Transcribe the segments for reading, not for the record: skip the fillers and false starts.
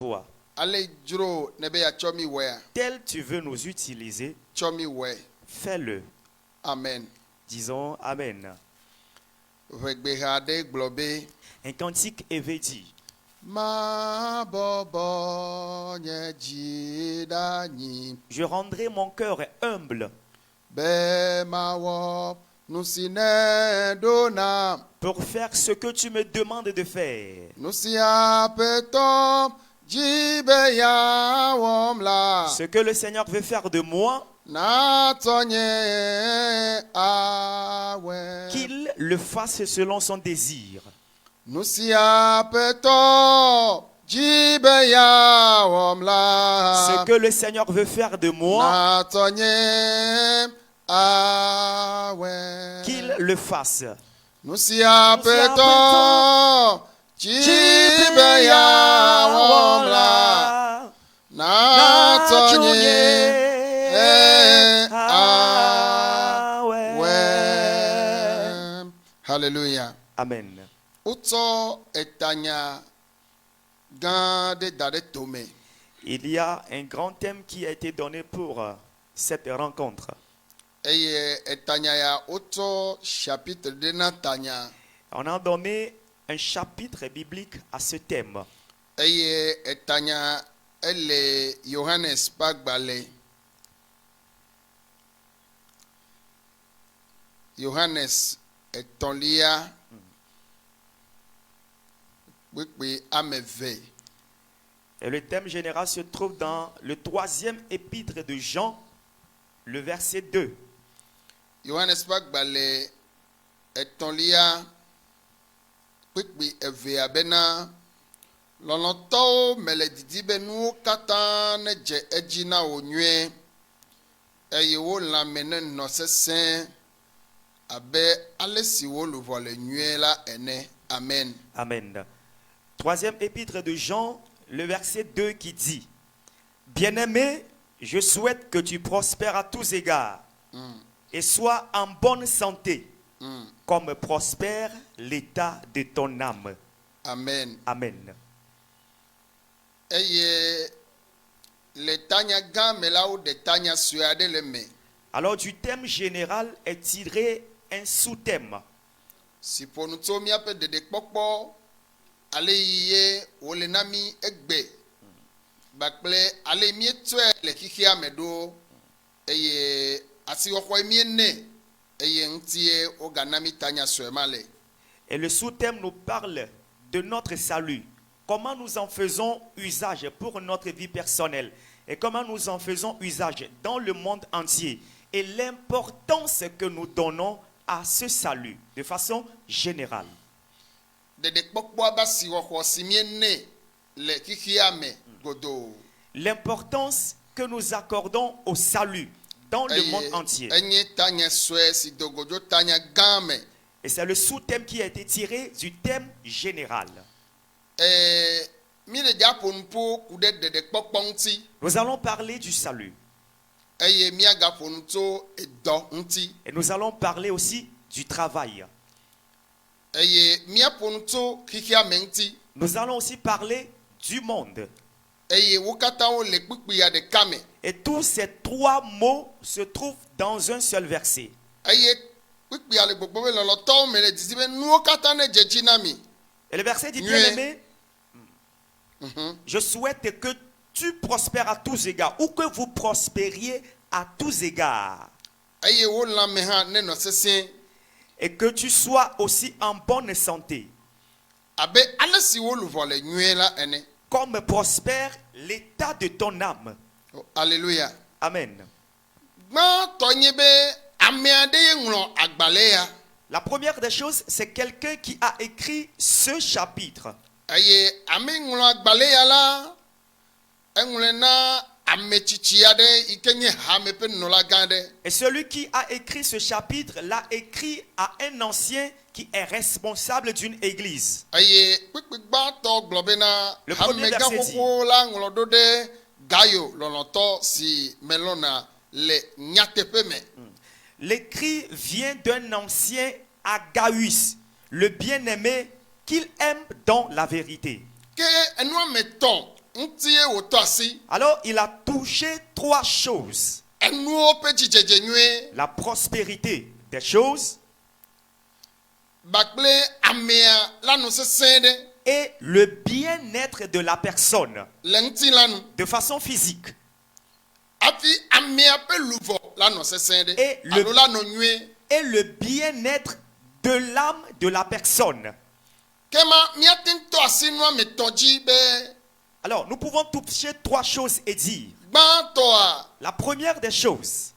Toi, Ale juro nebe ya chomi wea. tel tu veux nous utiliser, Chomi we. fais-le. Amen. Disons Amen. Vegbehade globe. Un cantique éveillé dit, Ma bobo nye jidani. je rendrai mon cœur humble Be ma wo nusine dona. pour faire ce que tu me demandes de faire. Nusia petom jibe ya womla. Ce que le Seigneur veut faire de moi, Na tonye awe. qu'il le fasse selon son désir. Nusia petom jibe ya womla. Ce que le Seigneur veut faire de moi, Na tonye awe. qu'il le fasse. Nusia petom jibe ya womla. Na tonye awe. Hallelujah. Amen. Uto etanya gande dade tome. Il y a un grand thème qui a été donné pour cette rencontre. Eye etanya ya uto chapitre de natanya. On a donné un chapitre biblique à ce thème. Eye etanya ele Johannes Pagbale. Johannes etonlia. Wikwi ameve. Et le thème général se trouve dans le 3e épître de Jean, le verset 2. Johannes Pagbale etonlia. Wikwi eve abena. Lɔlɔtɔwo me le didi be nuwo katã ne dze edzi na wo nyuie eye wo lãme ne nɔ sesẽ abe ale si wo luʋɔ le nyuie la ene. Amen. Amen. 3e épître de Jean, le verset 2 qui dit, Bien-aimé, je souhaite que tu prospères à tous égards et sois en bonne santé, comme prospère l'état de ton âme. Amen. Amen. Eye le tanya gã me la wo de tanya sue aɖe le me Alors du thème général est tiré un sous-thème. si ƒo nu tso míaƒe ɖeɖekpɔkpɔ ale yi ye wole na mí egbe kpakple ale míetɔe le xixea me ɖo eye asixɔxɔe míene eye ŋutie wogana mí tanya sue ma le. Et le sous-thème nous parle de notre salut. Comment nous en faisons usage pour notre vie personnelle et comment nous en faisons usage dans le monde entier et l'importance que nous donnons à ce salut de façon générale. Ɖeɖekpɔkpɔ aba asixɔxɔ si míene le xixea me godoo. L'importance que nous accordons au salut dans le monde entier. Enye tanya sue si dogodzo tanya gã me. Et c'est le sous-thème qui a été tiré du thème général. Mi le dza ƒo nu ƒo ku ɖe ɖeɖekpɔkpɔ ŋuti Nous allons parler du salut. eye míagaƒo nu tso edɔ ŋuti Et nous allons parler aussi du travail. eye míaƒo nu tso xixea me ŋuti Nous allons aussi parler du monde. eye wo katã wo le kpukpuia ɖeka me Et tous ces trois mots se trouvent dans un seul verset. eye kpukpuia le gbogbo be lɔlɔtɔwo me le didi be nuwo katã ne dze dzi na mi. Et le verset dit, Nué. bien-aimé, je souhaite que tu prospères à tous égards, ou que vous prospériez à tous égards, Eye wo lãme hã ne nɔ sesẽ et que tu sois aussi en bonne santé, abe ale si wo luʋɔ le nyuie la ene. comme prospère l'état de ton âme. Oh, alléluia. Amen. Gbãtɔ nye be ame aɖe ye ŋlɔ agbalẽ ya La première des choses, c'est quelqu'un qui a écrit ce chapitre. eye ame ŋlɔ agbalẽ ya la eŋlɔe na ame tsitsi aɖe yi ke nye hame ƒe nunɔlagã aɖe. Et celui qui a écrit ce chapitre l'a écrit à un ancien qui est responsable d'une église. Eye kpekpe gbãtɔ gblɔ bena Le premier hamegã verset dit. xoxo la ŋlɔ ɖo ɖe Gayo lɔlɔtɔ si melɔna le nyateƒe me. L'écrit vient d'un ancien Agaius, le bien-aimé qu'il aime dans la vérité. Ke enua me tɔ ŋutie wòtɔ asi. Alors il a touché trois choses. Enuwo ƒe dzidzedze nyuie. La prospérité des choses Bakple amea la nɔ sesẽ ɖe. et le bien-être de la personne Le ŋutilã nu. de façon physique. Hafi amea ƒe luʋɔ la nɔ sesẽ ɖe. Et le- Alo la nɔ nyuie. Et le bien-être de l'âme de la personne. Kema míate ŋutɔ asi nua me tɔ dzi be Alors nous pouvons toucher trois choses et dire. gbãtɔa La première des choses,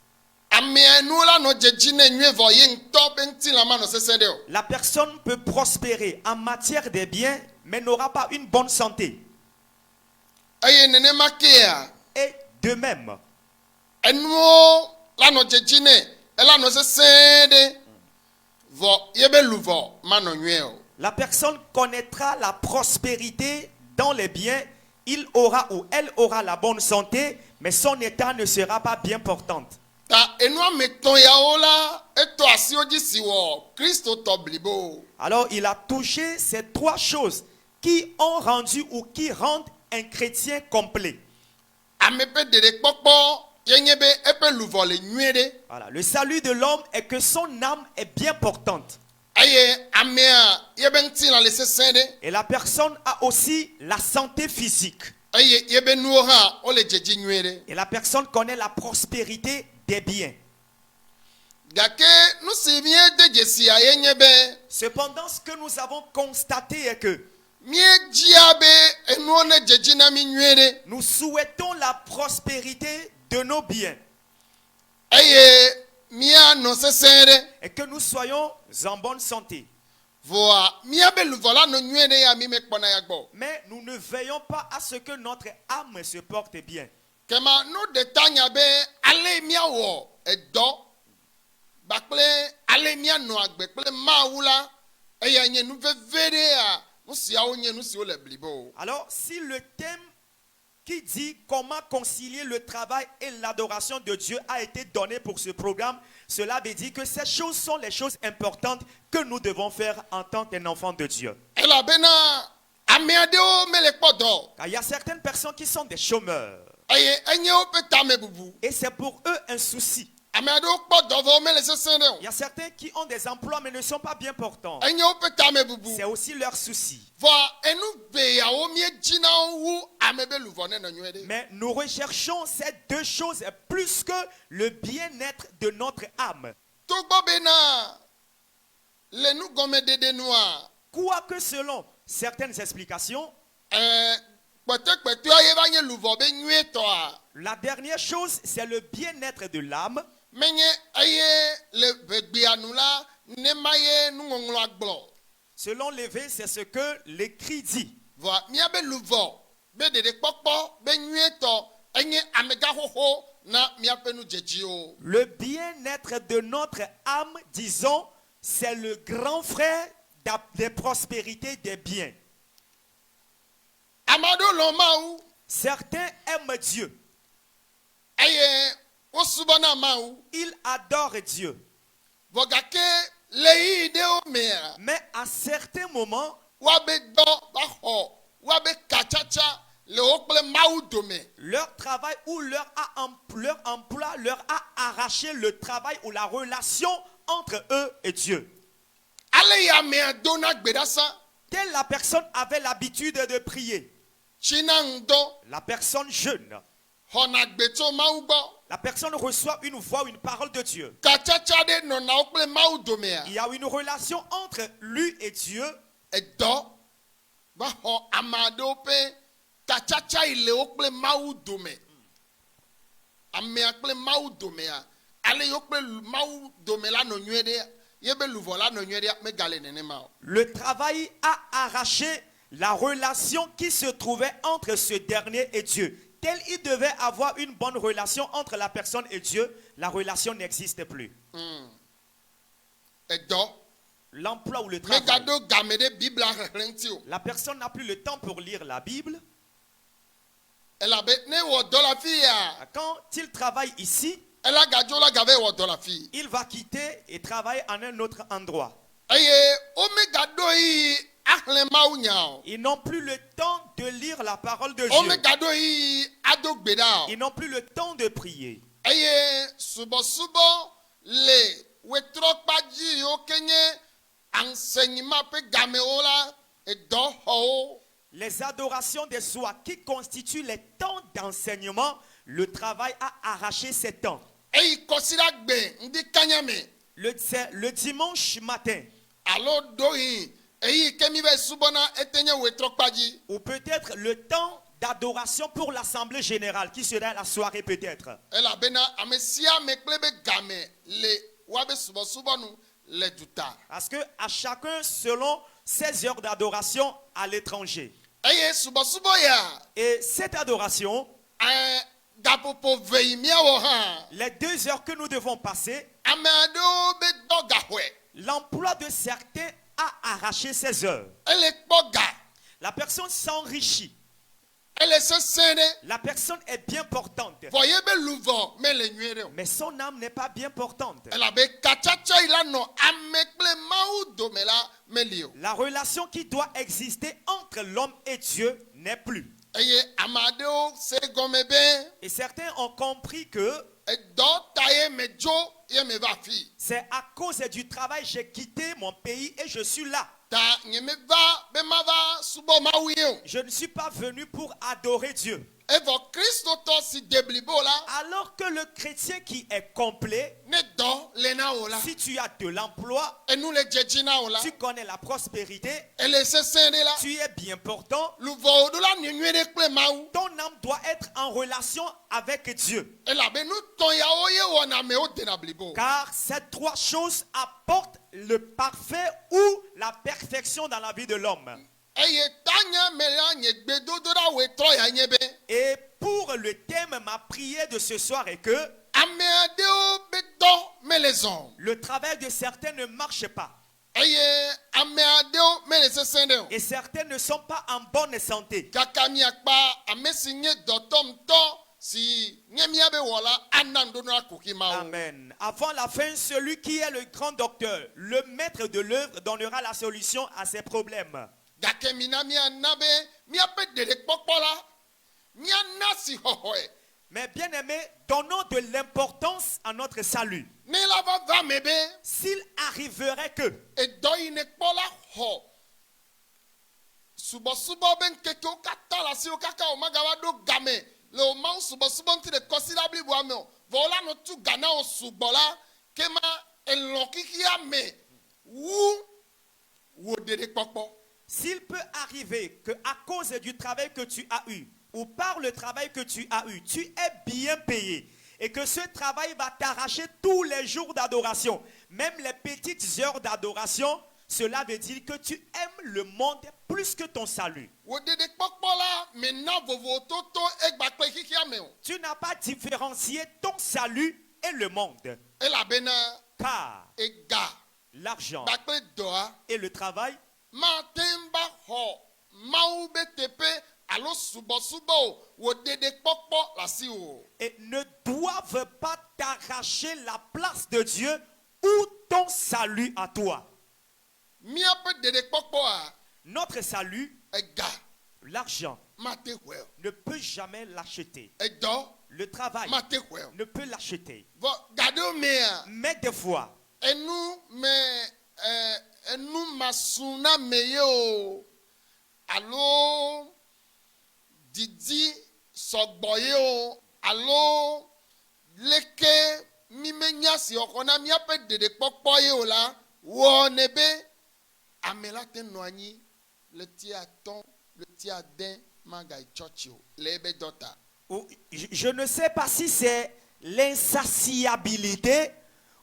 amea nuwo la nɔ dzedzi ne nyuie vɔ ye ŋutɔ ƒe ŋutilã ma nɔ sesẽ ɖe o. la personne peut prospérer en matière des biens mais n'aura pas une bonne santé. Eye nenema kea Et de même, enuwo la nɔ dzedzi ne ela nɔ sesẽ ɖe vɔ yebe luʋɔ ma nɔ nyuie o. la personne connaîtra la prospérité dans les biens. Il aura ou elle aura la bonne santé, mais son état ne sera pas bien portant. Ta enua me tɔn yawo la etɔ asiwo dzi si wɔ Kristo tɔ blibo. Alors il a touché ces trois choses qui ont rendu ou qui rendent un chrétien complet. Ame ƒe ɖeɖekpɔkpɔ ye nye be eƒe luʋɔ le nyuie ɖe. Voilà. Le salut de l'homme est que son âme est bien portante. Eye amea yebe ŋutilã le sesẽ ɖe. Et la personne a aussi la santé physique. Eye yebe nuwo hã wole dzedzi nyuie ɖe. Et la personne connaît la prospérité des biens. Gake nu si míede dzesia ye nye be Cependant, ce que nous avons constaté est que míedzia be enuwo ne dzedzi na mi nyuie ɖe. nous souhaitons la prospérité de nos biens Eye míanɔ sesẽ ɖe. et que nous soyons en bonne santé. Voa míabe luʋɔ la nɔ nyuie ɖe ya mi mekpɔna ya gbɔ. Mais nous ne veillons pas à ce que notre âme se porte bien. Kema nu ɖeta nya be ale míawɔ edɔ kpakple ale míanɔ agbe kple Mawu la eya nye nu veve ɖea nu siawo nye nu siwo le blibo. Alors, si le thème qui dit comment concilier le travail et l'adoration de Dieu a été donné pour ce programme, cela veut dire que ces choses sont les choses importantes que nous devons faire en tant qu'enfants de Dieu. Elabena ame aɖewo mele kpɔ dɔ Car il y a certaines personnes qui sont des chômeurs eye enye woƒe tame bubu. et c'est pour eux un souci. Ame aɖewo kpɔ dɔ vɔ mele sesẽ ɖe Il y a certains qui ont des emplois mais ne sont pas bien portants. o. Enye woƒe tame bubu. C'est aussi leur souci. Voa enu beyawo míedzina wo wu ame be luʋɔ ne nɔ nyuie ɖe. Mais nous recherchons ces deux choses plus que le bien-être de notre âme. Togbɔ bena le nugɔmeɖeɖe nua Quoique selon certaines explications, kpɔtɔkpɔtɔa ye va nye luʋɔ be nyuietɔa la dernière chose, c'est le bien-être de l'âme. menye eye le vegbea nu la nema ye nuŋɔŋlɔa gblɔ. Selon l'évêque, c'est ce que l'écrit dit. Voa míabe luʋɔ be ɖeɖekpɔkpɔ be nyuietɔ enye amegaxoxo na míaƒe nudzedziwo. Le bien-être de notre âme, disons, c'est le grand frère des prospérités des biens. Ame aɖewo lɔ̃ Mawu Certains aiment Dieu. eye wosubɔna Mawu. Ils adorent Dieu. Vɔ gake le ɣeyiɣi ɖewo mea Mais à certains moments, woabe dɔ va xɔ woabe katsatsa le wo kple Mawu dome. leur travail ou leur emploi leur a arraché le travail ou la relation entre eux et Dieu. Ale ya amea dona gbeɖasa Telle la personne avait l'habitude de prier. tsina ŋdɔ La personne jeûne. xɔna gbe tso Mawu gbɔ. La personne reçoit une voix, une parole de Dieu. Katsatsa ɖe nɔna wo kple Mawu domea. Il y a une relation entre lui et Dieu. Edɔ va xɔ ame aɖewo ƒe katsatsa yi le wo kple Mawu dome. Amea kple Mawu domea ale yewo kple Mawu dome la nɔ nyuie ɖe yebe luʋɔ la nɔ nyuie ɖe megale nenema o. Le travail a arraché la relation qui se trouvait entre ce dernier et Dieu. Tel il devait avoir une bonne relation entre la personne et Dieu, la relation n'existe plus. Edɔ L'emploi ou le travail. megado game ɖe Biblia xexlẽ ŋuti o. La personne n'a plus le temps pour lire la Bible. Elabe ne wɔ dɔ la fi ya Quand il travaille ici, ela gadzo la gave wɔ dɔ la fi. il va quitter et travailler en un autre endroit. Eye wo megado yi ahlẽ mawu nya o. Ils n'ont plus le temps de lire la parole de Wome Dieu. gado yi ado gbe ɖa o. Ils n'ont plus le temps de prier. Eye subɔsubɔ le wetrɔkpadzi yiwo ke nye enseignement ƒe gamewo la edɔxɔwo. Les adorations de soi qui constituent les temps d'enseignement, le travail a arraché ces temps. Eyi kɔsiɖa gbe ŋdi kanya me. C'est le dimanche matin, Alo do yi eyi ke mi be subɔna ete nye wetrɔkpadzi. ou peut-être le temps d'adoration pour l'assemblée générale, qui sera la soirée peut-être. Elabena ame sia ame kple be game le woabe subɔsubɔ nu le duta. Parce que à chacun selon 16 heures d'adoration à l'étranger. Eye subɔsubɔ ya Et cette adoration, gaƒoƒo ve yi miawɔ hã. les 2 heures que nous devons passer, Ame aɖewo be dɔ gaxɔe. l'emploi de certains a arraché 16 heures. Ele kpɔ ga. La personne s'enrichit. Ele sesẽ ɖe. La personne est bien portante. Vɔ ye be luvɔ mele nyuie ɖe o. Mais son âme n'est pas bien portante. Elabe katsatsa yi la nɔ ame kple Mawu dome la meli o. La relation qui doit exister entre l'homme et Dieu n'est plus. Eye ame aɖewo se gɔme be Et certains ont compris que edɔ ta ye me dzo ye me va fi. c'est à cause du travail j'ai quitté mon pays et je suis là. Ta nye me va be mava subɔ Mawu ye o. Je ne suis pas venu pour adorer Dieu. Evɔ kristotɔ si de blibo la Alors que le chrétien qui est complet, ne dɔ le na o la. si tu as de l'emploi, Enu le dzedzi na o la. tu connais la prospérité, Ele sesẽ ɖe la. tu es bien portant, Luvɔ ɖo la nye nyuie ɖe kple Mawu. ton âme doit être en relation avec Dieu. Elabe nu tɔn yawo ye wɔna amewo dena blibo. Car ces 3 choses apportent le parfait ou la perfection dans la vie de l'homme. Eye tanya me la nye gbedodoɖa wetrɔ ya nye be Et pour le thème, ma prière de ce soir est que ame aɖewo be dɔ mele zɔn. le travail de certains ne marche pas. Eye ame aɖewo mele sesẽ ɖe o. Et certains ne sont pas en bonne santé. Kaka miakpa ame si nye dɔtɔmtɔ si nye miabe wɔla ana ŋɖoɖo na kuki mawo. Amen. Avant la fin, celui qui est le grand docteur, le maître de l'œuvre, donnera la solution à ses problèmes. Gake mina miana be miabe ɖeɖekpɔkpɔ la miana si xɔxɔe. Mais bien aimé, donnons de l'importance à notre salut. Ne la va va me be S'il arriverait que edɔ yi ne kpɔ la xɔ subɔsubɔ be ŋkekewo katã le asiwo kaka o magava ɖo game le o Mawu subɔsubɔ ŋuti ɖe kɔsi la bliboa me o vɔ wola nɔ tu ga na wo sugbɔ la ke ma elɔ kikia me wu wo ɖeɖekpɔkpɔ. s'il peut arriver que à cause du travail que tu as eu, ou par le travail que tu as eu, tu es bien payé, et que ce travail va t'arracher tous les jours d'adoration, même les petites heures d'adoration, cela veut dire que tu aimes le monde plus que ton salut. Wo ɖeɖekpɔkpɔ la me na vovototo egba kple kikia me o. Tu n'as pas différencié ton salut et le monde, Elabena car ega l'argent kpakple dɔa et le travail mate ŋu va xɔ Mawu be teƒe alo subɔsubɔ o wo ɖeɖekpɔkpɔ le asi o. et ne doivent pas t'arracher la place de Dieu ou ton salut à toi. Míaƒe ɖeɖekpɔkpɔa Notre salut, ega l'argent, mate xɔe o. ne peut jamais l'acheter. Edɔ Le travail mate xɔe o. ne peut l'acheter. Vɔ gaɖewo mea Mais des fois, enu masu na me ye o alo didi sɔgbɔ ye o alo leke mi menya si xɔ na míaƒe ɖeɖekpɔkpɔ ye o la wɔ ne be ame la te nɔ anyi le ti atɔ̃ le ti ade magayi tsɔtsi o le ebe dɔ ta. je ne sais pas si c'est l'insatiabilité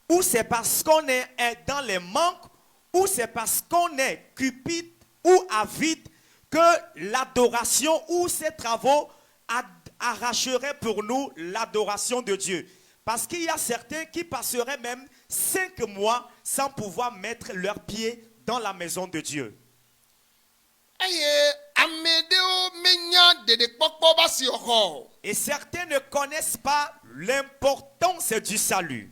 ou c'est parce qu'on est dans les manques ou c'est parce qu'on est cupide ou avide que l'adoration ou ces travaux arracheraient pour nous l'adoration de Dieu. Parce qu'il y a certains qui passeraient même 5 mois sans pouvoir mettre leurs pieds dans la maison de Dieu. Et certains ne connaissent pas l'importance du salut.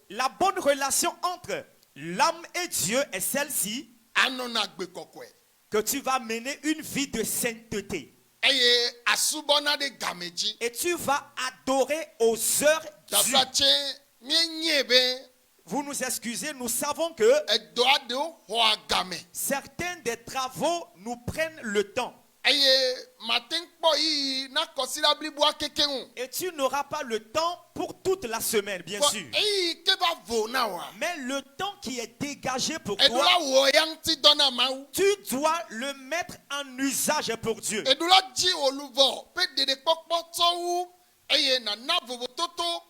La bonne relation entre L'âme et Dieu est celle-ci anɔna gbe kɔkɔe que tu vas mener une vie de sainteté. eye asubɔna ɖe game dzi Et tu vas adorer aux heures dues. dafa tse mienye be Vous nous excusez, nous savons que edɔ aɖewo xɔa game certains des travaux nous prennent le temps. eye mate ŋu kpɔ yiyi na kɔsida bliboa keke ŋu Et tu n'auras pas le temps pour toute la semaine, bien sûr. eyi ke va vo na wa Mais le temps qui est dégagé pour eɖo toi, la wɔ ya ŋuti dɔ na mawu tu dois le mettre en usage pour Dieu. eɖo la dzi oluvɔ pe ɖeɖekpɔkpɔ tsɔwu eye nana vovototo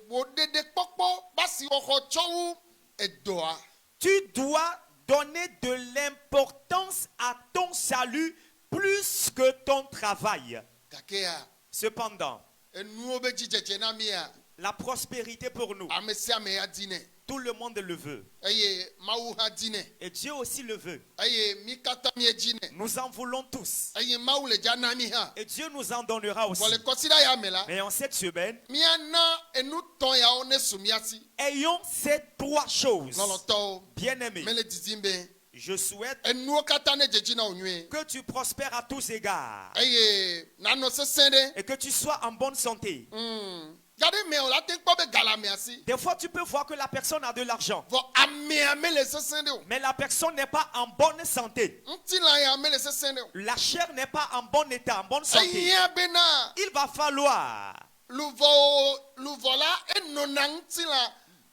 wo ɖeɖekpɔkpɔ basi wɔxɔ tsɔwu edɔa Tu dois donner de l'importance à ton salut plus que ton travail. gakea Cependant, enuwo be dzidzedze na mia la prospérité pour nous, ame sia ame ya dinɛ tout le monde le veut. eye mawu hã dinɛ Et Dieu aussi le veut. eye mi katã mie dinɛ Nous en voulons tous. eye mawu le dza na mi hã Et Dieu nous en donnera aussi. vɔ le kɔsida ya me la Mais en cette semaine, miana enu tɔn yawo ne su mia si ayons ces trois choses. lɔlɔtɔwo Bien-aimés, mele didim be je souhaite enuwo katã ne dzedzi na wo nyuie que tu prospères à tous égards eye nanɔ sesẽ ɖe et que tu sois en bonne santé. gaɖe mea o la te ŋu kpɔ be galamea si Des fois, tu peux voir que la personne a de l'argent, vɔ amea mele sesẽ ɖe o mais la personne n'est pas en bonne santé. ŋutilã ya mele sesẽ ɖe o La chair n'est pas en bon état, en bonne santé. eyia bena Il va falloir luvɔ la enɔna ŋutilã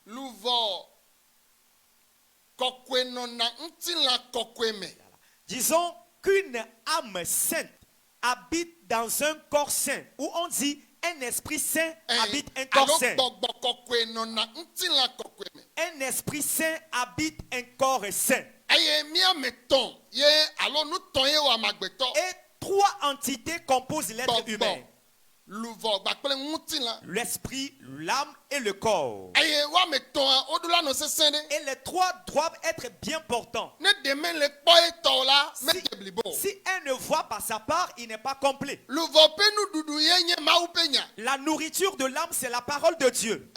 luvɔ kɔkɔe nɔna ŋutilã kɔkɔe me disons qu'une âme sainte habite dans un corps saint, où on dit un esprit saint habite un corps alo saint. gbɔgbɔ kɔkɔe nɔna ŋutilã kɔkɔe me Un esprit saint habite un corps saint. eye míame tɔn ye alo nutɔn ye wɔ amagbetɔ Et trois entités composent l'être humain. gbɔgbɔ luvɔ gbakple ŋutilã L'esprit, l'âme et le corps. eye woame tɔa woɖo la nɔ sesẽ ɖe Et les trois doivent être bien portants. ne ɖeme le kpɔ etɔ la medze blibo o. Si un ne voit pas sa part, il n'est pas complet. luvɔ pe nuɖuɖu ye nye mawu pe nya La nourriture de l'âme, c'est la parole de Dieu.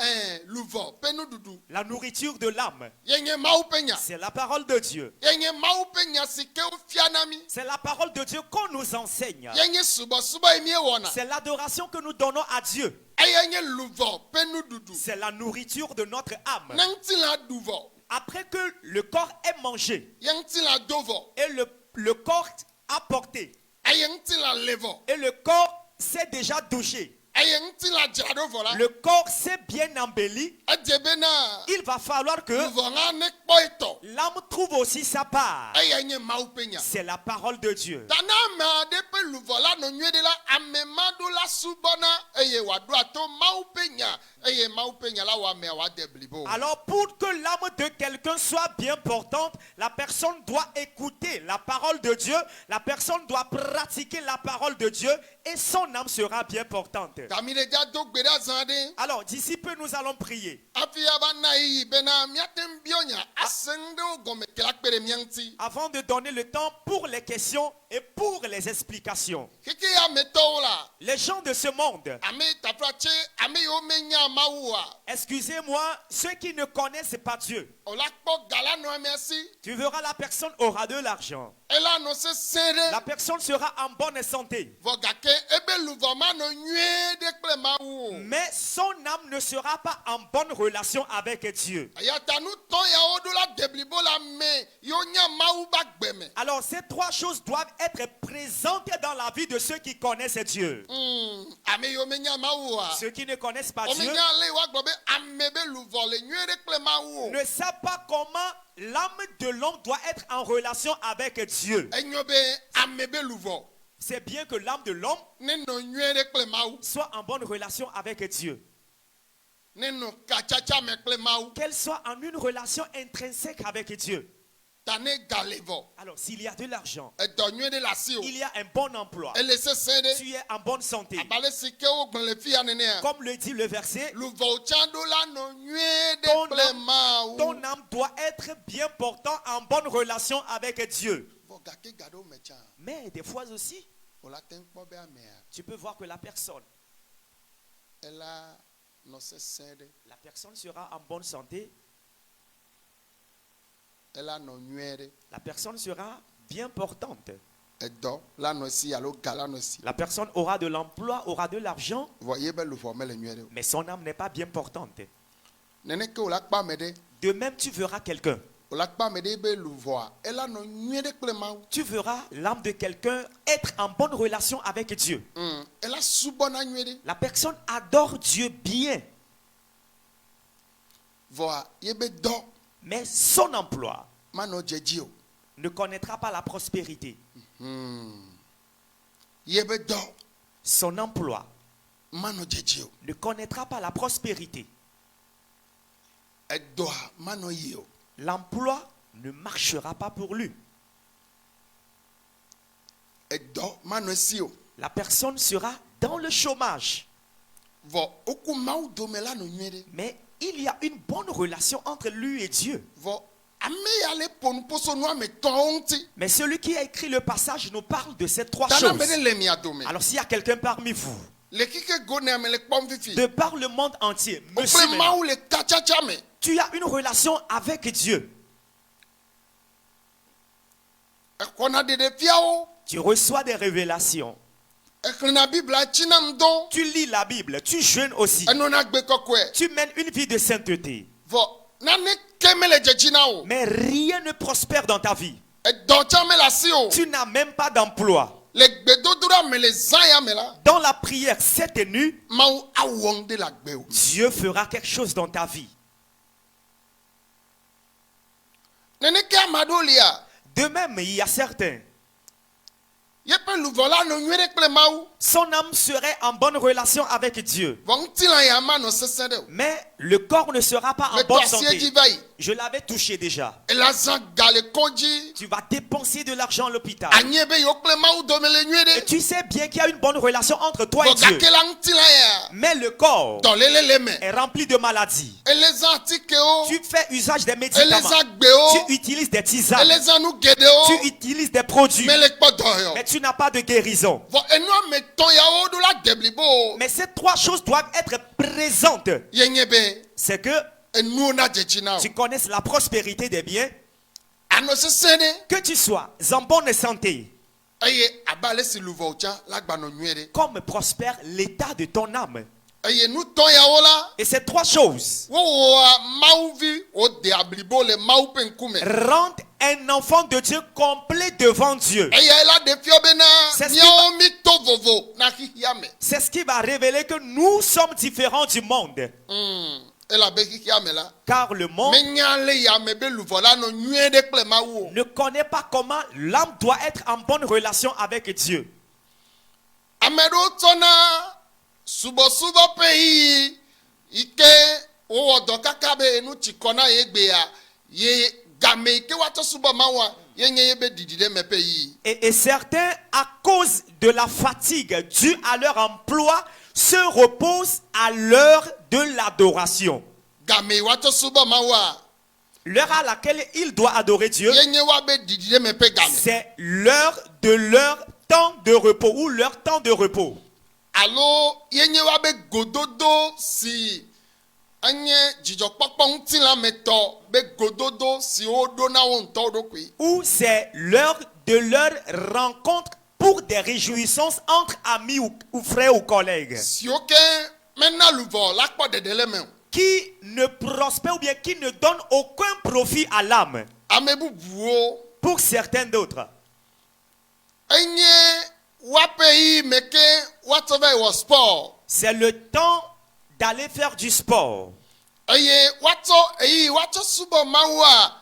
luvɔ pe nuɖuɖu La nourriture de l'âme, ye nye mawu pe nya c'est la parole de Dieu. ye nye mawu pe nya si ke wofia na mi C'est la parole de Dieu qu'on nous enseigne. ye nye subɔsubɔ ye miewɔna C'est l'adoration que nous donnons à Dieu. eye nye luvɔ pe nuɖuɖu C'est la nourriture de notre âme. ne ŋutilã ɖu vɔ Après que le corps est mangé ye ŋutilã do vɔ et le corps a porté eye ŋutilã le vɔ et le corps s'est déjà douché, eye ŋutilã dzra ɖo vɔ la le corps s'est bien embelli, edze bena il va falloir que luvɔ hã ne kpɔ etɔ l'âme trouve aussi sa part. eye nye mawu pe nya C'est la parole de Dieu. ta ne ame aɖe ƒe luvɔ la nɔ nyuie ɖe la ame ma ɖo la subɔna eye wòaɖo ato mawu pe nya eye mawu pe nya la wɔ amea wòade blibo Alors pour que l'âme de quelqu'un soit bien portante, la personne doit écouter la parole de Dieu, la personne doit pratiquer la parole de Dieu et son âme sera bien portante. tami ɖe dza do gbe ɖe azã ɖe Alors d'ici peu nous allons prier. hafi ava na yiyi bena míate ŋu biɔ nya ase ŋu ɖewo gɔme ke la kpe ɖe mía ŋuti Avant de donner le temps pour les questions et pour les explications. keke ya ametɔwo la Les gens de ce monde, ame tafra tse ame yiwo menya mawua excusez-moi, ceux qui ne connaissent pas Dieu, o la kpɔ ga la nɔ amea si tu verras la personne aura de l'argent. ela nɔ sesẽ La ɖe personne sera en bonne santé. vɔ gake ebe luvɔ ma nɔ nyuie ɖe kple mawu o Mais son âme ne sera pas en bonne relation avec Dieu. ayata nutɔ yawo ɖo la de blibo la me yiwo nya mawu ba gbe me Alors ces trois choses doivent être présentes dans la vie de ceux qui connaissent Dieu. ame yiwo menya mawu oa Ceux qui ne connaissent pas o Dieu menya ale woagblɔ be ame be luvɔ le nyuie ɖe kple mawu o ne savent pas comment l'âme de l'homme doit être en relation avec Dieu. enyo be ame be luvɔ C'est bien que l'âme de l'homme ne nɔ nyuie ɖe kple mawu soit en bonne relation avec Dieu. ne nɔ katsatsa me kple mawu Qu'elle soit en une relation intrinsèque avec Dieu. ta ne ga le vɔ Alors s'il y a de l'argent, edɔ nyuie ɖe le asi o il y a un bon emploi, ele sesẽ ɖe tu es en bonne santé. abalẽ si ke wogblẽ le fi ya nenea Comme le dit le verset, luvɔwo tsã ɖo la nɔ nyuie Ton ɖe kple mawu ton âme doit être bien portant en bonne relation avec Dieu. vɔ gake ga ɖewo me tsã Mais des fois aussi, o la te ŋu kpɔ be amea tu peux voir que la personne ela nɔ sesẽ ɖe sera en bonne santé, elle a non nyuere. La personne sera bien portante. Edo la no si alo gala no si. La personne aura de l'emploi, aura de l'argent, Voyez be le formel nyuere. mais son âme n'est pas bien portante. Nene ke ola kpa mede. De même, tu verras quelqu'un. Ola kpa mede be lu voa. Elle a non nyuere kple mawu. Tu verras l'âme de quelqu'un être en bonne relation avec Dieu. Elle a subona nyuere. La personne adore Dieu bien, Voa yebe do mais son emploi mano jejio. ne connaîtra pas la prospérité. Yebe do Son emploi mano jejio. ne connaîtra pas la prospérité. Edoa mano yio. L'emploi ne marchera pas pour lui. Edo mano sio. La personne sera dans le chômage. Vo oku mawu do me la no nyuere. Mais il y a une bonne relation entre lui et Dieu. Vo ame yale ponu poso no ame tonti. Mais celui qui a écrit le passage nous parle de ces trois Tana choses. mede le mi adome. Alors s'il y a quelqu'un parmi vous, Le kike go ne ame le kpom fifi. de par le monde entier, Ope monsieur, maintenant, mawu le kachacha me. tu as une relation avec Dieu. Ekona de fiawo. Tu reçois des révélations. Eklina bibla chinam don. Tu lis la Bible. Tu jeûnes aussi. Enona gbe kokwe. Tu mènes une vie de sainteté. Vo nane kemele jejina o. Mais rien ne prospère dans ta vie. Edo chame la si o. Tu n'as même pas d'emploi. Le gbedodura me le zaya me la. Dans la prière cette nuit, Mawu awong de la gbe o. Dieu fera quelque chose dans ta vie. Nene ke amado lia. De même, il y a certains, Yepe luvola no nyuere kple mawu. son âme serait en bonne relation avec Dieu. Vo ntila ya ma no sese de o. Mais le corps ne sera pas en Me bonne dossier santé. divai. Je l'avais touché déjà. Elazan gale konji. Tu vas dépenser de l'argent à l'hôpital. Anyebe yo kple mawu do me le Et nyuere. tu sais bien qu'il y a une bonne relation entre toi Vo et Dieu. gakela ntila ya. Mais le corps Dans le me. est rempli de maladies. Elezan atike o. Tu fais usage des médicaments. Elezan gbe o. Tu utilises des tisanes. Elezan nu gede o. Tu utilises des produits. Me le kpo do yo. Mais tu n'as pas de guérison. Vo enu me ton ya o do la deblibo. Mais ces trois choses doivent être présentes. Yenyebe. C'est que Enu na jejina o. tu connaisses la prospérité des biens, Ano sese ne. que tu sois en bonne santé, Eye abale si luvo cha la gba no nyuere. comme prospère l'état de ton âme. Eye nu ton ya o la. Et ces trois choses Wo wo mauvi o de ablibo le mau penkume. rendent un enfant de Dieu complet devant Dieu. Eye la de fiobena C'est ce qui nyao mi to vovo na hihiame. C'est ce qui va révéler que nous sommes différents du monde. Ela be hihiame la. Car le monde Me nyale ya me be luvola no nyuere kple mawu. ne connaît pas comment l'âme doit être en bonne relation avec Dieu. Amedo tona subo peyi ike o odo kakabe enu chikona yegbe ya ye game ike wato subo mawa yenye yebe didide me peyi. Et certains, à cause de la fatigue due à leur emploi, se reposent à l'heure de l'adoration. Game wato subo mawa L'heure à laquelle il doit adorer Dieu, yenye wabe didide me pe game. c'est l'heure de leur temps de repos ou leur temps de repos. Alo yenye wabe gododo si anye jijokpokpo nti la meto be gododo si odo na wonto do kwi. Ou c'est l'heure de leur rencontre pour des réjouissances entre amis ou frères ou collègues. Si oke mena luvo la kpo dedele me. Qui ne prospère ou bien qui ne donne aucun profit à l'âme. Amebu buo Pour certains d'autres, enye wapeyi meke watove wo sport. c'est le temps d'aller faire du sport. Eye wato subo mawa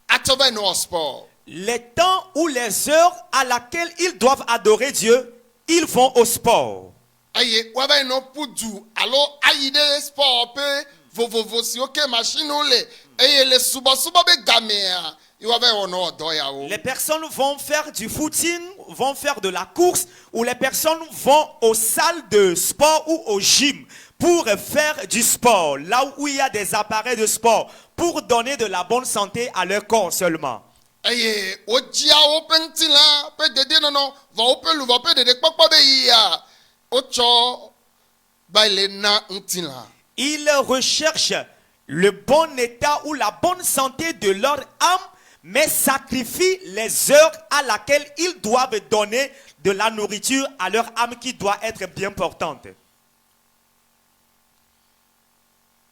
atove no sport. Les temps ou les heures à laquelle ils doivent adorer Dieu, ils vont au sport. Eye wabe no pudu alo ayide sport pe vovovo si oke machine ole. Eye le subo be gamea. Iwabe ono odo ya o. Les personnes vont faire du footing, vont faire de la course, ou les personnes vont aux salles de sport ou au gym pour faire du sport, là où il y a des appareils de sport, pour donner de la bonne santé à leur corps seulement. Eye ojia open tila pe dede no va open lu va pe dede kpokpo be ya. Ocho baile na ntila. Ils recherchent le bon état ou la bonne santé de leur âme, mais sacrifient les heures à laquelle ils doivent donner de la nourriture à leur âme qui doit être bien portante.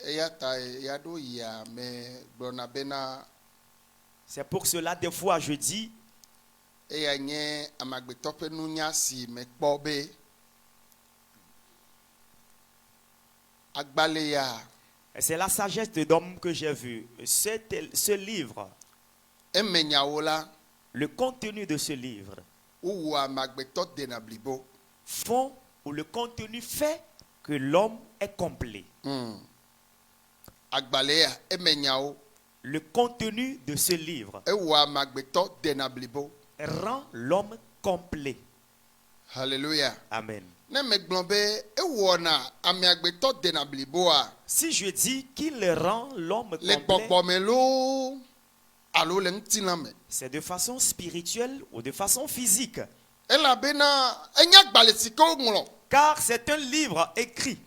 eya ta ya ɖo yia me gblɔna bena C'est pour cela, des fois, je dis, eya nye amagbetɔ ƒe nunya si mekpɔ be agbalẽ ya c'est la sagesse de l'homme que j'ai vu. Ce livre, eme nyawo la le contenu de ce livre, wowu amagbetɔ dena blibo. font ou le contenu fait que l'homme est complet. Agbalẽ ya eme nyawo Le contenu de ce livre ewu amagbetɔ dena blibo. rend l'homme complet. Hallelujah. Amen. Ne megblɔ be ewɔna ameagbetɔ dena bliboa Si je dis qu'il rend l'homme le complet, gbɔgbɔme loo alo le ŋutilã me. c'est de façon spirituelle ou de façon physique. Elabena enye agbalẽ si ke woŋlɔ Car c'est un livre écrit.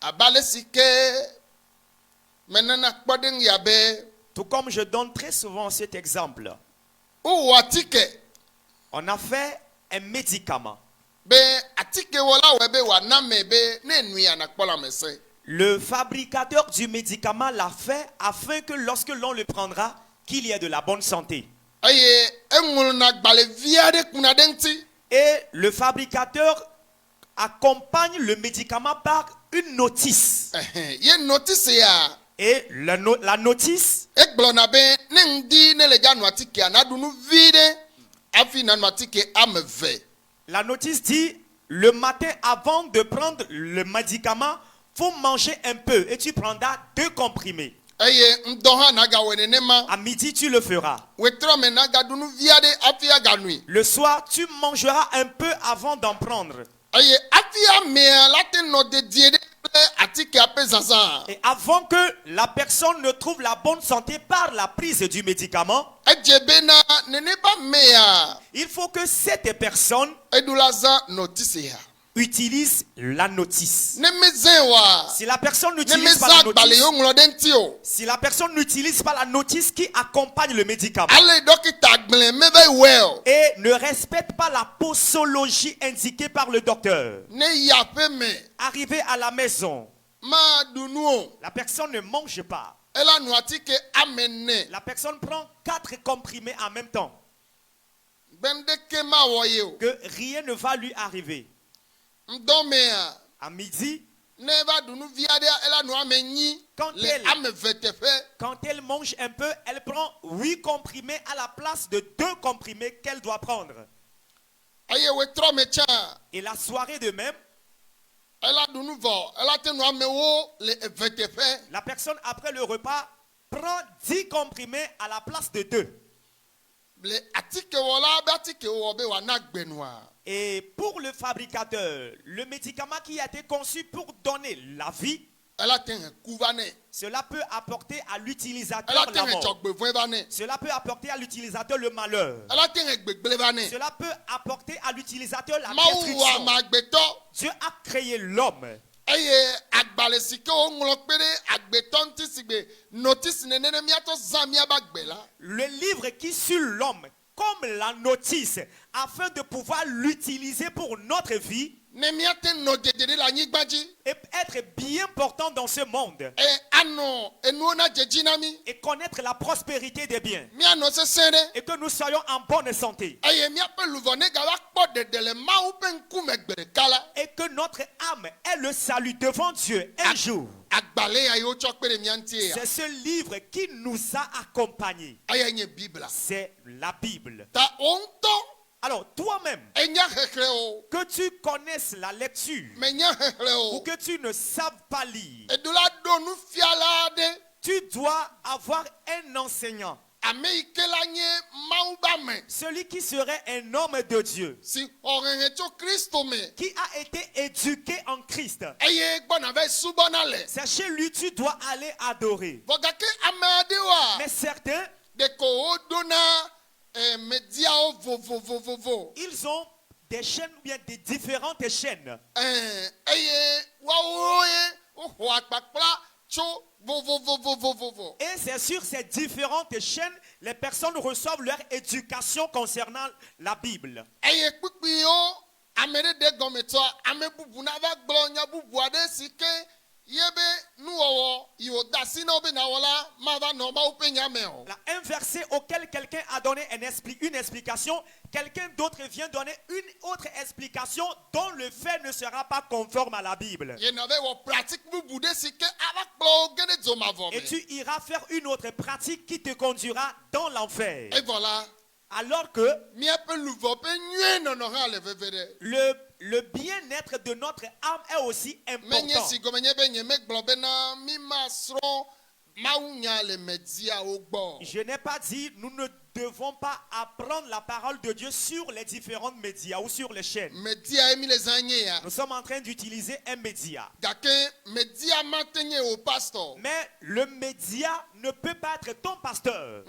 abe ale si ke menena kpɔ ɖe ŋu ya be Tout comme je donne très souvent cet exemple. wowɔ atike On a fait un médicament. be atikewɔla wɔe be wòana me be ne enui anakpɔ lãmesẽ. Le fabricateur du médicament l'a fait afin que lorsque l'on le prendra, qu'il y ait de la bonne santé. Eye eŋlɔna agbalẽ vi aɖe kuna ɖe ŋuti. Et le fabricateur accompagne le médicament par une notice. Ye notice ya Et la notice, egblɔna be ne ŋdi ne le dza nu atikea naɖu nu vi ɖe hafi nanu atike ame eve. la notice dit, le matin avant de prendre le médicament, faut manger un peu et tu prendras 2 comprimés. Eye ŋdɔ hã nagawɔe nenema. À midi, tu le feras. Wetrɔ me nagaɖu nu vi aɖe hafi aganui. Le soir, tu mangeras un peu avant d'en prendre. Eye hafi amea la te nɔ dedie ɖe kple atikea ƒe zazã. Et avant que la personne ne trouve la bonne santé par la prise du médicament, Edze bena nene ba mea il faut que cette personne eɖu la zã notice ya. utilise la notice. Ne mezẽ wa Si la personne ne n'utilise pas mezã la agbalẽ notice, yewo ŋlɔ ɖe ŋuti o. si la personne n'utilise pas la notice qui accompagne le médicament Ale dɔkita agblẽ meve wɔe o. et ne respecte pas la posologie indiquée par le docteur, Ne yi aƒe me arrivé à la maison, maɖu nu o. la personne ne mange pas. Ela nu atike ame ne. La personne prend 4 comprimés en même temps. Gbendeke mawɔ ye o. Que rien ne va lui arriver. Ŋdɔ mea À midi, ne va ɖu nu vi aɖe ela nu ame nyi Quand le elle- ame ve teƒe. quand elle mange un peu, elle prend 8 comprimés à la place de 2 comprimés qu'elle doit prendre. Eye wetrɔ me tsã Et la soirée de même, ela ɖu nu vɔ ela te nu amewo le eve teƒe. la personne après le repas prend 10 comprimés à la place de 2. Le atikewɔla be atikewɔ be wòana gbenua. Et pour le fabricateur, le médicament qui a été conçu pour donner la vie, Ela te he ku va nɛ. cela peut apporter à l'utilisateur Ela te la he mort. dzɔgbevɔ̃e va nɛ. Cela peut apporter à l'utilisateur le malheur. Ela te he gbegblẽ va nɛ. Cela peut apporter à l'utilisateur la Mawu wɔ destruction. ameagbetɔ Dieu a créé l'homme. eye agbalẽ si ke woŋlɔ kpe ɖe agbetɔ ŋuti si gbe notice nene ne míatɔ zã míaba gbe la. Le livre qui suit l'homme comme la notice afin de pouvoir l'utiliser pour notre vie Ne míate nɔ dede ɖe le anyigba dzi. et être bien portant dans ce monde Anɔ enuwo na dzedzi na mí. et connaître la prospérité des biens Míanɔ sesẽ ɖe. et que nous soyons en bonne santé Eye míaƒe luvɔ ne gava kpɔ ɖeɖe le Mawu ƒe ŋkume gbe ɖeka la. et que notre âme ait le salut devant Dieu un jour. Agbalẽ ya yiwo tsɔ kpe ɖe mía ŋutie ya. C'est ce livre qui nous a accompagnés. Eya nye Bibla. C'est la Bible. Ta wo ŋutɔ Alors toi-même, enya xexlẽ o. que tu connaisses la lecture Menya xexlẽ ou o. que tu ne saves pas lire, Eɖo la ɖo nufiala aɖe. tu dois avoir un enseignant, Ame yi ke la nye Mawu be ame. celui qui serait un homme de Dieu, Si xɔ hehe tso Kristo me. qui a été éduqué en Christ. Eye gbɔna va subɔna le. C'est chez lui tu dois aller adorer. Vɔ gake ame aɖewoa. Mais certains, Ɖeko woɖona mediawo vovovovovo. ils ont des chaînes ou bien des différentes chaînes. Eye woawoe woxɔ akpakpla tso vovovovovovovo. Et c'est sur ces différentes chaînes, les personnes reçoivent leur éducation concernant la Bible. Eye kpikpiwo ame ɖe de gɔmetɔ ame bubu na va gblɔ nya bubu aɖe si ke yebe nuwɔwɔ yiwo da asi na wo be nawɔ la mava nɔ mawo ƒe nya me o. Là, un verset auquel quelqu'un a donné une explication, quelqu'un d'autre vient donner une autre explication dont le fait ne sera pas conforme à la Bible. Yena be wɔ pratique bubu ɖe si ke ava kplɔ wo ge ɖe dzomavɔ Et me. tu iras faire une autre pratique qui te conduira dans l'enfer. Evɔ la Alors que míaƒe luvɔ ƒe nyuie nɔnɔ hã le veve ɖe. le bien-être de notre âme est aussi Menye important. si gɔme nye be nye megblɔ bena mi ma srɔ̃ mawunya le mediawo gbɔ. Je n'ai pas dit nous ne devons pas apprendre la parole de Dieu sur les différents médias ou sur les chaînes. Media ye mi le zã nye ya. Nous sommes en train d'utiliser un média. Gake media mate nye o pastor. Mais le média ne peut pas être ton pasteur.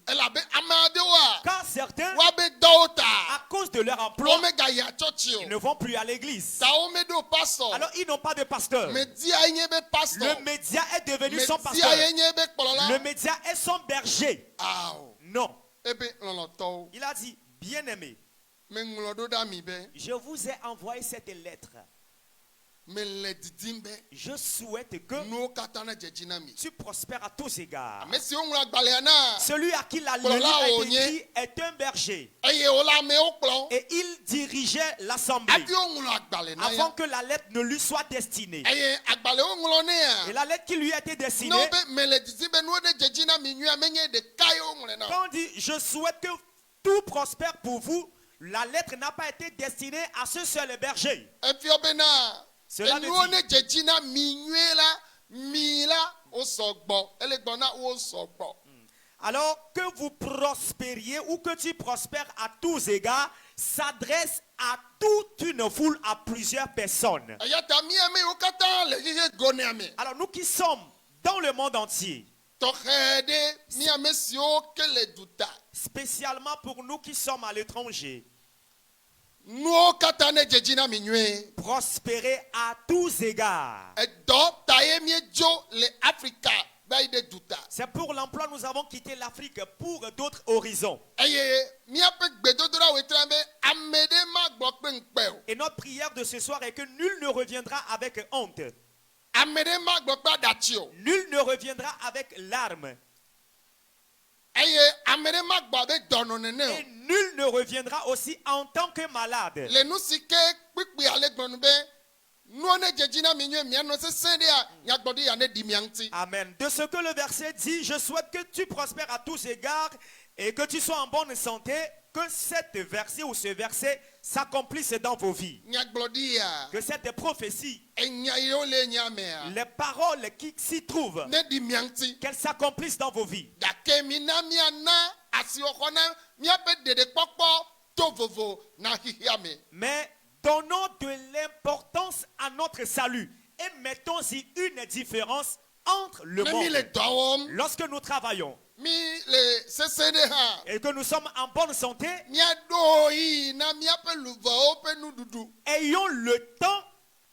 Elabe ame aɖewoa Car certains, woabe dɔwo à ta cause de leur emploi, womegayi atsɔtsi ils ne o. vont plus à l'église. Ta womeɖo pastor. Alors ils n'ont pas de pasteur. Media ye nye be pastor. Le média est devenu son Media pasteur. ye nye be kplɔla. Le média est son berger. Awo. Non. Ebe lɔlɔtɔwo. Il a dit, bien-aimé, Meŋlɔ ɖo ɖa mi be je vous ai envoyé cette lettre. mele didim be Je souhaite que nuwo katã ne dzedzi na mi. tu prospères à tous égards. Ame siwo ŋlɔ agbalẽa na Celui à qui la Voilà, livre a on été y est. écrit est un berger. eye wòle amewo kplɔm. Et il dirigeait l'assemblée Hafi woŋlɔ agbalẽ na avant ya. que la lettre ne lui soit destinée. Eye agbalẽwo ŋlɔ Et nea. la lettre qui lui a été Ne destinée, wo be mele didim be nuwo ɖe dzedzi na mi nyuia menye ɖeka ye woŋlɔe na o. quand on dit je souhaite que tout prospère pour vous, la lettre n'a pas été destinée à ce seul berger. Efiɔ bena Cela veut enuwo dire- ne dzedzi na mi nyuie la mi la wo sɔgbɔ ele gbɔ na wo sɔgbɔ. Alors que vous prospériez ou que tu prospères à tous égards, s'adresse à toute une foule, à plusieurs personnes. Eya ta mi ame yiwo katã le xixe gonea me. Alors nous qui sommes dans le monde entier, Tɔxɛ ɖe mi ame siwo ke le duta. spécialement pour nous qui sommes à l'étranger, Nuwo katã ne dzedzi na mi nyuie. prospérer à tous égards. Edɔ ta ye miedzo le Afrika va yi ɖe duta. C'est pour l'emploi nous avons quitté l'Afrique pour d'autres horizons. Eye míaƒe gbedodoɖa wòe be ame ɖe magbɔ kpe ŋukpe o. Et notre prière de ce soir est que nul ne reviendra avec honte. Ame ɖe magbɔ kpe aɖatsi o. Nul ne reviendra avec larmes. Eye ame ɖe magbɔ abe dɔnɔ nene Et o. nul ne reviendra aussi en tant que malade. Le nu si ke kpikpi ale gblɔ nu be nuwo ne dzedzi na mi nyuie mianɔ sesẽ ɖea nyagbɔɖi ya ne ɖi mia ŋuti. Amen. De ce que le verset dit, je souhaite que tu prospères à tous égards et que tu sois en bonne santé, que cette verset ou ce verset s'accomplisse dans vos vies. Nyagbɔɖi ya Que cette prophétie, enya yiwo le nya mea les paroles qui s'y trouvent, ne ɖi mia ŋuti. qu'elles s'accomplissent dans vos vies. Gake mina miana asiwɔxɔ na míaƒe ɖeɖekpɔkpɔ to vovo na xixia me. Mais donnons de l'importance à notre salut et mettons-y une différence entre le Ne mi le monde. dɔ wɔm. Lorsque nous travaillons Mi le sesẽ ɖe hã. et que nous sommes en bonne santé, Míaɖo yi na míaƒe luvɔwo ƒe nuɖuɖu. ayons le temps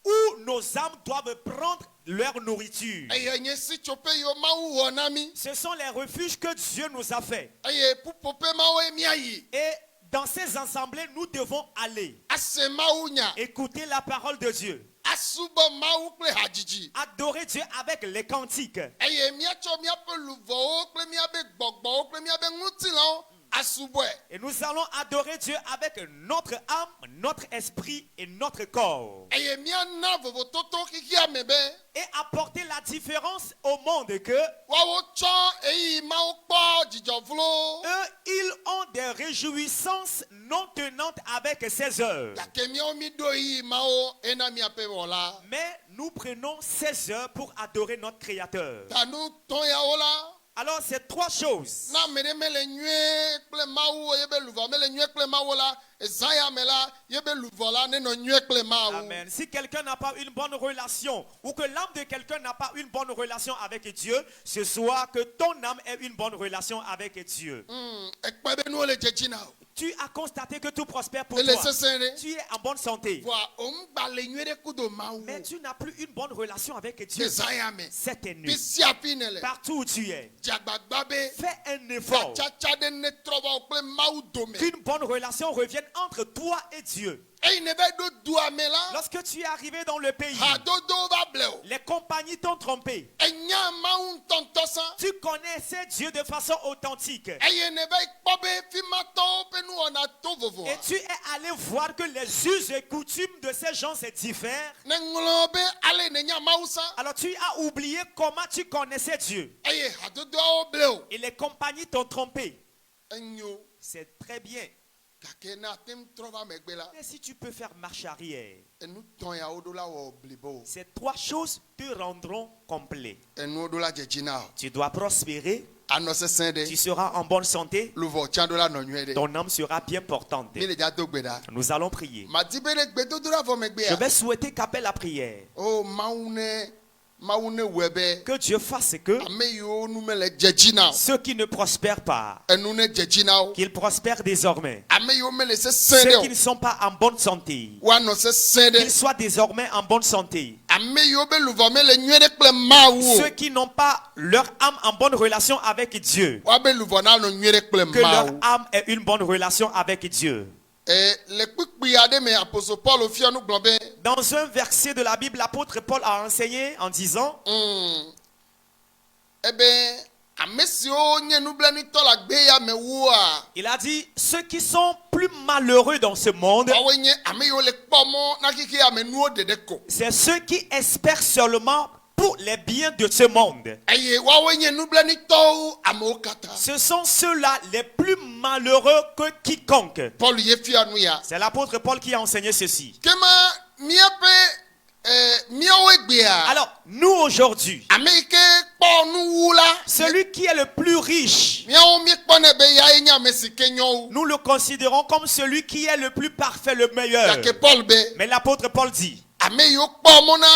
où nos âmes doivent prendre leur nourriture. Eye nye sitsoƒe yiwo Mawu wɔ na mi. Ce sont les refuges que Dieu nous a faits. Eye ƒuƒoƒe mawoe míayi. Et dans ces assemblées, nous devons aller Ase Mawu nya. écouter la parole de Dieu, Asubɔ Mawu kple hadzidzi. adorer Dieu avec les cantiques. Eye míatsɔ míaƒe luvɔwo kple míaƒe gbɔgbɔwo kple míaƒe ŋutilãwo asubɔe. Et nous allons adorer Dieu avec notre âme, notre esprit et notre corps. Eye míana vovototo xixia me be Et apporter la différence au monde que woawo tsɔ eyi Mawu kpɔ dzidzɔ vlo. eux, ils ont des réjouissances non tenantes avec ces heures. Gake míawo míɖo eyi Mawu ena míaƒe wɔla. Mais nous prenons 16 heures pour adorer notre Créateur. Ta nu tɔn yawo la. Alors, c'est trois choses. Na ame ɖe mele nyuie kple Mawu yebe luvɔ mele nyuie kple Mawu la ezã ya me la yebe luvɔ la nenɔ nyuie kple Mawu. Amen. Si quelqu'un n'a pas une bonne relation ou que l'âme de quelqu'un n'a pas une bonne relation avec Dieu, ce soir que ton âme ait une bonne relation avec Dieu. Ekpe be nuwo le dzedzi na o. Tu as constaté que tout prospère pour Et les toi. sesere. Tu es en bonne santé. Voilà, on gbale nyuere kudo mawu. Mais tu n'as plus une bonne relation avec Dieu. Desayame. Cette nuit, Pisi apinele. partout où tu es, Diagbagbabe. fais un effort Tchatcha de ne trova okle mawu dome. qu'une bonne relation revienne entre toi et Dieu. Et il ne va do douame là. Lorsque tu es arrivé dans le pays, Hadodo va bleu. les compagnies t'ont trompé. Et nya mawu tontosa. Tu connaissais Dieu de façon authentique. Et il ne va ikpobe fimato penu on a to vovo. Et tu es allé voir que les us et coutumes de ces gens se diffèrent. Ne nglobe ale ne nya mawu sa. Alors tu as oublié comment tu connaissais Dieu. Et hadodo o bleu. Et les compagnies t'ont trompé. Enyo. C'est très bien. Kake na tem trova megbela. Mais si tu peux faire marche arrière, Enu ton ya odola wo blibo. ces trois choses te rendront complet. Enu odola jejina. Tu dois prospérer, Anose sende. tu seras en bonne santé, Luvo chandola no nyuere. ton âme sera bien portante. Mi le ja dogbeda. Nous allons prier. Ma dibere gbedodola vo Je megbea. vais souhaiter qu'appelle la prière. Oh maune webe. Que Dieu fasse que Ame yo nu mele jejina. ceux qui ne prospèrent pas, Enu ne jejina. qu'ils prospèrent désormais. Ame yo mele se Ceux qui sende. ne sont pas en bonne santé, Wa no se sende. qu'ils soient désormais en bonne santé. Ame yo be luvo mele nyuere kple mawu. Ceux qui n'ont pas leur âme en bonne relation avec Dieu, Wa be luvo na no nyuere kple que leur mawu. âme ait une bonne relation avec Dieu. Le kpikpi ade me apostole Paul ofia nu gblɔ be. Dans un verset de la Bible, l'apôtre Paul a enseigné en disant, Ebe ame siwo nye nublanitɔ le agbe ya me woa. il a dit, ceux qui sont plus malheureux dans ce monde, Woawoe nye ame yiwo le kpɔ mɔ na keke ame nuwo ɖeɖe ko. c'est ceux qui espèrent seulement pour les biens de ce monde. Eye woawoe nye nublanitɔwo amewo katã. Ce sont ceux-là les plus malheureux que quiconque. Paul ye fia nu ya. C'est l'apôtre Paul qui a enseigné ceci. Kema miawo egbea. Alors, nous aujourd'hui, Ame yi ke kpɔ nu wu la. celui qui est le plus riche, Miawo miekpɔnɛ be yae nye ame si ke nyɔ wu. nous le considérons comme celui qui est le plus parfait, le meilleur. Gake Paul be. Mais l'apôtre Paul dit, Ame yiwo kpɔ mɔ na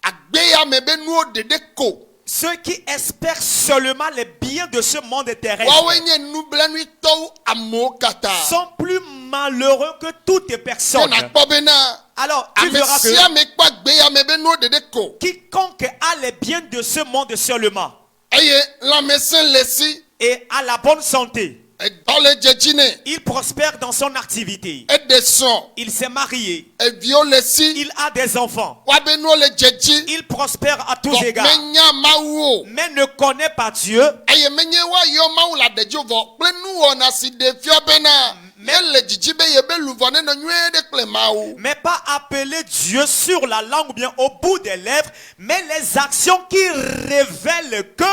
agbe ya me be nuwo ɖeɖe ko. ceux qui espèrent seulement les biens de ce monde terrestre Woawoe nye nublanuitɔwo amewo katã. sont plus malheureux que toutes les personnes. Kɔna kpɔ bena. Alors, tu Ame verras sia que ame kpɔ agbe ya me be nuwo ɖeɖe ko. quiconque a les biens de ce monde seulement Eye lãmesẽ le si. et a la bonne santé, Edɔ le dzedzi nɛ. il prospère dans son activité. Eɖe srɔ̃. Il s'est marié, Eviwo le si. il a des enfants, Woabe nuwo le dzedzi. il prospère à tous égards, Menya Mawu o. mais ne connaît pas Dieu. Eye menye woayɔ Mawu le aɖedzo vɔ kple nuwɔna si ɖe fiɔ bena mele dzidzi be yebe luvɔ nenɔ nyuie ɖe kple Mawu. Mais pas appeler Dieu sur la langue ou bien au bout des lèvres, mais les actions qui révèlent que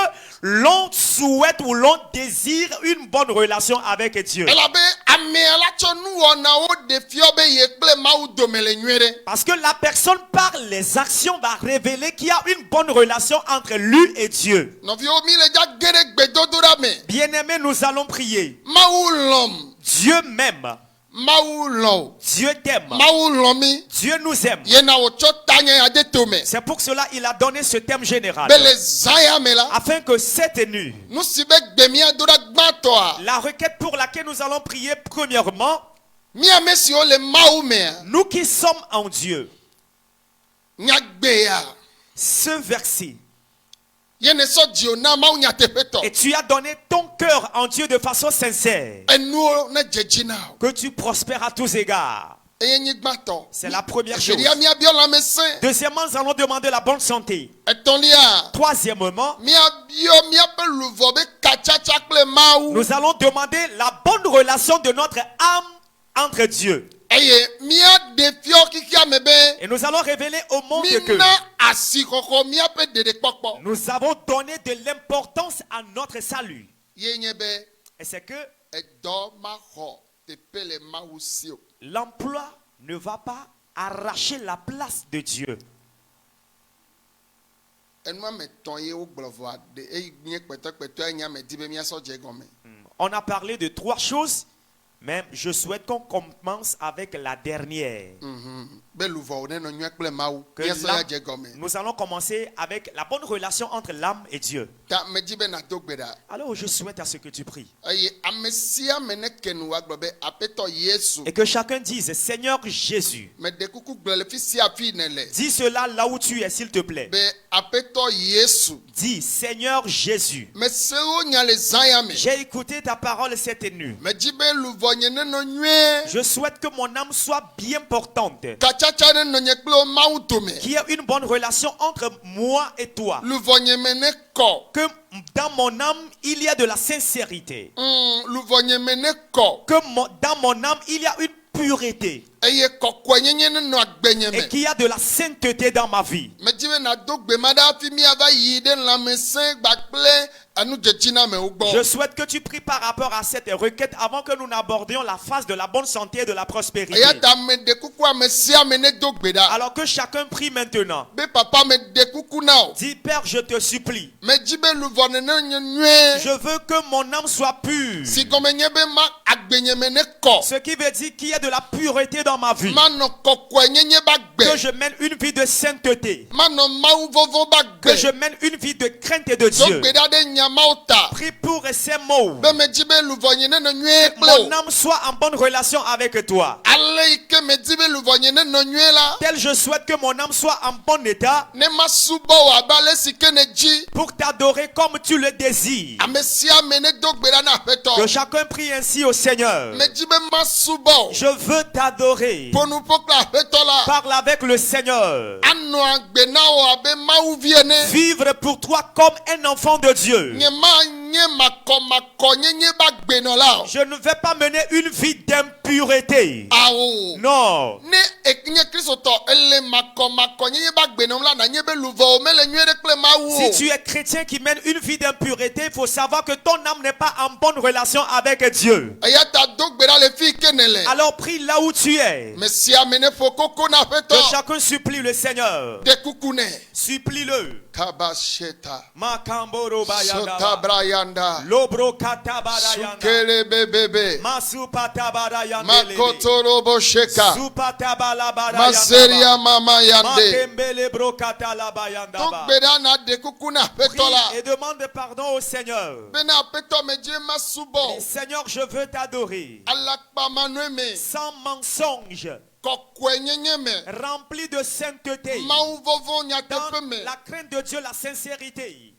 l'on souhaite ou l'on désire une bonne relation avec Dieu. Elabe amea la tsɔ nuwɔnawo ɖe fiɔ be ye kple Mawu dome le nyuie ɖe. Parce que la personne par les actions va révéler qu'il y a une bonne relation entre lui et Dieu. Nɔviwo mi le dza ge ɖe gbedodoɖa me. Bien-aimés, nous allons prier. Mawu lɔm. Dieu m'aime. Mawu lɔm. Dieu t'aime. Mawu lɔm mi. Dieu nous aime. Yena wòtsɔ tanye ade tome. C'est pour cela qu'il a donné ce thème général. Be le zã ya me la. Afin que cette nuit, Nu si be gbemia do ɖa gbãtɔa. la requête pour laquelle nous allons prier premièrement, Mi ame siwo le Mawu mea. nous qui sommes en Dieu, Nyagbea. ce verset, Yene sɔ dziwo na Mawu nyateƒetɔ. et tu as donné ton cœur en Dieu de façon sincère, Enuwo ne dzedzi na o. que tu prospères à tous égards. Eye nyigbãtɔ. C'est la première chose. Evelia miabiɔ lãmesẽ. Deuxièmement, nous allons demander la bonne santé. Etɔ̃lia. Troisièmement, Miabiɔ miaƒe luvɔ be katsatsa kple Mawu. nous allons demander la bonne relation de notre âme entre Dieu. Eye miaɖe fiɔ kikea me be. Et nous allons révéler au monde que Mina asixɔxɔ miaƒe ɖeɖekpɔkpɔ. nous avons donné de l'importance à notre salut. Ye nye be Et c'est que edɔ maxɔ teƒe le Mawu si o. l'emploi ne va pas arracher la place de Dieu. Enua me tɔn ye wogblɔ vɔa de eyi nye kpɛtɔkpɛtɔe nye ame di be miasɔ dze gɔme. On a parlé de trois choses, Mais je souhaite qu'on commence avec la dernière. Be luvo ne no nyue kple Mawu. Que Miese l'âme- ya dze gɔme. Nous allons commencer avec la bonne relation entre l'âme et Dieu. Ta me dzi be na do gbe ɖa. Alors je souhaite à ce que tu pries. Eye ame sia me ne ke nu agblɔ be Aƒetɔ Yesu. Et que chacun dise, Seigneur Jésus, Me de kuku gblɔ le fi sia fi ne le. dis cela là où tu es, s'il te plaît. Be Aƒetɔ Yesu. Dis, Seigneur Jésus, Me sewo nya le zã ya me. j'ai écouté ta parole cette nuit. Me dzi be luvo nye ne no nyue. Je souhaite que mon âme soit bien portante, Katsatsa ne no nye kple wo Mawu dome. qu'il y ait une bonne relation entre moi et toi. Luvo nye me ne kɔ. Que dans mon âme, il y a de la sincérité. Luvo nye me ne kɔ. Que dans mon âme, il y a une pureté. Eye kɔkɔenyenye ne nɔ agbenye me. Et qu'il y a de la sainteté dans ma vie. Me dzi be na do gbe ma ɖe hafi miava yi ɖe lãmesẽ gbakple anudzedzina me wo Je gbɔ. souhaite que tu pries par rapport à cette requête avant que nous n'abordions la phase de la bonne santé et de la prospérité. Eya ta me de kuku ame sia ame ne do gbe ɖa. Alors que chacun prie maintenant. Be papa me de kuku na o. Dis, Père, je te supplie. Me dzi be luvɔ nene nye nyuie. Je veux que mon âme soit pure. Si gɔme nye be ma agbenye me ne kɔ. Ce qui veut dire qu'il y a de la pureté dans ma vie. Manɔ kɔkɔenyenye ba Que gbe. je mène une vie de sainteté. Manɔ Mawu vovo ba Que je gbe. mène une vie de crainte de Do Dieu. gbe ɖa ɖe nya Mawu ta. Prie pour ces mots. Be me dzi be luvɔ nye ne nɔ nyuie kple Mon o. âme soit en bonne relation avec toi. Ale yi ke me dzi be luvɔ nye ne nɔ nyuie la. Tel je souhaite que mon âme soit en bon état Ne ma subɔ o abe ale si ke ne dzi. pour t'adorer comme tu le désires. Ame sia ame ne do gbe ɖa na Que Aƒetɔ. chacun prie ainsi au Seigneur. Me dzi be ma subɔ o. Je veux t'adorer. Ƒonuƒo kple Aƒetɔ la. Parle avec le Seigneur. Anɔ agbe na wo abe Mawu vie ene. Vivre pour toi comme un enfant de Dieu. Nye ma nye makɔ nyenye ba gbenɔla o. Je ne vais pas mener une vie d'impureté. Awo. Non. Ne nye kristotɔ ele makɔ nyenye ba gbenɔm la na nye be luvɔ o mele nyuie ɖe kple Mawu o. Si tu es chrétien qui mène une vie d'impureté, il faut savoir que ton âme n'est pas en bonne relation avec Dieu. Eya ta do gbe ɖa le fi ke ne le. Alors prie là où tu es. Me sia ame ne ƒo koko na Que Aƒetɔ. chacun supplie le Seigneur. De kuku ne. Supplie-le. Kaba sheta. Makamboro Sota bayanda. brayanda. Lobro katabarayanda. Sukele bebebe. Masupatabarayandele. Makotorobo sheka. Supatabalabarayanaba. Maseria mama yande. Makembele brokatalabayanda. Do gbe ɖa na de kuku na Aƒetɔ la. Prie et demande pardon au Seigneur. Bena Aƒetɔ me dzi ma subɔ. Et Seigneur, je veux t'adorer. Alakpa manue me. Sans mensonge, Kɔkɔenyenye me. rempli de sainteté. Mawu vovo Dans nyateƒe me. la crainte de Dieu, la sincérité.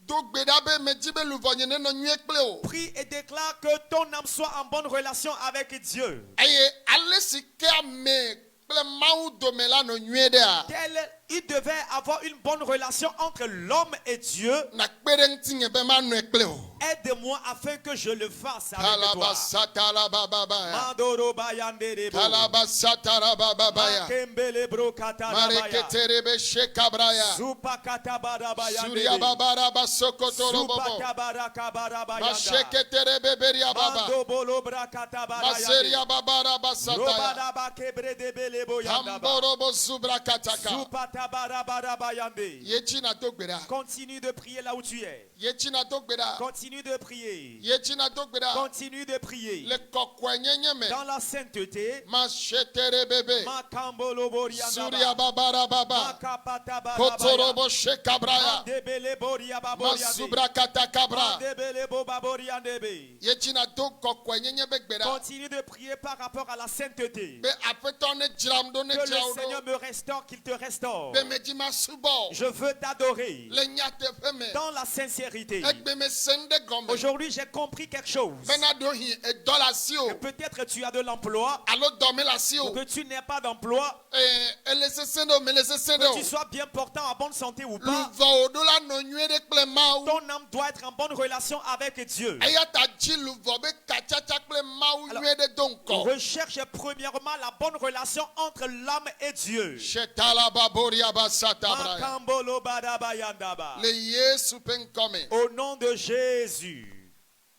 Do gbe ɖa be me dzi be luvɔ nye ne nɔ nyuie kple o. Prie et déclare que ton âme soit en bonne relation avec Dieu. Eye ale si ke ame kple Mawu dome la nɔ nyuie ɖea. Tel il devait avoir une bonne relation entre l'homme et Dieu. Na kpe ɖe ŋutinye be manɔe kple o. Aide-moi afin que je le fasse avec toi. Kalabasatala Mandoro bayanderebo. Kalabasatara babaya. Makembele brokatarabaya. Mareketerebe shekabraya. Supakatabarabayandere. Surya babara basokotoro bobo. Supakabarakabarabaya. Masheketerebe beria baba. Mandobolo brakatabarayande. Maseria babara basataya. Robadaba kebredebelebo yandaba. Tamborobo zubrakataka. Supatabarabarabayande. Yechi na do gbe ɖa. Continue de prier là où tu es. Yechi na do gbe ɖa. Continue de prier. Yechi na do gbe ɖa. Continue de prier. Le kɔkɔenyenye me. Dans la sainteté. Masheterebebe. Makambolo Surya boriandaba. babara baba. Makapatabarabaya. Kotorobo shekabraya. Mandebele boriababoriande. Masubrakata Mandebele bobaboriandebe. Yechi na do kɔkɔenyenye be gbe ɖa. Continue de prier par rapport à la sainteté. Be Aƒetɔ ne dzram ɖo ne Que le dzra Seigneur wo me restaure, qu'il te restaure. ɖo. Be me dzi ma subɔ. Je veux t'adorer Le nyateƒe me. dans la sincérité. Egbe me se nu ɖe gɔme. Aujourd'hui, j'ai compris quelque chose. Bena ɖo hi edɔ le asi o. Que peut-être tu as de l'emploi, Alo dɔ me le asi ou o. que tu n'aies pas d'emploi, Ele sese ɖe o mele sese ɖe que tu o. sois bien portant, en bonne santé ou pas. Luvɔ o ɖo la nɔ nyuie ɖe kple Mawu. Ton âme doit être en bonne relation avec Dieu. Eya ta dzi luvɔ be katsatsa kple Mawu Alors, nyuie ɖe do ŋkɔ. Recherche premièrement la bonne relation entre l'âme et Dieu. Shetala baboria basata braya. Makambolo badabayandaba. Le Yesu ƒe ŋkɔ me. Au nom de Jésus,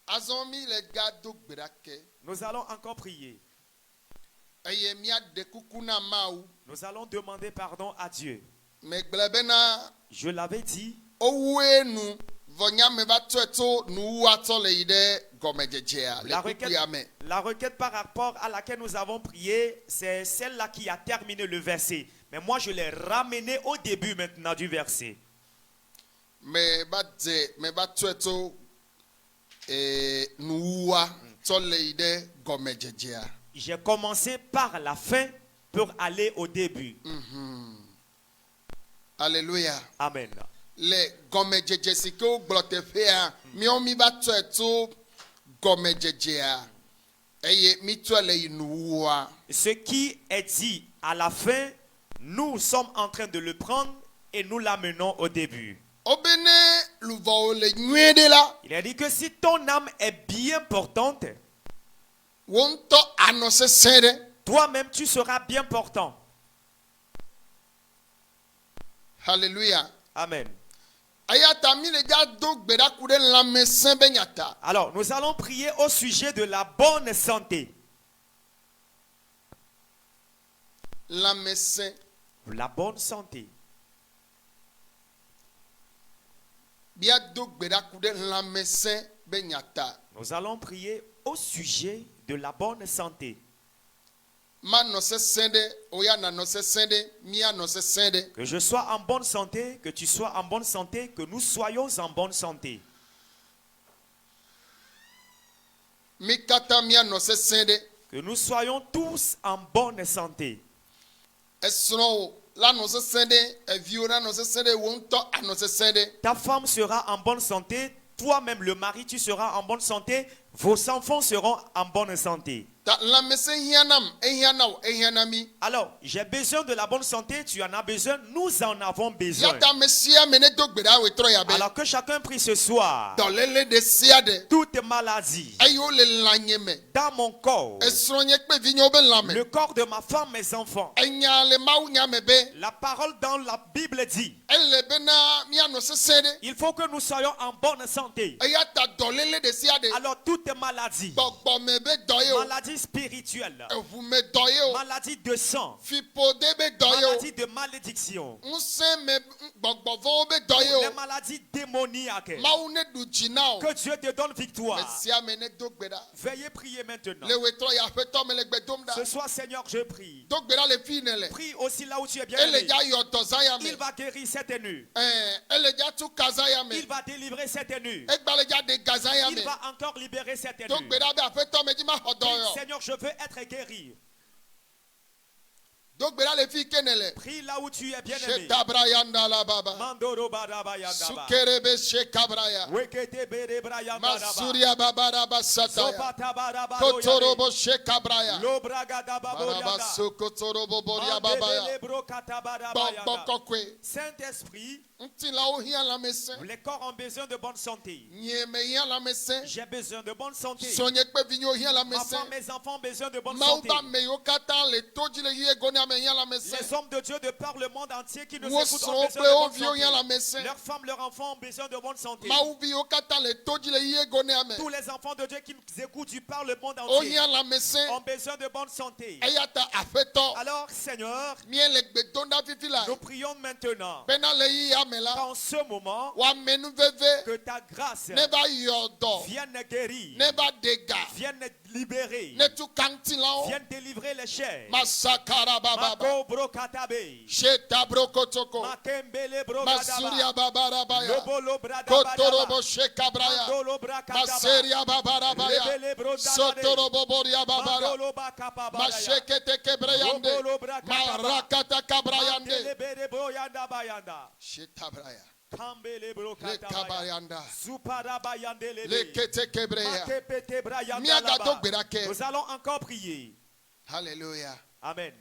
Azɔ mi le ga do gbe ɖa ke. nous allons encore prier. Eye míaɖe kuku na Mawu. Nous allons demander pardon à Dieu. Megblẽ bena Je l'avais dit, owue nu vɔ nyame va tɔe tso nuwu atsɔ le yi ɖe gɔmedzedzea le La requête, kpekpea me. la requête par rapport à laquelle nous avons prié, c'est celle-là qui a terminé le verset. Mais moi, je l'ai ramené au début maintenant du verset. Me ba tɔe tso nuwua tsɔ le yi ɖe gɔmedzedzea. J'ai commencé par la fin pour aller au début. Alléluia. Amen. Le gɔmedzedze si ke wogblɔ teƒea míawo mi ba tɔe tso gɔmedzedzea eye mi tɔe le yi nuwua. Ce qui est dit à la fin, nous sommes en train de le prendre et nous l'amenons au début. Obene luvɔwo le nyuie ɖe la. Il a dit que si ton âme est bien portante, Wo ŋutɔ anɔ sesẽ ɖe. toi-même tu seras bien portant. Alléluia. Amen. Eya ta mi le dza do gbe ɖa ku ɖe lãmesẽ be nyata. Alors, nous allons prier au sujet de la bonne santé. Lãmesẽ. La bonne santé. Bia do gbe ɖa ku ɖe lãmesẽ be nyata. Nous allons prier au sujet de la bonne santé. Manɔ sesẽ ɖe, oya nanɔ sesẽ ɖe, mianɔ sesẽ ɖe. Que je sois en bonne santé, que tu sois en bonne santé, que nous soyons en bonne santé. Mi katã mianɔ sesẽ ɖe. Que nous soyons tous en bonne santé. Esrɔ̃wò la nɔ sesẽ ɖe, eviwo la nɔ sesẽ ɖe, wo ŋutɔ anɔ sesẽ ɖe. Ta femme sera en bonne santé, toi-même le mari, tu seras en bonne santé, vos enfants seront en bonne santé. Ta lãmesẽ hiã nam, ehiã na wo, ehiã na mi. Alors, j'ai besoin de la bonne santé, tu en as besoin, nous en avons Ya besoin. ta ame sia ame ne do gbe ɖa wetrɔ ya be. Alors que chacun prie ce soir, Dɔléle ɖe sia ɖe. toute maladie Eye wo le lãnye me. dans mon corps, Esrɔ̃nye kple vinyewo be lãme. le corps de ma femme, mes enfants, Enya le Mawu nya me be. la parole dans la Bible dit, Ele bena mianɔ sesẽ ɖe. il faut que nous soyons en bonne santé. Eya ta dɔléle ɖe sia ɖe. Alors toute maladie, Gbɔgbɔme be dɔ ye o. maladie spirituelle, Eʋume dɔ ye o. maladie de sang, Fipode be dɔ ye o. maladie de malédiction, Ŋusẽ me gbɔgbɔvɔwo be dɔ ye les o. maladies démoniaques, Mawu ne ɖu dzi na o. que Dieu te donne Me victoire. sia me ne do gbe ɖa. Veuillez prier maintenant. Le wetrɔ ya aƒetɔ me le gbe dom Ce ɖa. soir, Seigneur, je prie. Do gbe ɖa le fi ne le. Prie aussi là où tu es bien Ele aimé. dza yɔ dɔ zã ya me. Il va guérir cette nu. Ele dza tu kaza ya me. Il va délivrer cette nu. Egba le dza ɖe gaza ya Il me. va encore libérer cette Do nu. gbe ɖa be aƒetɔ me dzi ma xɔ dɔ Prie, yɔ. Seigneur, je veux être guéri. Do gbe ɖa le fi ke ne le. Prie là où tu es bien aimé. Shetabra yanda la baba. Mandoro badaba yandaba. Sukerebe shekabra ya. Wekete berebra yandaba. Masuria babara basata ya. Zopata baraba Kotorobo shekabra ya. Lobragadaba Baraba borianda. sokotorobo boria baba ya. Mandelebro katabadaba yanda. Bɔkɔkɔe. Saint-Esprit, Ŋutilawo hiã lãmesẽ. les corps ont besoin de bonne santé. Nye me hiã lãmesẽ. J'ai besoin de bonne santé. Srɔ̃nye kple vinyewo hiã Ma lãmesẽ. femme, mes enfants ont besoin de bonne Mawu santé. be ame yiwo katã le to dzi le yi ego ne ame hiã lãmesẽ. Les hommes de Dieu de par le monde entier qui nous Wo écoutent ont srɔ̃wo besoin kple de wo bonne viwo hiã santé. lãmesẽ. Leurs femmes, leurs enfants ont besoin de bonne santé. Mawu viwo katã le to dzi le yi ego ne ame. Tous les enfants de Dieu qui nous écoutent du par le monde Wo entier hiã lãmesẽ. ont besoin de bonne santé. Eya ta aƒetɔ. Alors, Seigneur, Míele gbe dom ɖa fifi la. nous prions maintenant Bena le yi ya me la. qu'en ce moment, Woame nu veve. que ta grâce Ne va yɔ dɔ. vienne guérir, Ne va de ga. vienne libérer, Ne tu kaŋtilãwo. vienne délivrer les chairs. Masakara bababa. Mako brokatabe, Sheta brokotoko. makembele Masuria brogadaba, babarabaya. lobolo Kotorobo bradabadaba, shekabraya. mandolo brakataba, Maseria babarabaya. rebele brodadade, Sotorobo boria babara. mandolo bakapabadaya, Mashekete kebrayande. robolo brakataba, Marakata kabrayande. mandelebere broyandabayanda, Shetabraya. kambele Le brokatabaya, kabayanda. supadabayandelele, Le kete kebreya. makepete brayandalaba. Miagado gberake. Nous allons encore prier. Hallelujah. Amen.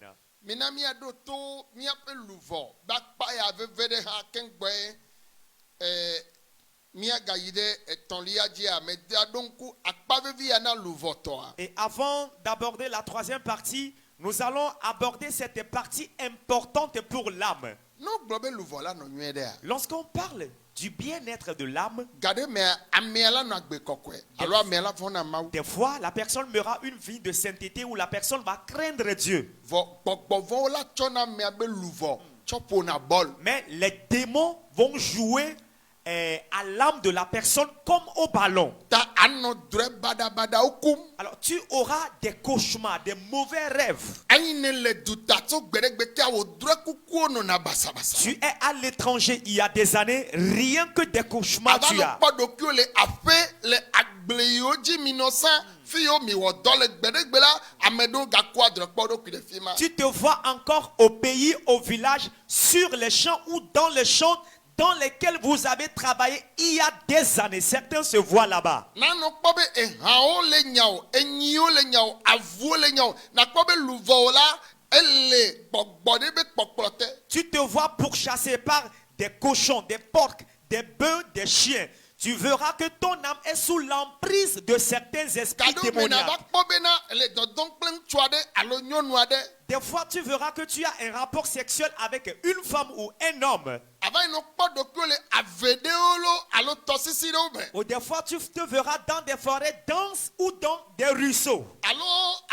Mina miaɖo to míaƒe luvɔ bakpa ya veve ɖe hã keŋgbɔe míagayi ɖe etɔ̃lia dzia meda ɖo ŋku akpa vevi ya na luvɔtɔa. Et avant d'aborder la troisième partie, nous allons aborder cette partie importante pour l'âme. No gblɔ be luvɔ la nɔ nyuie ɖea. Lorsqu'on parle du bien-être de l'âme, Gaɖe mea amea la nɔ agbe kɔkɔe alo amea la vɔ̃na Mawu. des fois, la personne mènera une vie de sainteté où la personne va craindre Dieu. Vɔ gbɔgbɔvɔwo la tsɔna amea be luvɔ tsɔ ƒona bɔl. Mais les démons vont jouer à l'âme de la personne comme au ballon. ta anɔ drɛ badabada wokum Alors tu auras des cauchemars, des mauvais rêves. anyi ne le duta tso gbeɖegbe ke wòdrɛ kukuwo nɔna basabasa Tu es à l'étranger il y a des années, rien que des cauchemars ava tu nɔ as. kpɔ ɖokuiwo le aƒe le agble yiwo dzi minɔsa fi yiwo miwɔ dɔ le gbeɖegbe la ame ɖewo gakɔ adrɛ kpɔ ɖokui ɖe fi ma Tu te vois encore au pays, au village, sur les champs ou dans les champs dans lesquels vous avez travaillé il y a des années. Certains se voient là-bas. nanɔ kpɔ be ehãwo le nyawo enyiwo le nyawo avuwo le nyawo nakpɔ be luvɔwo la ele gbɔgbɔ ɖe be kpɔkplɔ te Tu te vois pourchassé par des cochons, des porcs, des bœufs, des chiens. Tu verras que ton âme est sous l'emprise de certains esprits kaɖo me nava démoniaques. kpɔ bena ele dɔdɔm kple ŋutsu aɖe alo nyɔnu aɖe Des fois, tu verras que tu as un rapport sexuel avec une femme ou un homme. ava yi nɔ kpɔ ɖokuiwo le ave ɖewo lo alo tɔsisi ɖewo me Ou des fois, tu te verras dans des forêts denses ou dans des ruisseaux. alo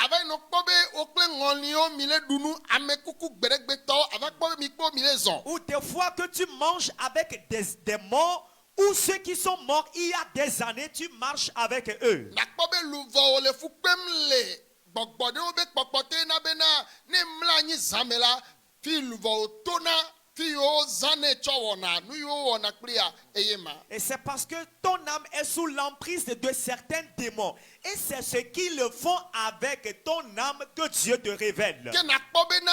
ava yi nɔ kpɔ be wo kple ŋɔliwo mi le ɖu nu ame kuku gbeɖegbetɔwo ava kpɔ be mi kpɔ mi le zɔn Ou des fois que tu manges avec des morts ou ceux qui sont morts il y a des années, tu marches avec eux. nakpɔ be luvɔwo le fu kpem le gbɔgbɔ ɖewo be kpɔkpɔ te na bena ne mla anyi zã me la fi luvɔwo tona fi yiwo zãnɛ tsɔ wɔna nu yiwo wɔna kplia eye ma Et c'est parce que ton âme est sous l'emprise de certains démons. Et c'est ce qu'ils le font avec ton âme que Dieu te révèle. ke nakpɔ bena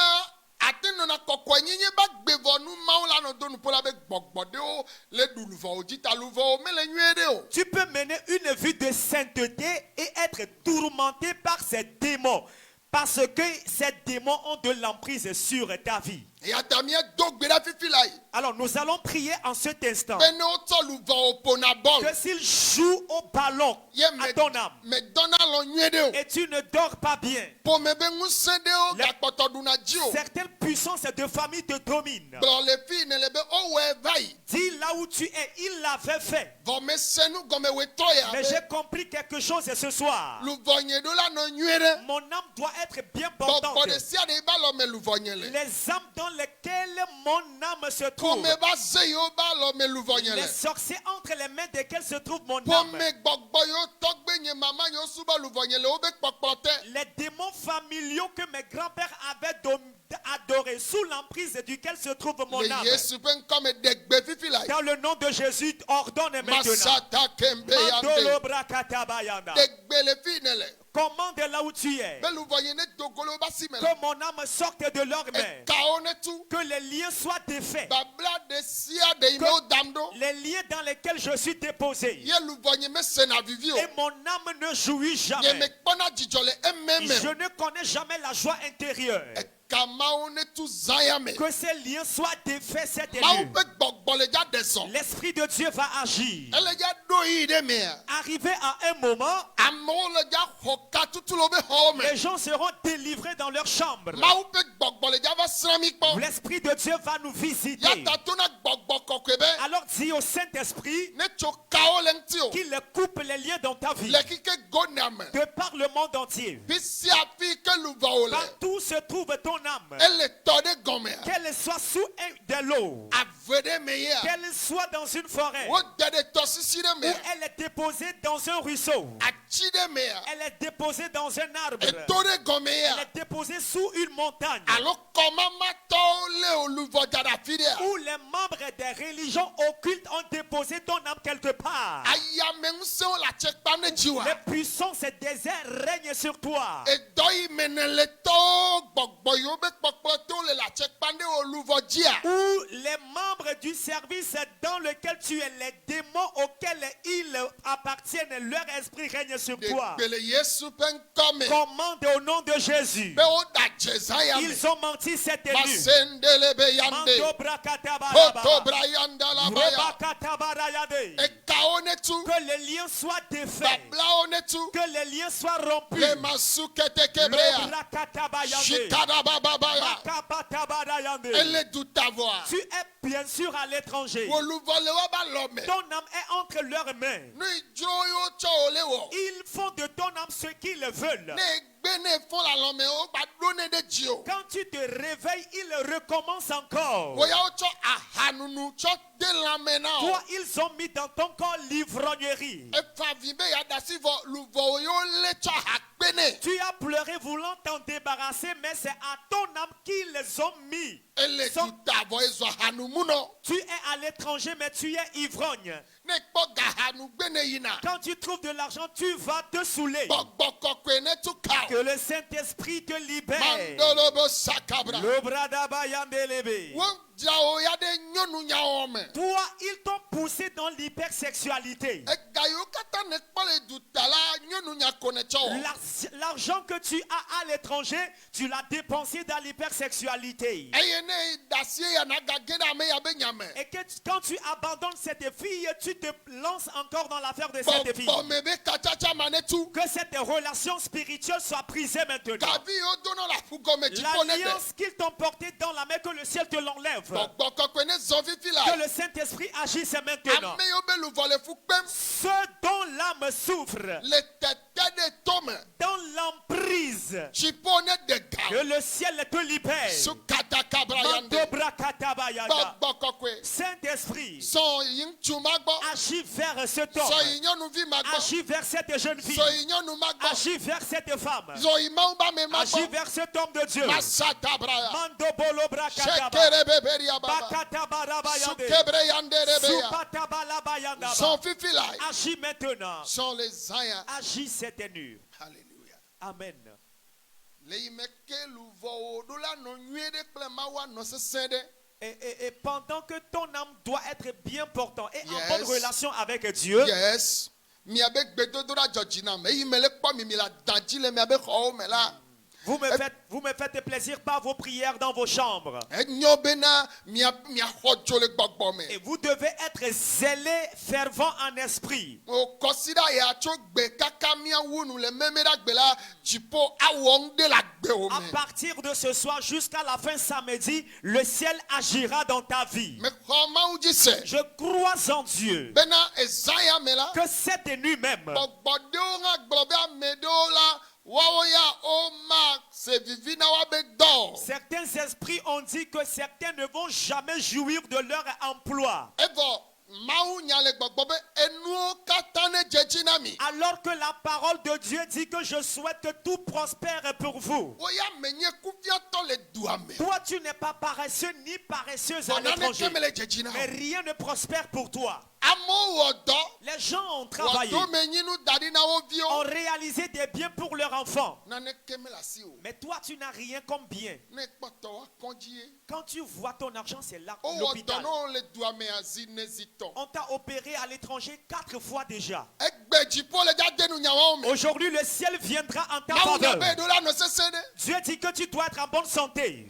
ate nɔna kɔkɔenyenye ba gbevɔ nu mawu la nɔ do nuƒo la be gbɔgbɔ ɖewo le ɖu luvɔwo dzi ta luvɔwo mele nyuie ɖe o Tu peux mener une vie de sainteté et être tourmenté par ces démons. Parce que ces démons ont de l'emprise sur ta vie. eya ta míedo gbe ɖa fifi la yi Alors nous allons prier en cet instant. be ne wotsɔ luvɔwo ƒona bɔl Que s'il joue au ballon ye à ton âme medɔna lɔ nyuie ɖe o et tu ne dors pas bien, ƒome be ŋusẽ ɖewo Le- gakpɔtɔ ɖuna dzi o certaines puissances de famille te dominent. gblɔ le fi ne le be owɔe va yi Dis là où tu es, il l'avait fait. vɔ mese nu gɔme wòetɔ ya Mais be j'ai compris quelque chose ce soir. luvɔnye ɖo la nɔ nyuie ɖe Mon âme doit être bien gbɔgbɔ portante. ɖe sia ɖe ba lɔ me luvɔnye le Les âmes dans lesquelles mon âme se trouve, ƒome ba ze yiwo ba lɔ me luvɔnye les le sorciers entre les mains desquels se trouve mon âme, ƒome gbɔgbɔ yiwo tɔgbe nye mama yiwo suba luvɔnye le wobe kpɔkplɔ te les démons familiaux que mes grands-pères avaient adorés, sous l'emprise duquel se trouve mon le âme. yesu ƒe ŋkɔ me ɖe gbe fifi la yi Dans le nom de Jésus, ordonne maintenant. masata kembe ya Mandolo de brakatabayanda. ɖe gbe le fi ne le Commande là où tu es. be luvɔnye ne dogolo ba si me Que le mon âme sorte de leurs mains. ekawo ne tu Que les liens soient défaits. babla ɖe sia ɖe yi me wo dam ɖo Les liens dans lesquels je suis déposé. ye luvɔnye mesena vivi o Et mon âme ne jouit nye jamais. mekpɔna dzidzɔ le eme me Je o ne connais jamais la joie intérieure. ekamawo ne tu zã ya me Que ces liens soient défaits cette mawu nuit. ƒe gbɔgbɔ le dza ɖe zɔ L'Esprit de Dieu va agir. ele dza ɖo yi ɖe mea Arrivé à un moment, amewo le dza xɔ ka tutu le wobe xɔwo me les gens seront délivrés dans leur chambre. mawu ƒe gbɔgbɔ le dza va srã mi kpɔ L'Esprit de Dieu va nous ya visiter. ta to na gbɔgbɔ kɔkɔe be Alors dis au Saint-Esprit ne tso kawo le ŋuti o qu'il coupe les liens dans ta vie. le kike gona me De par le monde entier. fi sia fi ke luvɔwo le Partout se trouve ton âme. ele tɔ ɖe gɔmea Qu'elle soit sous de l'eau. ave ɖe me yea Qu'elle soit dans une forêt. wode ɖe tɔsisi ɖe Ou mea elle est déposée dans un ruisseau. atsi ɖe mea Elle est déposée dans un arbre. eto ɖe gɔme Elle yea est déposée sous une montagne. alo kɔmamatɔwo le o luvɔ dza ɖe afi ɖea Où les membres des religions occultes ont déposé ton âme quelque part. ayame ŋusẽwo le atse kpam ɖe dziwoa Les puissances déserts règnent sur toi. edɔ yi me ne le tɔwo gbɔgbɔ yiwo be kpɔkplɔ to le atse kpam ɖe o luvɔ dzia Où les membres du service dans lequel tu es, les démons auxquels ils appartiennent, leur esprit règne sur toi. ɖegbe le yesu ƒe ŋkɔ me Commande au nom de Jésus. be woɖe adze zã ya me Ils ont menti cette nuit. masendele be yande Mando brakatabara. kotobra yandala baya Rebakatabarayade. ekawo ne tu Que les liens soient défaits. bablawo ne tu Que les liens soient rompus. le masu keteke brea Lebrakatabayande. shikadabababaya Makabatabarayande. ele du ta voix Tu es bien sûr à l'étranger. wo luvɔ le woaba lɔ me Ton âme est entre leurs mains. nu yi dzro yo tsɔ o le wɔ. Ils font de ton âme ce qu'ils veulent. Ne gbe ne fɔ la lɔme o gba ɖo ne ɖe dzi o. Quand tu te réveilles, ils recommencent encore. Woyawo tsɔ ahanunu tsɔ de lãme na o. Toi, ils ont mis dans ton corps l'ivrognerie. Efa vi be yadasi vɔ luvɔ yo le tsɔ akpe ne. Tu as pleuré voulant t'en débarrasser, mais c'est à ton âme qu'ils ont mis. Ele Son- tuta vɔ ezɔ hanumu nɔ. Tu es à l'étranger, mais tu es ivrogne. Ne kpɔ gahanu gbe ne yina. Quand tu trouves de l'argent, tu vas te saouler. Gbɔgbɔ kɔkɔe ne tu ka Que o. le Saint-Esprit te libère. Mandolobo sakabra. Le bradaba yandelebe. Wo dzra o ya ɖe nyɔnu nyawo me. Toi, ils t'ont poussé dans l'hypersexualité. Ega yiwo katã ne kpɔ le duta la nyɔnu nya ko ne tsɔ wɔ. L'argent que tu as à l'étranger, tu l'as dépensé dans l'hypersexualité. Eye ne dasi yana gage ɖe ame ya be nyame. Et que quand tu abandonnes cette fille, tu te lances encore dans l'affaire de cette fille. Bɔbɔme be katsatsa ma ne tu. Que cette relation spirituelle soit brisée maintenant. Gavi yiwo dona la fugɔme dziƒo ne de. L'alliance qu'ils t'ont portée dans la main, que le ciel te l'enlève. Gbɔgbɔ kɔkɔe ne zɔ fifi la. Que le Saint-Esprit agisse maintenant. Ame yiwo be luvɔ le fu kpem. Ceux dont l'âme souffre, Le tete de tome. dans l'emprise, Dziƒo ne de que ga. le ciel te libère. Su katakabra yande. Mandobrakatabayanda. Gbɔgbɔ kɔkɔe. Saint-Esprit, Sɔn yi ŋutsu ma gbɔ. agis vers cet homme. Sɔn yi nyɔnuvi ma gbɔ. Agis vers cette jeune fille. Sɔn yi nyɔnu ma gbɔ. Agis vers cette femme. Sɔn yi mawu ba me ma Agis gbɔ. vers cet homme de Dieu. Masata braya. Mandobolo brakataba. Shekere beberia baba. Bakatabaraba-yande. Sukebre yande rebeya. Supatabalaba-yanda. Son fifi la. Agis maintenant. Son les aya. Agis cette nuit. Alléluia. Amen. Le yi me ke luvɔ o ɖo la nɔ nyuie ɖe kple mawu anɔ sesẽ ɖe. Et pendant que ton âme doit être bien portant et en Yes. bonne relation avec Dieu, Yes. Miabe gbedodoɖa dzɔdzi na me. Eyi me le kpɔ mi mi la da dzi le miabe xɔwo me la. vous me faites plaisir par vos prières dans vos chambres. Enyo bena miaxɔ dzo le gbɔgbɔ me. Et vous devez être zélé, fervent en esprit. O kɔsi ɖa ya tso gbe kaka miawu nu le meme ɖa gbe la dziƒo awɔ ŋu ɖe la gbewo À me. partir de ce soir jusqu'à la fin samedi, le ciel agira dans ta vie. Mexɔ mawu dzi se. Je crois en Dieu Bena ezaya me la. que cette nuit même, Gbɔgbɔ ɖewo hã gblɔ be ame ɖewo la woawo ya woma se vivi na woabe dɔ. certains esprits ont dit que certains ne vont jamais jouir de leur emploi. Evɔ mawu nya le gbɔgbɔ be enuwo katã ne dze dzi na mi. Alors que la parole de Dieu dit que je souhaite que tout prospère pour vous. Woya menye kuviatɔ le dua me. Toi, tu n'es pas paresseux ni paresseuse à Ɔnane l'étranger. ke me le dze dzi na Mais o. rien ne prospère pour toi. Amewo wɔ dɔ. Les gens ont travaillé, Wɔdo menyinu da ɖi na wo ont viwo. réalisé des biens pour leurs enfants. Nane ke me le asi o. Mais toi, tu n'as rien comme bien. Ne kpɔtɔ wa kɔdzi ye. Quand tu vois ton argent, c'est là, Wowɔ dɔ l'hôpital. ne wo le dua me azi ne zitɔ. On t'a opéré à l'étranger 4 fois déjà. Egbe dziƒo le dza de nu nyawawo me. Aujourd'hui, le ciel viendra en ta Mawu nya faveur. be eɖo la nɔ sesẽ ɖe. Dieu dit que tu dois être en bonne santé.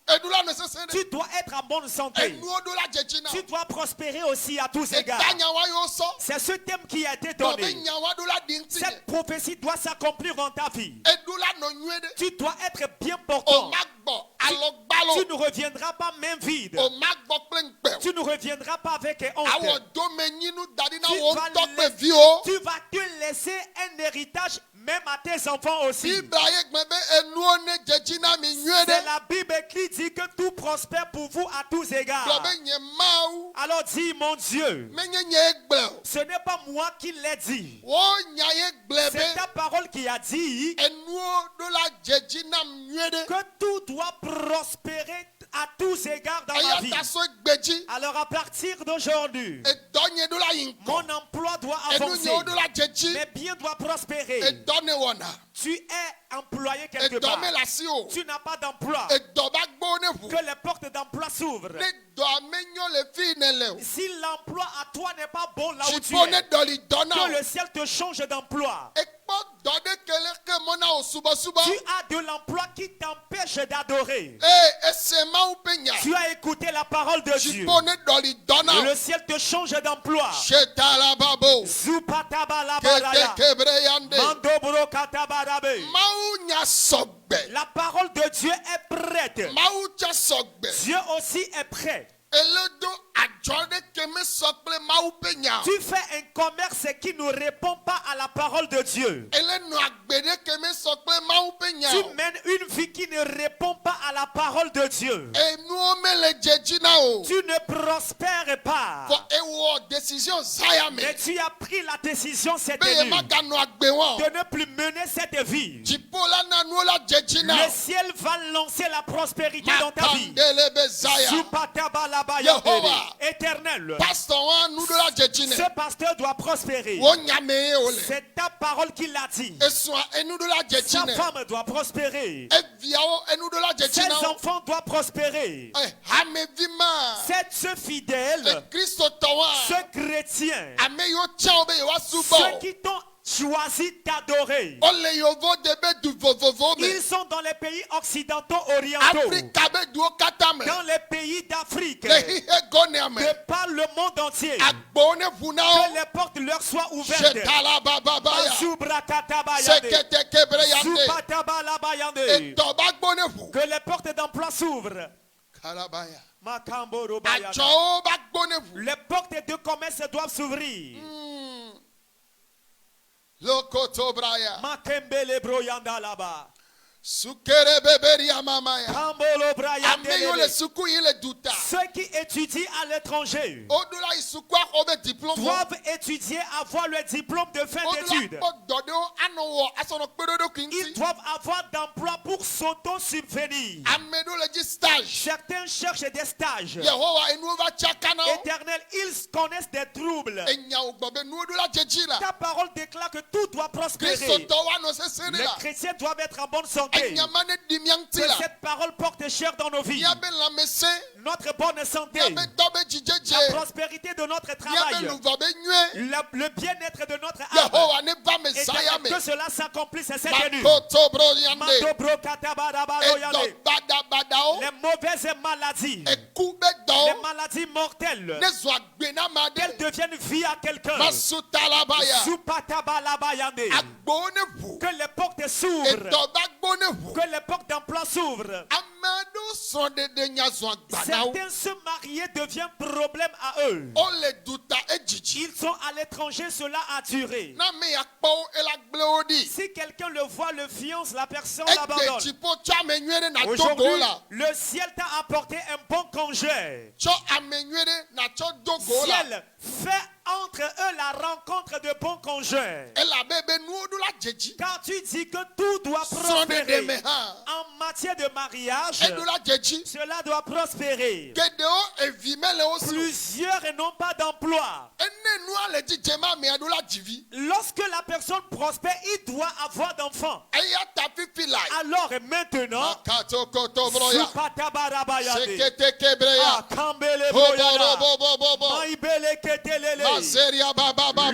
Eɖo la nɔ sesẽ ɖe. Tu dois être en bonne santé. Enuwo ɖo la dze dzi na o. Tu dois prospérer aussi à tous égards. Eta nyawa yiwo sɔ. C'est ce thème qui a été Dɔ be donné. nyawa ɖo la ɖi ŋuti Cette me. prophétie doit s'accomplir dans ta vie. Eɖo la nɔ nyuie ɖe. Tu dois être bien O portant. ma gbɔ Tu alɔgbalo. ne reviendras pas main vide. O ma gbɔ kple ŋgbe o. Tu ne reviendras pas avec honte. Awɔ domenyinu da ɖi na Tu wo vas ŋutɔ kple laisser- viwo. Tu vas te laisser un héritage même à tes enfants aussi. Bibla ye gblɔ be enuwo ne dze dzi na mi nyuie C'est ɖe. la Bible qui dit que tout prospère pour vous à tous Gblɔ égards. be nye Mawu Alors dis, mon Dieu, menye nye ye gblẽ o. ce n'est pas moi qui l'ai dit. Wo nya ye gblẽ C'est be ta parole qui a dit enuwo ɖo la dze dzi nam nyuie ɖe. que tout doit prospérer à tous égards dans ma Eya vie. ta so egbe dzi. Alors à partir d'aujourd'hui, Edɔ nye ɖo la yi mon ŋkɔ. emploi doit Enu avancer. nyewo ɖo la dze dzi. Mes biens doivent prospérer. Edɔ ne wɔna. Tu es employé quelque Edɔ part. me le asi o. Tu n'as pas d'emploi. Edɔ ba gbɔ ne ʋu. Que les portes d'emploi s'ouvrent. Ne dɔa menyo le fi ne le o. Si l'emploi à toi n'est pas bon là où tu Dziƒo ne es, dɔli dɔ na que o. le ciel te change d'emploi. Ekpɔ dɔ ɖe kele ke mɔ na o subɔsubɔ. Tu as de l'emploi qui t'empêche d'adorer. Ese mawu pe nya. Tu as écouté la parole de Dieu. Dziƒo ne dɔli dɔ na Et o. le ciel te change d'emploi. Setalababo. Zupatabalabadaya. Ketekebre yande. Mandobrokatabarabé. Mawu nya sɔgbe. La parole de Dieu est prête. Mawu tsa sɔgbe. Dieu aussi est prêt. Ele do adzɔ ɖe keme sokple mau pe nya. Tu fais un commerce qui ne répond pas à la parole de Dieu. Ele no agbede keme sokple mau pe nya. Tu mènes une vie qui ne répond pas à la parole de Dieu. E nu me le jejina o. Tu ne prospères pas. For e wo decision zaya me. Mais tu as pris la décision cette Be ye nuit maga no agbe won. de ne plus mener cette vie. Jipola na nu la jejina. Le ciel va lancer la prospérité dans ta vie. Makandele be zaya. Supatabalabaya. Yehovah. Éternel, Pastor wa nu la jejina. ce pasteur doit prospérer. Wo nyame o le. C'est ta parole qu'il a dit. Esua enu la Sa jejina. femme doit prospérer. E viao enu la Ses jejina. enfants doivent prospérer. Hame vima. Ce fidèle, Kristo towa. ce chrétien, Ame yo chao be wa subo. ceux qui t'ont choisi d'adorer, Ole yovo debe du vovovo me. ils sont dans les pays occidentaux orientaux, Afrika be du katame. dans les pays d'Afrique, Le hihe gone ame. de par le monde entier. Agbone funao. Que les portes leur soient ouvertes. Shetala bababaya. Masubrakatabayande. Sekete kebreyande. Supatabalabaya. Etoba gbone fu. Que les portes d'emploi s'ouvrent. Kalabaya. Makamborobayada. Ajo ba gbone fu. Les portes de commerce doivent s'ouvrir. Lokoto braya. Makembele broyanda là-bas. Sukere beberi amamaya. Kambolo brayande Ameyo le lele. suku ile duta. Ceux qui étudient à l'étranger Odula isukwa obe diplôme. doivent étudier, avoir le diplôme de fin d'études. Odula ododo anowo asono pedodo Ils kinti. doivent avoir d'emploi pour s'auto-subvenir. Amedo le di stage. Certains cherchent des stages. Yehowa enuva chakana. Éternel, ils connaissent des troubles. Enya ogbobe nuodula jejira. Ta parole déclare que tout doit Kristo prospérer. towa no Les seserila. chrétiens doivent être en bonne santé. Enyamane Que dimiantila. cette parole porte chair dans nos vies. Yabe la mese. Notre bonne santé, Yabe dobe la jijeje. prospérité de notre Yabe travail, nuvobe nyue. le bien-être de notre âme. Yehowa ne va mesaya Éternel, me. que cela s'accomplisse cette nuit. Makoto bro yande. Mandobrokatabarabaroyande. Edo bada badao. Les mauvaises maladies, Ekube les do. maladies mortelles, Ne zwa gbena qu'elles made. deviennent vie à quelqu'un. Masutalabaya. Supatabalabaiande. Agbone fu. Que les portes s'ouvrent, Edo bagbone fu. que les portes d'emploi s'ouvrent. Amado son de nya zwa gbanao. Certains se marier devient problème à eux. Ole duta ejiji. Ils sont à l'étranger, cela a duré. Na me yakpo elagblodi. Si quelqu'un le voit, le fiance, la personne Egbe l'abandonne. chipo cho amenyere na togo Aujourd'hui, la. le ciel t'a apporté un bon congé. Cho amenyere na cho dogo la. Ciel fait entre eux la rencontre de bons congés. Ela bebe nuodu la jeji. Car tu dis que tout doit Son de prospérer. meha. En matière de mariage, Edu la jeji. cela doit prospérer. Kedeo evimele osu. Plusieurs n'ont pas d'emploi. Ene nua le di jema me adu la jivi. Lorsque la personne prospère, il doit avoir d'enfants. Eya tapi filai. Alors maintenant, Makato koto broya. Supatabarabaya. Sekete kebreya. Ah, Kambele Bobo Boyana. bobo bobo. Maïbele Ketelele. Mazeria baba baba.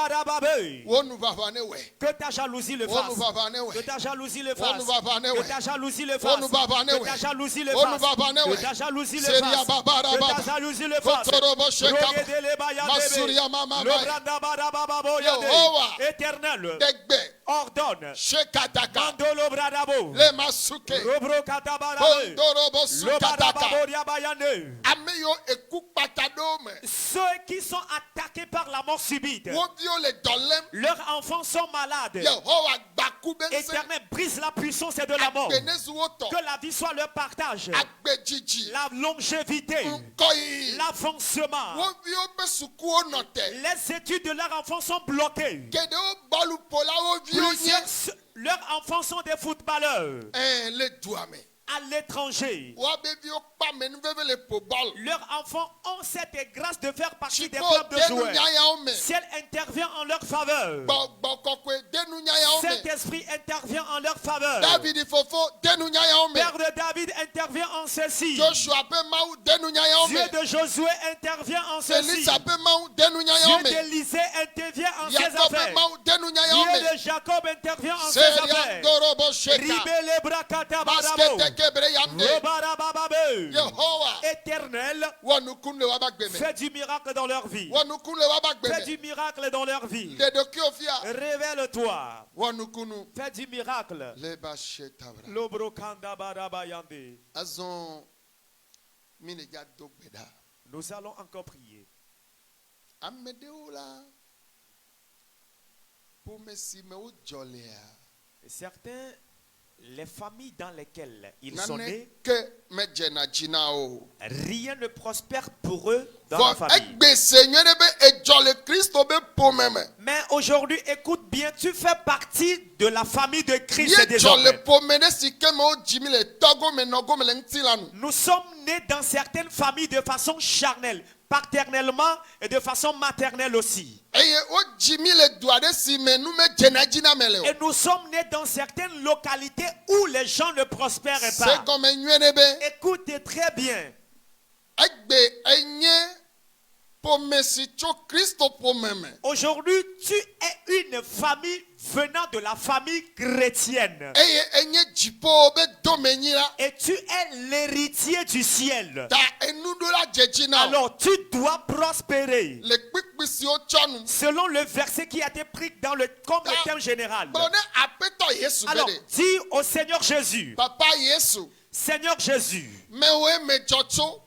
Lobarabarababé. Wonu vavane we. Que ta jalousie le Wonu fasse. vavane Que we. ta jalousie le Wonu fasse. vavane Que we. ta jalousie le fasse. Wonu vavane Que we. ta jalousie le Wonu fasse. vavane we. Que ta jalousie le Seria fasse. baba Que baba. ta jalousie le fasse. Kotorobo sheka. Rogedele bayadebe. Masuria mama baya. Lobradabarababo Yehowa. Éternel, Degbe. ordonne. Shekataka. Mandolo bradabo. Le masuke. Robro katabarabe. Pondorobo sukataka. Lobarababoria bayane. Ameyo eku patadome. Ceux qui sont attaqués par la mort subite, Wobio le dolem. leurs enfants sont malades. Yehowa baku bense. Éternel, brise la puissance de la mort. Agbenezu woto. Que la vie soit leur partage. Agbejiji. La longévité, Nkoi. l'avancement. Wobio be suku onote. Les études de leurs enfants sont bloquées. Kedeo balu pola wobio nye. Leurs enfants sont des footballeurs Le douame. à l'étranger. Wabebio pa menveve le pobal. Leurs enfants ont cette grâce de faire partie des Chipo clubs de denu joueurs. nyaya ome. Si elle intervient en leur faveur, Bokokwe denu nyaya ome. Saint-Esprit intervient en leur faveur. David fofo denu nyaya ome. Père de David intervient en ceci. Joshua pe mau denu nyaya ome. Dieu de Josué intervient en ceci. Elisa pe mau denu nyaya Dieu ome. d'Élisée intervient en ses Yakob pe affaires. mau denu nyaya Dieu ome. de Jacob intervient en ses Seria affaires. dorobo sheka. Ribele brakata barabo. Baskete kebre yande. Robarabababe. Yehowa. Éternel, Wanukunle wabagbeme. fais du miracle dans leur vie. Wanukunle Fais wabagbeme. du miracle dans leur vie. Dedo kiofia. Révèle-toi. Wanukunu. Fais du miracle. Leba shetabra. Lobrokanda barabayande. Azon mine ja dogbeda. Nous allons encore prier. Ameɖewo la ƒome si me wodzɔlea Et certains, les familles dans lesquelles ils sont nés, naneke medzena dzi na wo. rien ne prospère pour eux dans la Vɔ famille. egbe se nyuie ɖe be edzɔ le Kristo be ƒome me. Mais aujourd'hui, écoute bien, tu fais partie de la famille de Christ Míedzɔ le désormais. ƒome ɖe si ke me wodzi mi le tɔgome nɔgome le ŋutilã nu. Nous sommes nés dans certaines familles de façon charnelle, paternellement et de façon maternelle aussi. Eye wodzi mi le du aɖe si me nu medzena dzi na me le o. Et nous sommes nés dans certaines localités où les gens ne prospèrent Se pas. gɔme nyuie ɖe be Écoutez très bien. egbe enye ƒome si tso Kristo ƒome me. Aujourd'hui, tu es une famille venant de la famille chrétienne. Eye enye dziƒo be domenyi la. Et tu es l'héritier du ciel. Ta enuɖola dzedzi na wo. Alors tu dois prospérer. Le kpikpi siwo tsɔ nu. Selon le verset qui a été pris comme le thème général. Gblɔ ne aƒetɔ Yesu be Alors ɖe. dis au Seigneur Jésus, Papa Yesu. Seigneur Jésus, Mewoe medzɔ tso.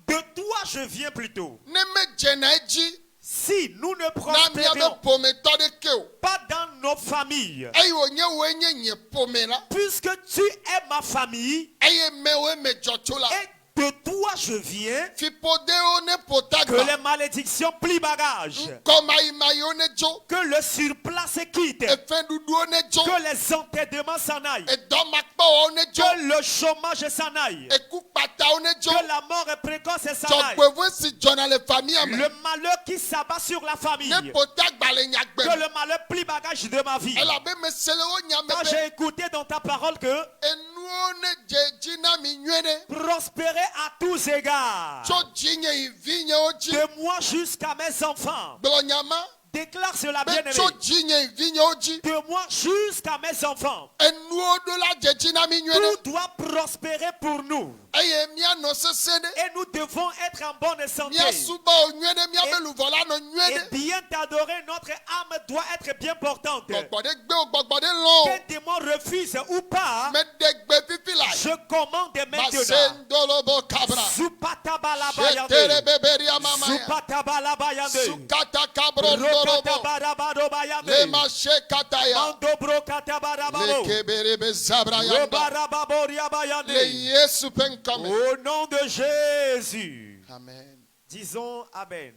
de toi je viens plutôt. Ne medzena edzi. Si nous ne Na prospérons míabe ƒometɔ ɖeke o. pas dans nos familles, Eye wònye woe nye nye ƒome la. puisque tu es ma famille Eye mewoe medzɔ tso la. et de toi je viens, Fiƒodewo ne ƒota que gba. les malédictions plient bagage, Ŋkɔmayimayiwo ne dzo. que le surplat se quitte, Efɛɖuɖuwo ne dzo. que les enterrements s'en aillent, Edɔmakpɔwɔwo ne dzo. que le chômage s'en aille, Ekukpatawo ne dzo. que la mort précoce s'en aille, Dzɔgbevɔ̃e si dzɔna le famille me. le malheur qui s'abat sur la famille, Ne ƒota gba le nyagbe que me. le malheur plie bagage de ma vie. Elabe mese le wo nya me Quand be j'ai écouté dans ta parole que enuwo ne dze dzi na mi nyuie ɖe. prospérer à tous égards, Tso dzinye yi vinyewo dzi. de moi jusqu'à mes enfants, Gblɔ nyama. déclare cela Be bien-aimé, tso dzinye yi vinyewo dzi. de moi jusqu'à mes enfants, Enuwo ɖo la dze dzi na mi nyuie ɖe. tout doit prospérer pour nous Eye míanɔ sesẽ ɖe. et nous devons être en bonne santé. Míasubɔ wo nyuie ɖe. Et- Míabe luʋɔ la nɔ nyuie Et ɖe. bien t'adorer, notre âme doit être bien portante. Gbɔgbɔ ɖe gbe wo, gbɔgbɔ ɖe lɔ o. Qu'un démon refuse ou pas, Meɖe gbe fifi la. je commande maintenant. Masendolobo kabra. Zupatabalaba Shetere yande. beberia mamaya. Zupatabalaba yande. Sukata kabro ndolobo. Rokatabarabado yande. Lema shekataya. Mandobro katabarababo. Lekeberebe zabrayanda. Rebarababo Le riabayande. Yesu penkame. Au nom de Jésus. Amen. Disons Amen.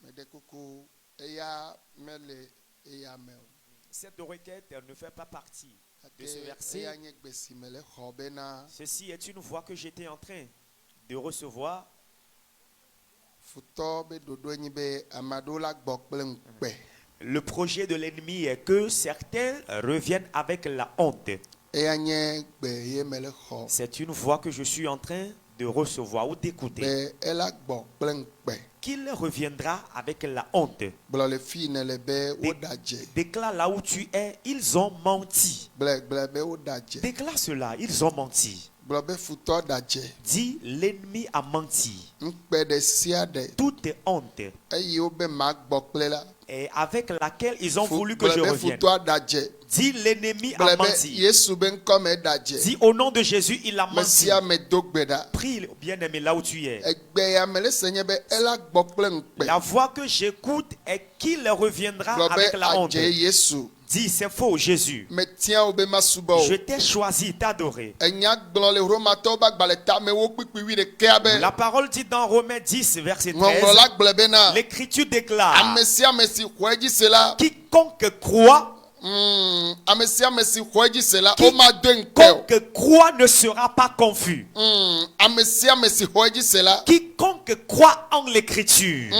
Mede kuku eya mele eya me o. Cette requête ne fait pas partie de ce Ake verset. eya nye gbe si me le xɔ bena Ceci est une voix que j'étais en train de recevoir. futɔ be ɖoɖo enyi be ame aɖewo la gbɔ kple ŋukpe. Le projet de l'ennemi est que certains reviennent avec la honte. Eya nye gbe ye me le xɔ C'est une voix que je suis en train de recevoir ou d'écouter. be ela gbɔ kple ŋukpe. Qu'il reviendra avec la honte. Gblɔ le fi ne le be woɖa dze. Déclare là où tu es, ils ont menti. Gblɔ be woɖa dze. Déclare cela, ils ont menti. Gblɔ be futɔ ɖa dze. Dis, l'ennemi a menti. Ŋukpe ɖe sia ɖe Toute honte eye wobe ma gbɔ kple la. et avec laquelle ils ont voulu que je Gblɔ be revienne. futɔa ɖa dze. Dis, l'ennemi a Gblɔ be menti. Yesu be ŋkɔme ɖa dze. Dis, au nom de Jésus, il a Me menti. sia me do gbe ɖa. Prie, bien-aimé, là où tu es. Egbe ya me le se nye be ela gbɔ kple ŋukpe. La voix que j'écoute est qu'il reviendra Gblɔ avec be la honte. adze Yesu. Dis, c'est faux, Jésus. Metia wo be ma subɔ Je o. t'ai choisi t'adorer. Enya gblɔ le Romatɔwo be agbalẽ tame wo kpikpi 11 be La parole dit dans Romains 10, verset 13, ŋɔŋlɔ la gblɔ bena l'Écriture déclare, ame sia ame si xɔ edzi se la quiconque croit, ame sia ame si xɔ edzi se la womado ŋukpe o. quiconque croit ne sera pas confus. Ame sia ame si xɔ edzi se la Quiconque croit en l'Écriture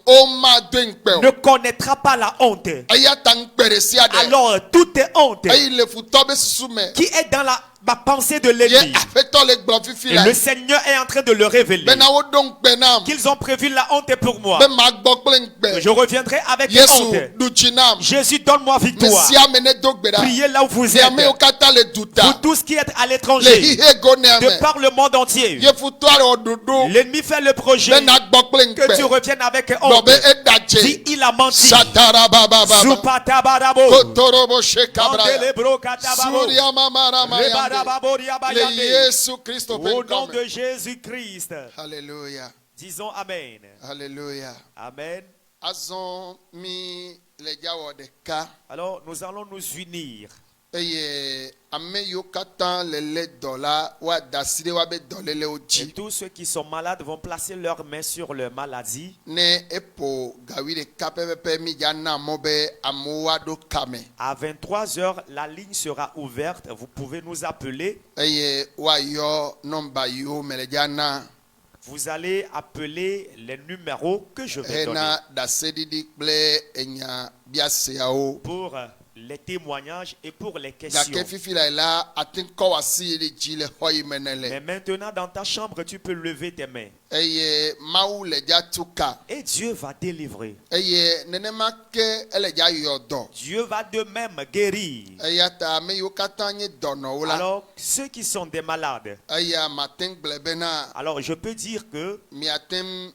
womado ŋukpe ne o. connaîtra pas la honte. Eya ta ŋukpe ɖe sia ɖe. Alors, toute honte Eyi le futɔ be susu me. qui est dans la pensée de Ye l'ennemi, aƒetɔ le gblɔ fifi la. le Seigneur est en train de le révéler. Bena woɖo ŋukpe nam. Qu'ils ont prévu la honte pour moi. Be ma gbɔ kple ŋukpe. Je reviendrai avec la Yesu honte. ɖu dzi nam. Jésus, donne-moi Me victoire. sia ame ne do gbe ɖa. Priez là où vous Ne amewo êtes. katã le du Vous ta. tous qui êtes à Le l'étranger, xixe go ne de ame. par le monde entier, Ye futɔa le wɔ ɖoɖo. l'ennemi fait le projet, bena gbɔ kple que tu ŋkpɛ reviennes avec gblɔ honte. be edadze Si il a menti, satarabababa Zupatabadabo, kotorobo shekabraya Mandelebro Katababo, suriamamaramayande Rebadababo le Riabayande. Yesu Kristo Au nom ƒe de ŋkɔme. Jésus-Christ. Hallelujah, Disons Amen. hallelujah. Amen. Azɔ mi le dzawɔ ɖeka Alors nous allons nous unir. eye ame yiwo katã le lé dɔ la woada asi ɖe woabe dɔlélewo Et dzi tous ceux qui sont malades vont placer leurs mains sur leur maladie. ne eƒo gawi ɖeka pɛpɛpɛ mi dza na mɔ be amewo woaɖo kame À 23h, la ligne sera ouverte. Vous pouvez nous appeler. eye woayɔ nɔmba yiwo me le dza na Vous allez appeler les numéros que je vais donner hena ɖaseɖiɖi kple enya biaseawo pour les témoignages et pour les gake questions. fifi la ate ŋu kɔ wò asi ɖe dzi le xɔ yi me ne Mais le maintenant, dans ta chambre, tu peux lever tes mains. eye Mawu le dza tu ka Et Dieu va délivrer. eye nenema ke ele dza yɔ dɔ Dieu va de même guérir. eya ta ame yiwo katã nye dɔnɔwo la Alors, ceux qui sont des malades, eya mate ŋu gblɔ bena alors je peux dire que miate ŋu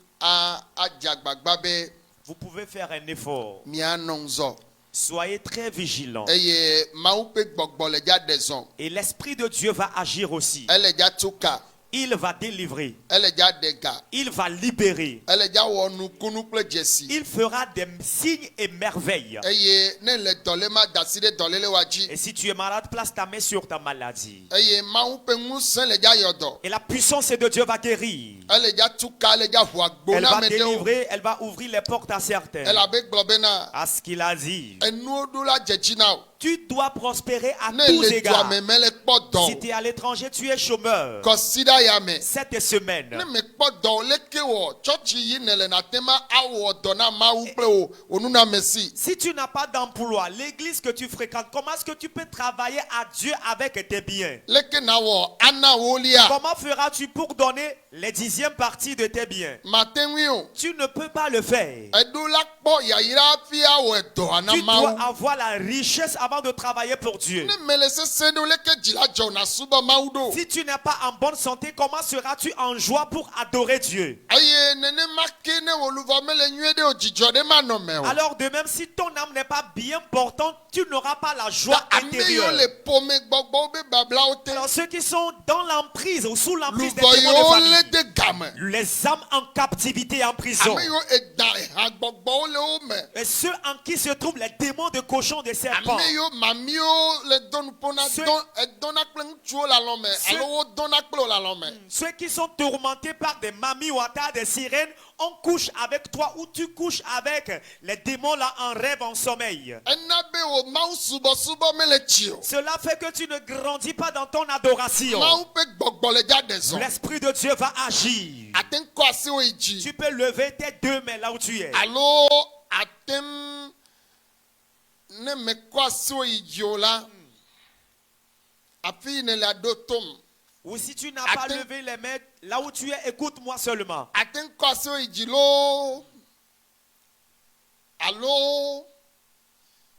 adze agbagba be vous pouvez faire un effort. mianɔ ŋzɔ Soyez très vigilants. eye Mawu ƒe gbɔgbɔ le dza ɖe zɔ Et l'Esprit de Dieu va agir aussi. ele dza tu ka Il va délivrer. ele dza ɖe ga Il va libérer. ele dza wɔ nukunu kple dzesi Il fera des signes et merveilles. eye ne le dɔlé ma da asi ɖe dɔléle wa dzi Et si tu es malade, place ta main sur ta maladie. eye Mawu ƒe ŋusẽ le dza yɔ dɔ Et la puissance de Dieu va guérir. ele dza tu ka ele dza ʋu agbo Elle na va ame ɖewo délivrer, elle va ouvrir les portes à certains. elabe gblɔ bena À ce qu'il a dit. enuwo ɖo la dze dzi na wo Tu dois prospérer à ne tous le dua égards. me mele kpɔ dɔ Si tu es à l'étranger, tu es chômeur. o kɔsi ɖa ya me Cette semaine, ne mekpɔ dɔ o leke wɔ tsɔtsi yi ne le natema awɔ dɔ na Mawu kple wo nunamesi si tu n'as pas d'emploi, l'église que tu fréquentes, comment est-ce que tu peux travailler à Dieu avec tes biens? leke na wɔ ana wo lia Comment feras-tu pour donner les 10e parties de tes biens? mate ŋui o Tu ne peux pas le faire. eɖo la kpɔ yayra hafi awɔ dɔa na Tu dois Mawu avoir la richesse avant de travailler pour Dieu. ne mele sese ɖo leke dzi la dzɔ na subɔ Mawu ɖo Si tu n'es pas en bonne santé, comment seras-tu en joie pour adorer Dieu? eye nenema ke ne wò luvɔ mele nyuie ɖe o dzidzɔ ɖe ma nɔ me o Alors de même, si ton âme n'est pas bien portante, tu n'auras pas la joie ta ame yiwo intérieure. le ƒome gbɔgbɔwo be bablawo te Alors ceux qui sont dans l'emprise ou sous l'emprise des luvɔ démons de yiwo famille, le de game les âmes en captivité et en prison, ame yiwo eda eha gbɔgbɔwo le wo me et ceux en qui se trouvent les démons de cochons, de serpents, ame yiwo mamiwo le dɔ nuƒo na Ceux- edɔna kple ŋutsuwo le alɔ me Ceux- alo wo dɔna kple wo le alɔ me ceux qui sont tourmentés par des mamies ou atas, des sirènes, on couche avec toi ou tu couches avec les démons là en rêve, en sommeil. ena be wo Mawu subɔsubɔ mele tsi o Cela fait que tu ne grandis pas dans ton adoration. Mawu ƒe gbɔgbɔ le dza ɖe zɔ L'Esprit de Dieu va agir. ate ŋu kɔ asiwo yi dzi Tu peux lever tes deux mains là où tu es. alo ate ŋu ne mekɔ asiwo yi dzi o la afi yi ne le aɖo tom Ou si tu n'as pas Attends. levé les mains là où tu es, écoute-moi seulement. ate ŋu kɔ asiwo yi dzi loo alo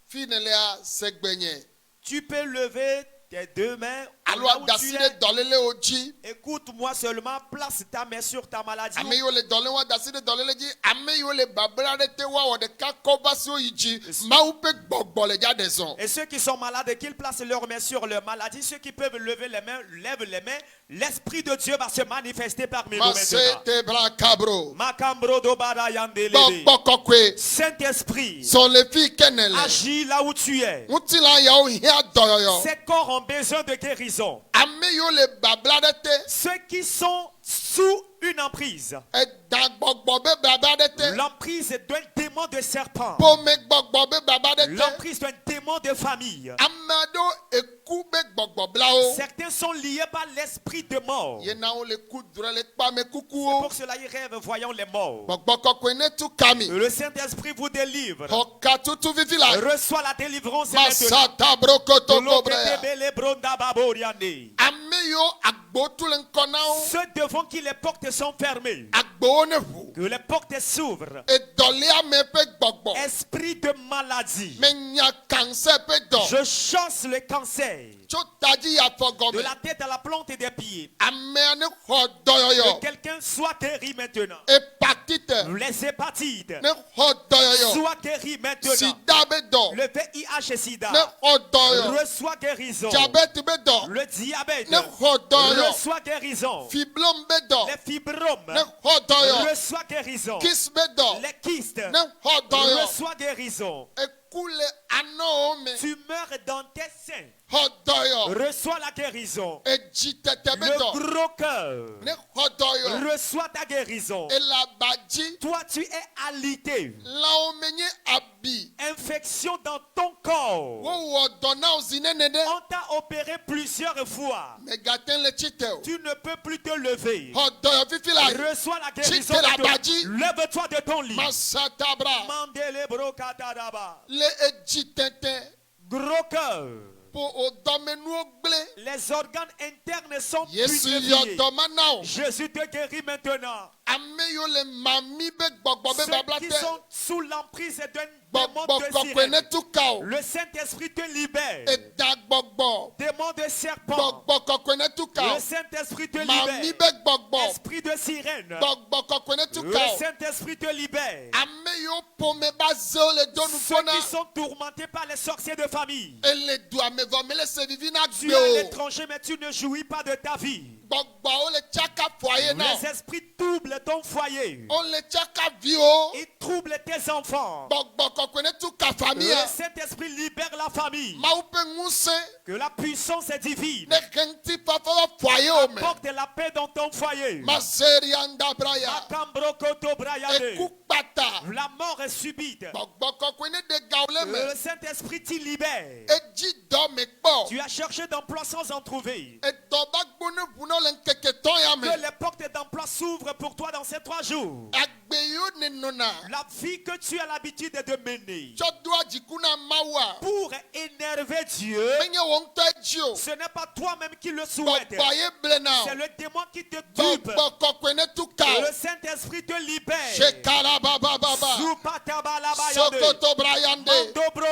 fi yi ne lea segbenye Tu peux lever tes deux mains alo là où ada tu asi es. ɖe dɔlélewo dzi Écoute-moi seulement, place ta main sur ta maladie. ame yiwo le dɔlé wo ada asi ɖe dɔléle dzi ame yiwo le babla ɖe te woawɔ ɖeka kɔ va siwo yi dzi Mawu ƒe gbɔgbɔ le dza ɖe zɔ Et ceux qui sont malades, qu'ils placent leurs mains sur leur maladie. Ceux qui peuvent lever les mains, lèvent les mains. L'Esprit de Dieu va se manifester parmi nous mase maintenant. te bra kabro Makambro dobada yandelele. gbɔgbɔ kɔkɔe Saint-Esprit, sɔn le fi yi ke ne le agis là où tu es. ŋutilã yawo hiã dɔyɔyɔ Ces corps ont besoin de guérison. ame yiwo le babla ɖe te Ceux qui sont sous une emprise. eda gbɔgbɔ be baba ɖe te L'emprise d'un démon de serpent. ƒome gbɔgbɔ be baba ɖe te L'emprise d'un démon de famille. ame aɖewo eku be gbɔgbɔ bla wo Certains sont liés par l'esprit de mort. yena wo le ku drɔ le kpa ame Pour kukuwo cela, ils rêvent voyant les morts. gbɔgbɔ kɔkɔe ne tu kami Le Saint-Esprit vous délivre. xɔ katutu vivi la Reçois la délivrance maintenant. masata brokoto kobrea Loketebele bronda baboriande. ame yiwo agbo tu le ŋkɔ na wo Ceux devant qui les portes sont fermées. agbo agbowo ne ʋu. Que les portes s'ouvrent. Edɔlia me ƒe gbɔgbɔ. Esprit de maladie. Menya cancer ƒe dɔ. Je chasse le cancer. Tso tadzi yi afɔ De gɔme. la tête à la plante des pieds. Amea ne xɔ Que dɔyɔyɔ. quelqu'un soit guéri maintenant. Hépatite Les hépatites. ne xɔ dɔyɔyɔ. Sois guéri maintenant. Sida be dɔ. Le VIH et SIDA. Ne xɔ dɔyɔ. Reçois guérison. Diabète be dɔ. Le diabète. Ne xɔ dɔyɔ. Reçois guérison. Fiblome be dɔ. Les fibromes. Ne xɔ dɔyɔ. Reçois guérison. Kis be dɔ. Les kystes. Ne xɔ dɔyɔ. Reçois guérison. Eku le anɔwo me. Tu meurs dans tes seins. Xɔ dɔyɔ. Reçois la guérison. Edzi tete be Le dɔ. gros cœur. Ne xɔ dɔyɔ. Reçois ta guérison. Elabadzi. Toi, tu es alité. Lãwo me nye abi. Infection dans ton corps. Wowɔ dɔ na wo zi nene ɖe. On t'a opéré plusieurs fois. Megate le tsitre o. Tu ne peux plus te lever. Xɔ dɔyɔ fifi la. Reçois la guérison. Chite la maintenant. badji. Lève-toi de ton lit. Masatabra. Mandele brokatadaba. Le edzi tete. Gros cœur. Po o dɔmenuwo gblẽ. Les organes internes sont Yesu yɔ putréfiés. dɔma na o. Jésus te guérit maintenant. Ame yiwo le mami be gbɔgbɔ be Ceux babla qui te. sont sous l'emprise d'un démon Gbɔgbɔ de kɔkɔe ne sirène. tu ka o. Le Saint-Esprit te libère. Eda gbɔgbɔ. Démon de serpent. Gbɔgbɔ kɔkɔe ne tu ka Le o. Saint-Esprit te Mami libère. be gbɔgbɔ. Esprit de sirène. Gbɔgbɔ kɔkɔe ne tu Le ka o. Saint-Esprit te libère. Ame yiwo ƒome ba zewo le do nu Ceux ƒo na. qui sont tourmentés par les sorciers de famille. Ele dua me vɔ mele se vivi na Tu gbe es à o. l'étranger, mais tu ne jouis pas de ta vie. Gbɔgbɔwo le tsaka foyer na. Les esprits troublent ton foyer. O le tsaka viwo. Ils troublent tes enfants. Gbɔgbɔ kɔkɔe ne tu ka famille. Le Saint-Esprit libère la famille. Mawu ƒe ŋusẽ Que la puissance est divine. ne xe ŋutifafa va foyer wo me. Porte la paix dans ton foyer. Maseria ndabraya. Akambrokoto brayade. Eku kpata. La mort est subite. Gbɔgbɔ kɔkɔe ne de gawo le me. Le Saint-Esprit t'y libère. Edzi dɔ me kpɔ. Tu as cherché d'emploi sans en trouver. Edɔ ba gbo ne ʋu na le ŋkeke tɔ ya me. Que les portes d'emploi s'ouvrent pour toi dans ces 3 jours. Agbe yiwo ne nɔna. La vie que tu as l'habitude de mener. Tsɔ doa dziku na Mawua. Pour énerver Dieu, Menye wo ŋutɔ edzi o. ce n'est pas toi-même qui le souhaite. Gbɔgbɔ ye ble na o. C'est le démon qui te dupe. Gbɔgbɔ kɔkɔe ne tu ka o. Le Saint-Esprit te libère. Shekara babababa. Soupatabalabaya. Sokoto brayande.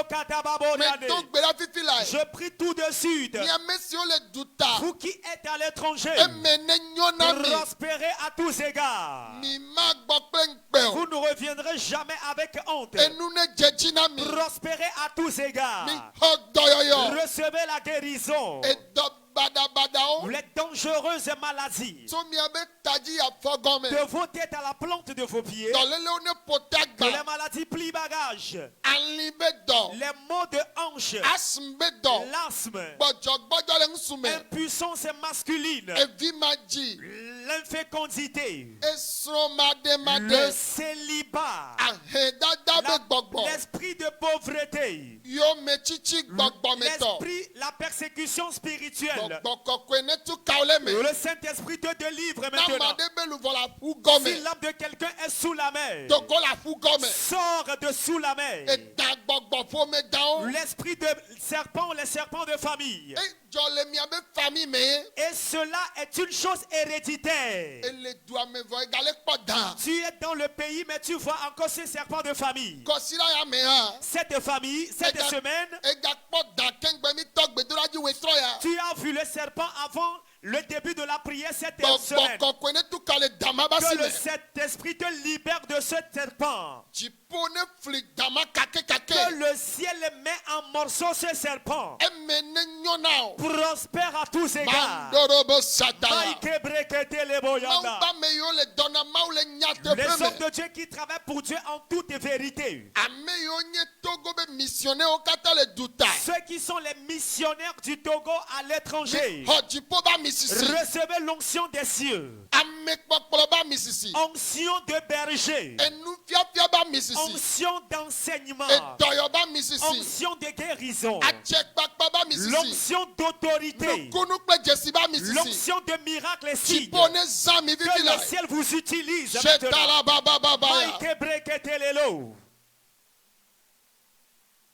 Mandobrokatababoyade. Me to gbe la fifi la. Je prie tout de suite. Miame siwo le du ta. Vous qui êtes à l'étranger, Eme ne nyo na mi. prospérez à tous égards. Mi ma gbɔ kple ŋkpe o. Vous ne reviendrez jamais avec honte. Enu ne dze dzi na mi. Prospérez à tous égards. Mi xɔ dɔyɔyɔ. Recevez la guérison. Edɔ badabadawo. Les dangereuses maladies So miabe tadzi afɔ gɔme. de vos têtes à la plante de vos pieds, Dɔlelewo ne pota que les gba. maladies plient bagages, Ali be dɔ. les maux de hanche, Asthme be dɔ. l'asthme, Gbɔdzɔgbɔdzɔ le ŋusu me. impuissance masculine, Evi ma dzi. l'infécondité, Esrɔ̃ maɖemaɖe. le célibat, Ahedada be gbɔgbɔ. l'esprit de pauvreté, Yo me tsitsi gbɔgbɔmetɔ. l'esprit, la persécution spirituelle. Gbɔgbɔ kɔkɔe ne tu kawo le me. Le Saint-Esprit te délivre Na maintenant. ma ɖe be luvɔ la ƒu Si gɔme. l'âme de quelqu'un est sous la mer, Dogo la ƒu gɔme. sors de sous la mer. Eda gbɔgbɔ ƒome dawo. L'esprit de serpent, les serpents de famille. Edzɔ le miabe fami me. Et cela est une chose héréditaire. Ele dua me vɔ egale kpɔ da. Tu es dans le pays, mais tu vois encore ces serpents de famille. Kɔsira ya me hã. Cette famille, cette Ega- semaine, Egakpɔ da keŋgbe mi tɔ gbedoɖadzi wetrɔ ya. tu as vu le serpent avant le début de la prière cette Gbɔgbɔ semaine. kɔkɔe ne tu ka le dama ba si Que me. le Saint-Esprit te libère de ce serpent. Dziƒo ne fli dama kakekake. Que le ciel met en morceaux ce serpent. Eme ne nyo na o. Prospère à tous égards. Mandorobo satana. Maïke brekete le Mawu boyanda. ba me yiwo le dɔna Mawu le Les nyateƒe hommes me. de Dieu qui travaillent pour Dieu en toute vérité. Ame yiwo nye Togo be misionnaire wo katã le du ta. Ceux qui sont les missionnaires du Togo à l'étranger. Xɔ dziƒo ba misisi. Recevez l'onction des cieux. Ame kpɔkplɔ ba misisi. Onction de berger. Enu fiafia ba misisi. Onction d'enseignement. Edɔyɔ ba misisi. Onction de guérison. Atsekpakpa ba misisi. L'onction d'autorité. Nukunu kple dzesi ba misisi. L'onction de miracles et signes. Dziƒo ne zã mi Que vivi le la. ciel vous utilise maintenant. Setala babababa ya. Maïke brekete lelo.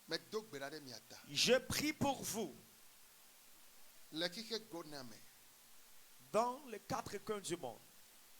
Medo gbe ɖa ɖe mia ta. Je prie pour vous Le xixe go na me. dans les 4 coins du monde.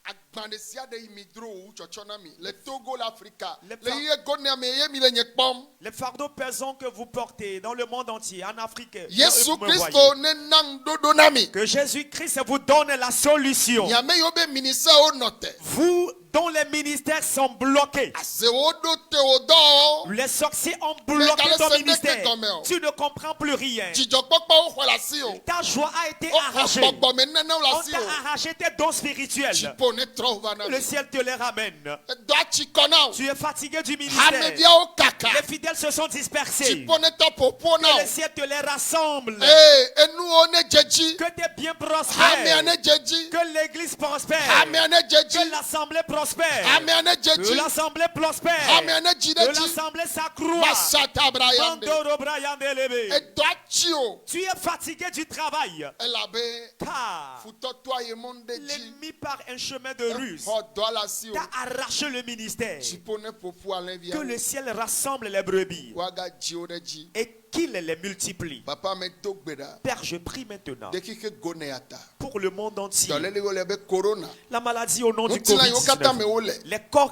agbandesia de imidro ou chochonami le Togo l'Africa Les le yegoneame yemi le nyekpom Les fardeaux pesants que vous portez dans le monde entier, en Afrique, Yesu vous me Christo voyez. ne nang dodonami Que Jésus-Christ vous donne la solution. nyame yobe ministère o note Vous, dont les ministères sont bloqués. azewodo teodo Les sorciers ont bloqué Mais ton dans le ministère. Sénégal, quand même. Tu ne comprends plus rien. jijokpokpo o kwelasi o Ta joie a été o arrachée. gbogbo me nana On lasi t'a o arraché tes dons spirituels. jipo ne trova na Le ciel te les ramène. do achikona o Tu es fatigué du ministère. hamedia o kaka Les fidèles se sont dispersés. jipo ne topopo na Que o le ciel te les rassemble. enu o ne jeji Que tes biens hame prospèrent. ane jeji Que l'église prospère. hame ane jeji Que l'assemblée prospère. hame ane Que jeji l'assemblée prospère. hame ane Que jideji l'assemblée s'accroît. masata brayande Mandoro Brayandelebe. edo achi o Tu es fatigué du travail. elabe Car futoto aye monde ji l'ennemi par un chemin de ruse ho do alasi o t'a arraché le ministère. jipo ne popo ale Que via le ciel rassemble les brebis waga ji o de ji et qu'il les multiplie. papa me to gbeda Père, je prie maintenant de kike goneata pour le monde entier. dole le le be corona La maladie au nom du ntila yo kata me Covid-19. wole Les corps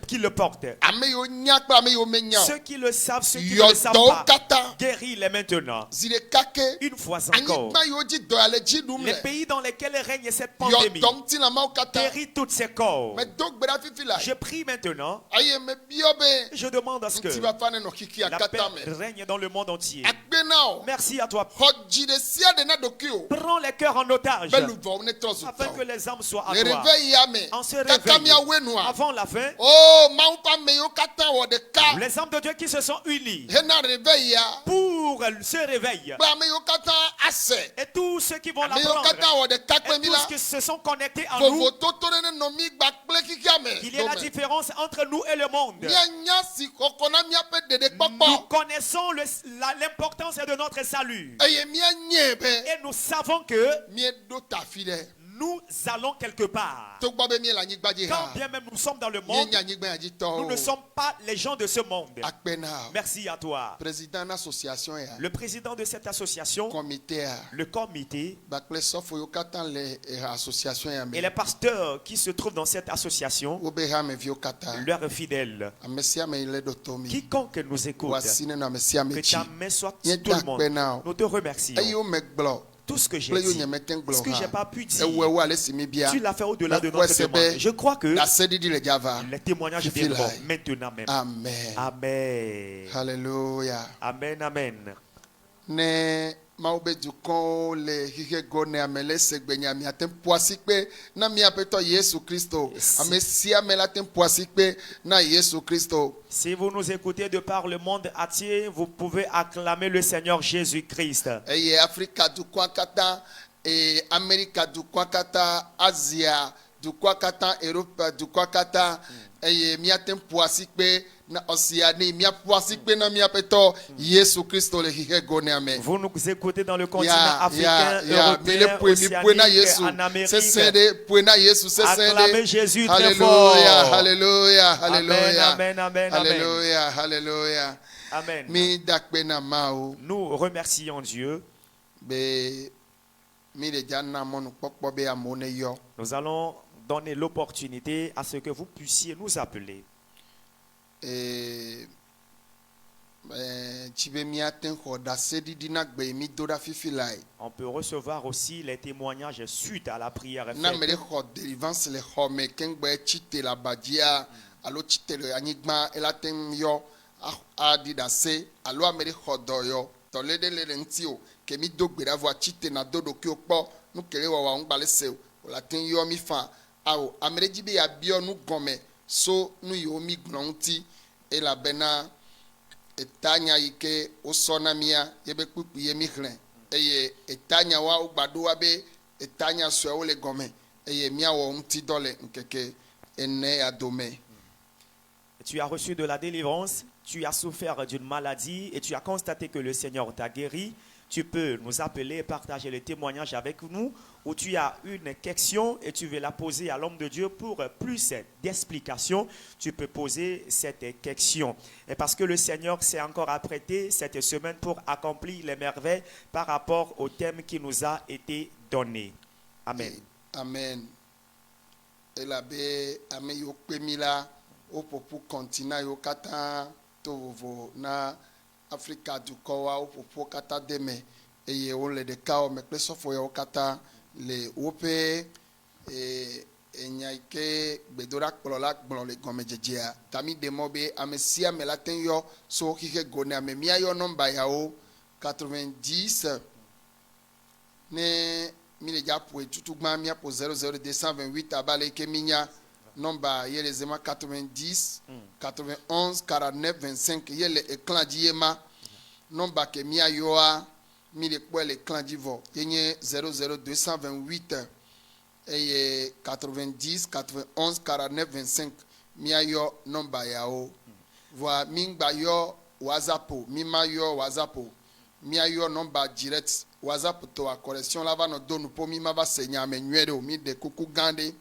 qui le portent. ame yo nyakpa ame yo menya Ceux qui le savent, ceux qui ne yo le savent do pas. kata Guéris-les maintenant. zile kake Une fois encore. anyigba yo ji do ale ji dum Les le pays dans lesquels règne cette yo pandémie. dom tina ma o kata Guéris tous ces corps. me do gbeda fifi la Je prie maintenant. aye me biobe Je demande à ce que ntiba fane no kiki la paix akata me règne dans le monde entier. agbena o Merci à toi. hoji de sia de na dokio Prends les cœurs en otage belu vo ne trozo afin que les âmes soient à le toi. réveil ya me On se kaka réveille mi awenua avant la fin. oh ma pa me yo kata wo de ka Les âmes de Dieu qui se sont unies hena réveil ya pour ce réveil. ba me yo kata ase Et tous ceux qui vont me yo kata l'apprendre. wo de ka pe Et mi tous la ceux qui se sont connectés en vovo nous. toto ne no mi gba ple kiki ame Qu'il y ait la différence entre nous et le monde. nya nya si kokona mi ape dede Nous popo connaissons l'importance de notre salut. eye mi nye be Et nous savons que mi do ta fi de nous allons quelque part. to gba be mi la nyigba ji Quand ha bien même nous sommes dans le mi monde, nya nyigba ya ji to nous ne sommes pas les gens de ce monde. akpena Merci à toi. président association ya Le président de cette association, comité ya le comité ba kple sofo yo kata le association ya et me les pasteurs qui se trouvent dans cette association, wo be ha me vi yo kata leurs fidèles, amesia me ile do to mi quiconque nous écoute, wasi ne na amesia me que chi ta main soit Nye sur tout le monde. dakpena o. Nous te remercions. ayo me glo Tout ce que j'ai ple yo dit, nye me ten glo ce que j'ai ha pas pu dire, ewe ale si mi bia tu l'as fait au-delà de Mais notre ouais, c'est demande. bien. Je crois que la sedidi le java les témoignages Fifi viendront lai. maintenant même. amen Amen. hallelujah Amen, amen. ne mawo be dukɔn le xixe go ne ame le segbe nya mi ate ƒo asi kpe na mi aƒetɔ yesu kristo Yes. ame sia ame la te ƒo asi kpe na yesu kristo Si vous nous écoutez de par le monde entier, vous pouvez acclamer le Seigneur Jésus-Christ. eye afrika dukɔa katã amerika dukɔa katã asia dukɔa katã europe dukɔa katã eye miate ƒo asi kpe na ɔsia ne miaƒo asi kpe na mi aƒetɔ yesu kristo le xixe go ne ame. Vous nous écoutez dans le continent Ya, africain, mele européen, poe mi poe na océanique, Yesu. en Amérique. Sese de poe na Yesu sese Acclamez de. Jésus très Alléluia, fort. alléluia, alléluia. Amen, amen, amen. Alléluia, alléluia. Amen. Mi dakpe na mao Nous remercions Dieu. be mi de jana monu kpɔkpɔ be amewo ne yɔ. Nous allons donner l'opportunité à ce que vous puissiez nous appeler. Tsi be miate xɔ ɖaseɖiɖi na gbe yi mi do ɖa fifi lae. On peut recevoir aussi les témoignages suite à la prière Na me de faite. xɔ délivrance le xɔ me kengbe tsite le abadzia alo tsite le anyigba ela te ŋu yɔ aɖi ɖase alo ame de xɔ dɔ yɔ tɔle ɖe le ŋuti o ke mi do gbe ɖa vɔ tsite na do ɖokuiwo kpɔ nu kele wɔwɔ ŋu gbalẽ se o la te ŋu yɔ mi fa awo ame ɖe dzi be yabiɔ nu gɔme so nu yiwo mi gblɔ ŋuti elabena etanya yi ke wosɔ na mia yebe kpukpu ye mi xlẽ eye etanya wa wo gba ɖo wa be etanya suewo le gɔme eye miawɔ ŋuti dɔ le ŋkeke ene ya dome. Tu as reçu de la délivrance, tu as souffert d'une maladie et tu as constaté que le Seigneur t'a guéri. Tu peux nous appeler et partager le témoignage avec nous, ou tu as une question et tu veux la poser à l'homme de Dieu pour plus d'explications. Tu peux poser cette question. Et parce que le Seigneur s'est encore apprêté cette semaine pour accomplir les merveilles par rapport au thème qui nous a été donné. Amen. Amen. elabe ame yiwo kpe mi la woƒoƒu kɔntina yiwo katã to vovo na Afrika dukɔwa woƒoƒu katã de me eye wole ɖeka wɔ me kple sɔfo yawo katã le woƒe enya yi ke gbedoɖakplɔ la gblɔ le gɔmedzedzea ta mi ɖe mɔ be ame sia ame la te ŋu yɔ so xixe go ne ame míayɔ nɔmba yawo 90 ne mi le dzaƒoe tutugbã míaƒo 00228 abe ale ke minya nɔmba ye le zema 90 91 49 25 ye le eklan dzi ye ma nɔmba ke míayɔa mi le kpɔe le eklan dzi vɔ ye nye 00228 eye 90 91 49 25 míayɔ nɔmba yawo voa mi ŋgba yɔ whatsapp mi ma yɔ whatsapp míayɔ nɔmba direct whatsapp tɔa correction la va nɔ do nuƒo mi ma va se nya ame nyuie ɖe o mi ɖe kuku gã ɖe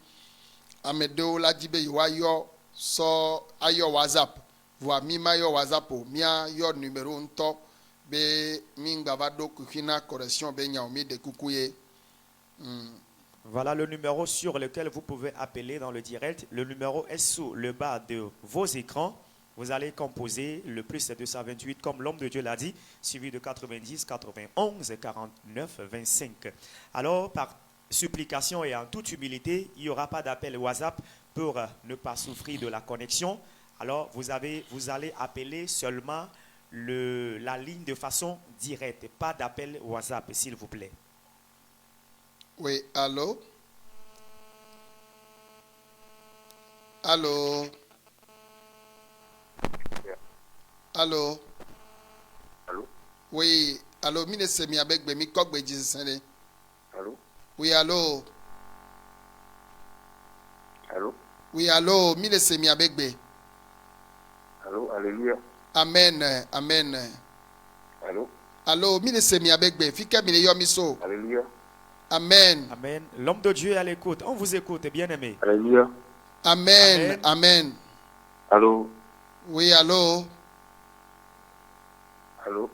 ame ɖewo la dzi be yewoayɔ sɔ ayɔ whatsapp voa mi ma yɔ whatsapp o míayɔ numero ŋutɔ be mi ŋgba va ɖo kuxi na correction be nya o mi ɖe kuku ye. Voilà le numéro sur lequel vous pouvez appeler dans le direct. Le numéro est sous le bas de vos écrans. Vous allez composer le plus 228 comme l'homme de Dieu l'a dit, suivi de 90, 91, 49, 25. Alors, par supplication et en toute humilité, il n'y aura pas d'appel WhatsApp pour ne pas souffrir de la connexion. Alors, vous allez appeler seulement la ligne de façon directe, pas d'appel WhatsApp, s'il vous plaît. Oui, allô? Allô? Allô? Allô? Oui, allô, mi ne se mi avec mi kogbe jisene. Allô? Oui, allô? Allô? Oui, allô, mi ne se mi avec Allô? Alléluia. Amen, amen. Allô? Allô, mi ne se mi avec fike mi ne yo mi so. Alléluia. Amen. Amen. L'homme de Dieu est à l'écoute. On vous écoute, bien-aimé. Alléluia. Amen, amen. Allô? Oui, allô? Allô?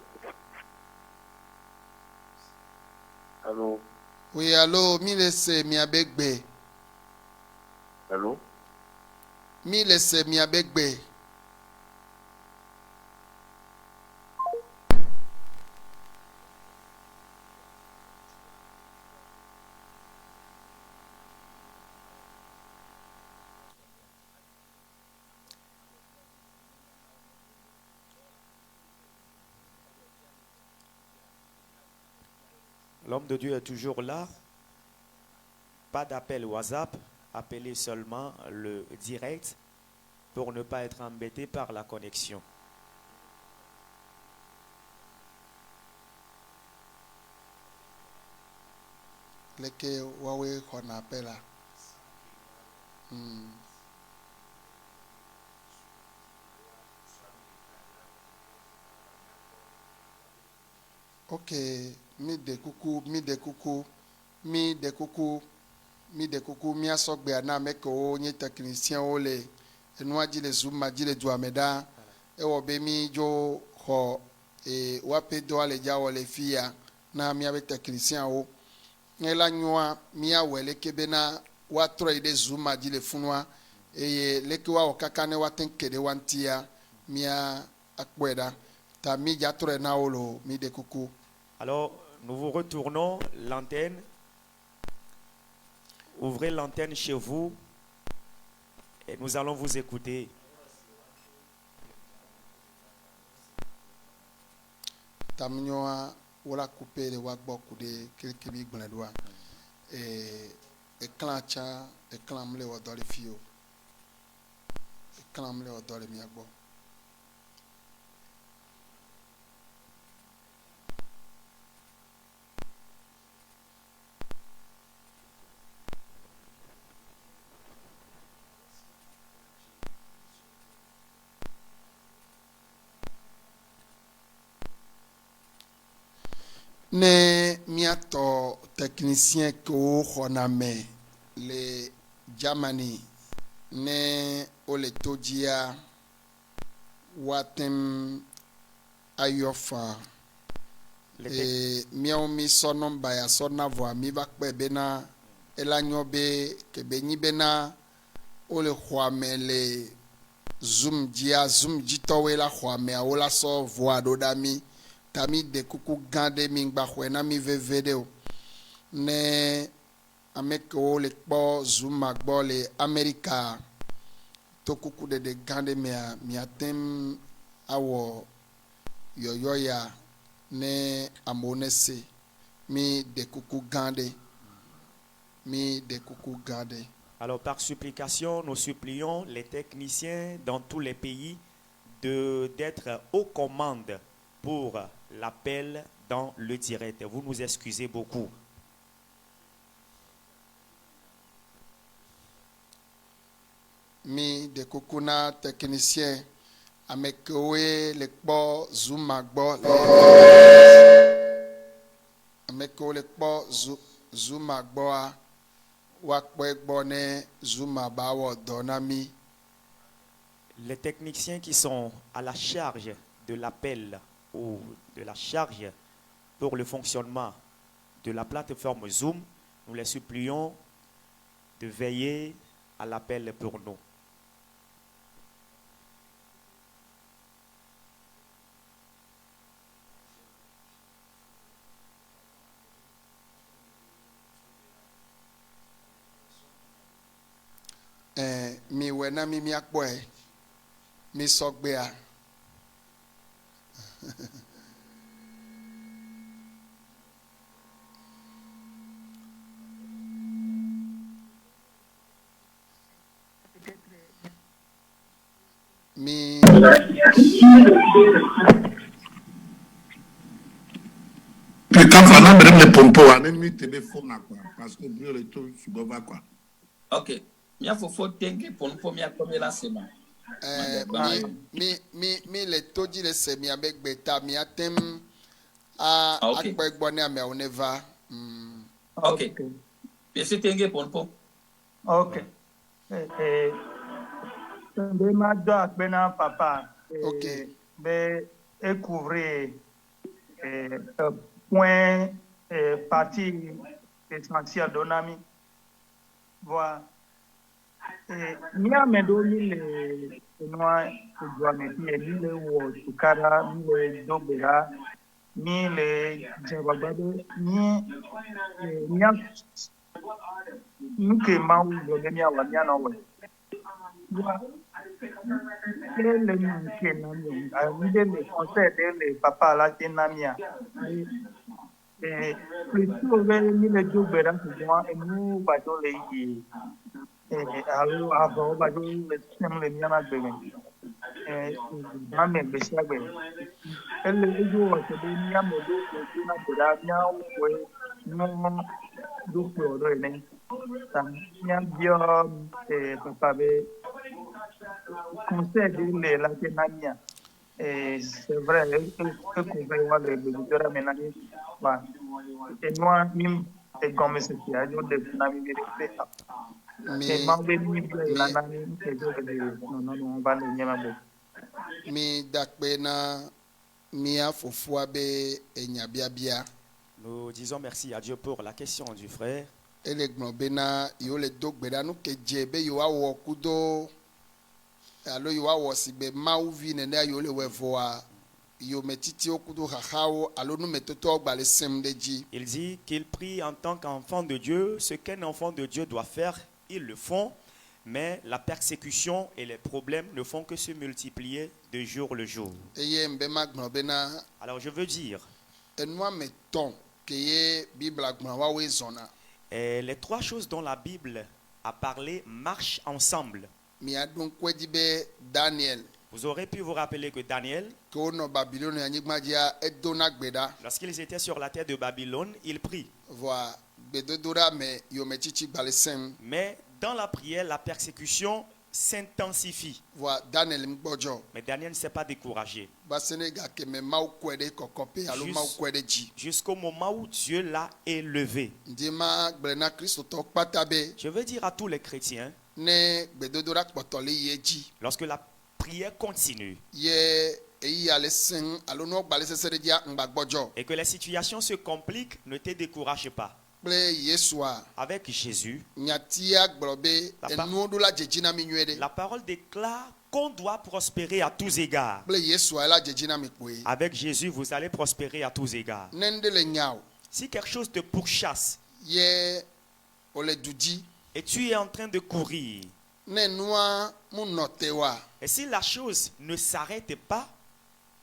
Allô? Oui, allô, mi ne se mi avec Allô? mi le se mi avec L'homme de Dieu est toujours là. Pas d'appel WhatsApp. Appelez seulement le direct pour ne pas être embêté par la connexion. leke wawe xɔna appel la. Ok, mi de kuku mia sɔgbea na ame kewo nye technicien wo le enua dzi le zoom dzi le dua me ɖa ewɔ be mi dzo xɔ woaƒe dɔa le dza wɔ le fi ya na miabe technicien wo ne la nyoa miawɔe leke bena woatrɔ yi ɖe zoom dzi le funua eye leke woawɔ kaka ne woate ŋu ke ɖe wa ŋutia mia akpɔe ɖa ta mi dza trɔe na wo lo mi de kuku. Alors, nous vous retournons l'antenne. Ouvrez l'antenne chez vous et nous allons vous écouter. Tamnyoa wala couper de wa gbɔ ku de keleke bi gblẽ ɖoa eklan tsa eklan mle wɔ dɔ le fi o eklan mle wɔ dɔ le mia gbɔ. Ne miatɔ technicien ke wo xɔna me le Germany ne wole to dzia woatem ayɔ faa miawo mi sɔ nɔmba ya sɔ na vɔa mi va kpɔe bena ela nyɔ be kebe nyi bena wo le xɔa me le zoom dzia zoom dzitɔwoe la xɔa meawo la sɔ voa ɖo ɖa mi ta mi de kuku gã ɖe mi gba xɔe na mi veve ɖe o ne ame kewo le kpɔ zooma gbɔ le Amerika to kuku ɖeɖe gã ɖe mea miatem awɔ yɔyɔ ya ne amewo ne se mi de kuku gã ɖe mi de kuku gã ɖe. Alors par supplication, nous supplions les techniciens dans tous les pays d'être aux commandes pour l'appel dans le direct. Vous nous excusez beaucoup. Mi de kuku na technicien ame kewoe le kpɔ zooma gbɔ ame kewo le kpɔ zooma gbɔa woakpɔe gbɔ ne zooma ba wɔ dɔ na mi. Les techniciens qui sont à la charge de l'appel ou de la charge pour le fonctionnement de la plateforme Zoom, nous les supplions de veiller à l'appel pour nous. Mi wɛ na mi miakpɔe mi sɔgbea mi Quand on a besoin de pompo, on a mis téléphone quoi, parce que brûle le tout sur Bova quoi. Ok. Mia fofo tengi pompo mia comme la semaine. mi le todzi le se mia be gbeta miatem a Okay. akpɔe gbɔ ne ameawo ne va. Ok. Pesi tengi pompo. Ok. Mbe ma dɔ akpe na papa. Ok. Be couvrir point partie essentielle donami. Voilà. Mia me do mi le noa eduame ti mi le wo tukara mi le dogbera mi le jabagbado mi mia nke ma wo do le mia wa mia no we wa le mi nke na mi a mi de le conseil de le papa la ti na mia plutôt mi le dogbera ko mo enu ba do le yi alo avant ba do le tem le mia na gbere na me be sia gbere ele ejo wa se be mia mo do ko na gbera mia wo no do ko do ne ta mia bio papa be conseil de le la te na mia c'est vrai que ko be wa le be do ra me na ni ba e no mi e comme se ti a do de na mi be mi dakpe na mia fofoa be enya biabia. Nous disons merci à Dieu pour la question du frère. Ele gblɔ be na yewo le do gbe ɖa nu ke dze be yewoawɔ kudo alo yewoawɔ si be Mawu vi nenea yewo le wɔe vɔa yome titiwo kudo xaxawo alo numetotowo gba le sem ɖe dzi. Il dit qu'il prie en tant qu'enfant de Dieu. Ce qu'un enfant de Dieu doit faire, ils le font. Mais la persécution et les problèmes ne font que se multiplier de jour le jour. Eye mbe ma gblɔ be na Alors je veux dire, enua me tɔn ke ye Bibla gblɔ wawoe zɔna. les trois choses dont la Bible a parlé marchent ensemble. Mia do ŋkue dzi be Daniel Vous aurez pu vous rappeler que Daniel, ke wonɔ Babilonia anyigba dzia edona gbe ɖa lorsqu'ils étaient sur la terre de Babylone, il prie. vɔa gbedodoɖa me yometsitsi gba le sem Mais dans la prière, la persécution s'intensifie. vɔa Daniel ŋgbɔdzɔ Mais Daniel ne s'est pas découragé. va se ne gake me Mawu kɔe ɖe kɔkɔƒe alo Juste- Mawu kɔe ɖe dzi. Jusqu'au moment où Dieu l'a élevé. Ndi ma gblɔ na kristotɔwo kpata be Je veux dire à tous les chrétiens, ne gbedodoɖa kpɔtɔ le yie dzi lorsque la prière continue ye eyi ale sen alo nua gba le sese ɖe dzia ŋgba gbɔdzɔ et que les situations se compliquent, ne te décourage pas. kple Yesua Avec Jésus, nyatia gblɔbe La pa- enuwo ɖo la dzedzi na mi nyuie ɖe la parole déclare qu'on doit prospérer à tous égards. kple Yesua la dzedzi na mi kpoe Avec Jésus, vous allez prospérer à tous égards. ne ŋɖe le nya o Si quelque chose te pourchasse ye wòle du dzi et tu es en train de courir, ne nua mu nɔ te wa et si la chose ne s'arrête pas,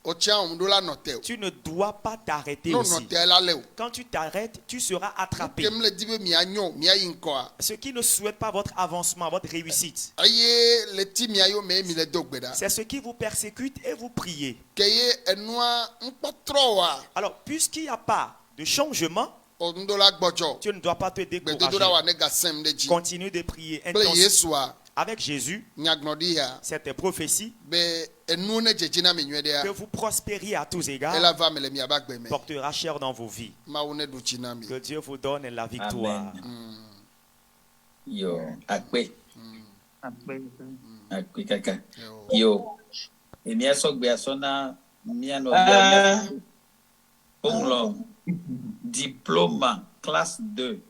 wotia wɔm ɖo la nɔ te o tu ne dois pas t'arrêter ne aussi. wònɔ te la lé o Quand tu t'arrêtes, tu seras attrapé. kem le di be mianyo miayi ŋkɔa Ceux qui ne souhaitent pas votre avancement, votre réussite, eye le ti mia yo me mi le do gbe ɖa c'est ceux qui vous persécutent et vous priez. ke ye enua ŋkpɔtrɔ wa Alors, puisqu'il n'y a pas de changement, o ŋɖo la gbɔdzɔ tu ne dois pas te gbedodoɖa décourager. wa ne gasẽm ɖe dzi Continue de prier kple intensément. Yesua Avec Jésus, nyagbɔɖi ya cette prophétie, be enuwo ne dzedzi na mi nyuie que ɖea vous prospériez à tous égards, ela va me le miabe agbe me portera chair dans vos vies. mawu ne ɖu tsi na mi Que Dieu vous donne la victoire. Amen. Yo, akpe, akpe kaka. Yo, mia sɔgbe asɔna mia nɔvia ponglo diplôme classe 2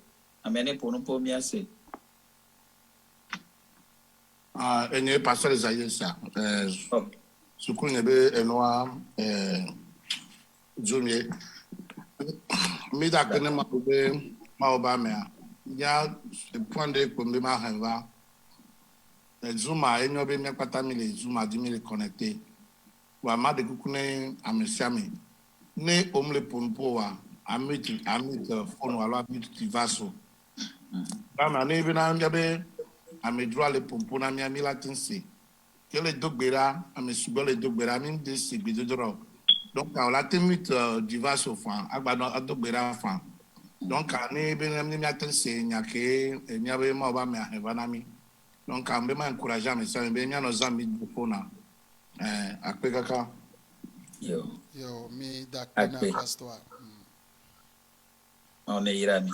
amene pour nous pour mia se. Enye pastor Isaïe sa. Oh, Sukuu nye be enua zumie. Mi da kene ma be ma oba mea. Ya point de kombe ma hanva. Zuma enyo be mi kpata mi le Zuma di mi le connecté. Wa ma de kukune amesiame. Ne omle ponpo wa amit phone wa amit tivaso. Kama ne be na ngabe amedroit le pompo na mi latinsi. Que le dogbera, ame sugo le dogbera, mi de si bidodoro. Donc, on a temit divas au fond, agbado adogbera fan. Donc, on est bien mi latinsi, nya ke, nya be ma ba me avanami. Donc, on be ma encourager mais ça be nya no zambi do fona. Akpe kaka. yo, yo mi da kpena Akpe. pastor on est irami.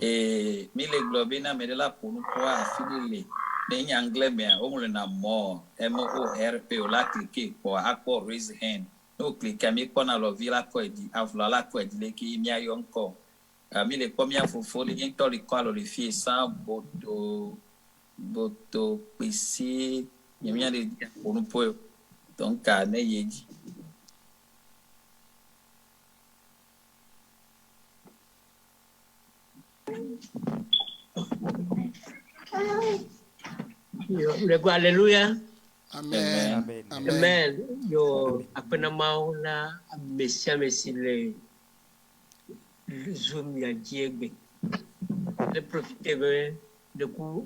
Et mi le globina me de la pour nous pouvoir affilier les anglais mais on le na mort MORP o la cliquer pour accord raise hand. No cliquer mi kona lo vila ko di avla la ko di le ki mi ayo encore. Mi le première fois les gens to le quoi le fie sans boto pesi y mi de pour nous pour donc ne yeji. Yo, lego haleluya. amen Amen. amen Amen. Yo, apa nama na Mesia mesile zoom ya jiegbe. Le profite be de ku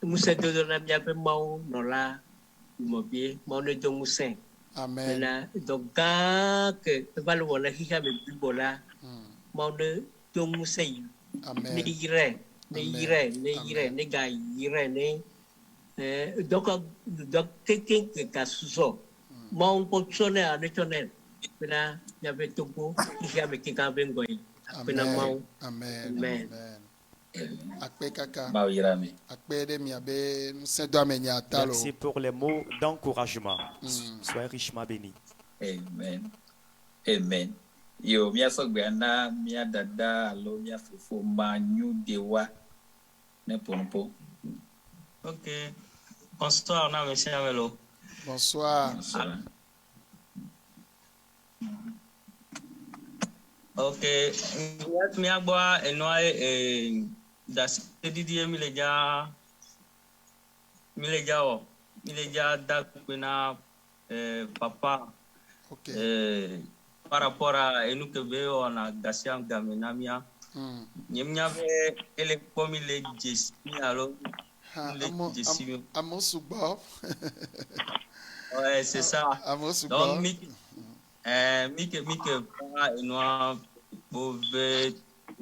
musa do na bia pe mau no la mo bie mau ne do musa. amen Na do ga ke balu wala hika me bibola mau ne do musa ne amen ire ne ga ire ne donc quelqu'un qui a sous mon pochonne à l'étonnel pena ya betuko ya bekika bengoi pena mau amen Amen. amen akpe kaka Ma irami. akpe ɖe miabe ŋusẽ do ame nya ta lo Merci pour les mots d'encouragement. Soyez richement bénis. Amen. Amen. Yo, mia sogbe na mia dada alo mia fofo ma nyu dewa ne ponpo. Ok. Bonsoir, on a reçu un vélo. bonsoir Ok. Mi agba enoi da sedidi mi leja da kuna papa ok par rapport à enu que veo na gasiam gaminamia. Nyemnya ve ele komi le jesi alors amewo sugbɔ ouais, c'est ça. amewo sugbɔ Donc, Mike va et nous bove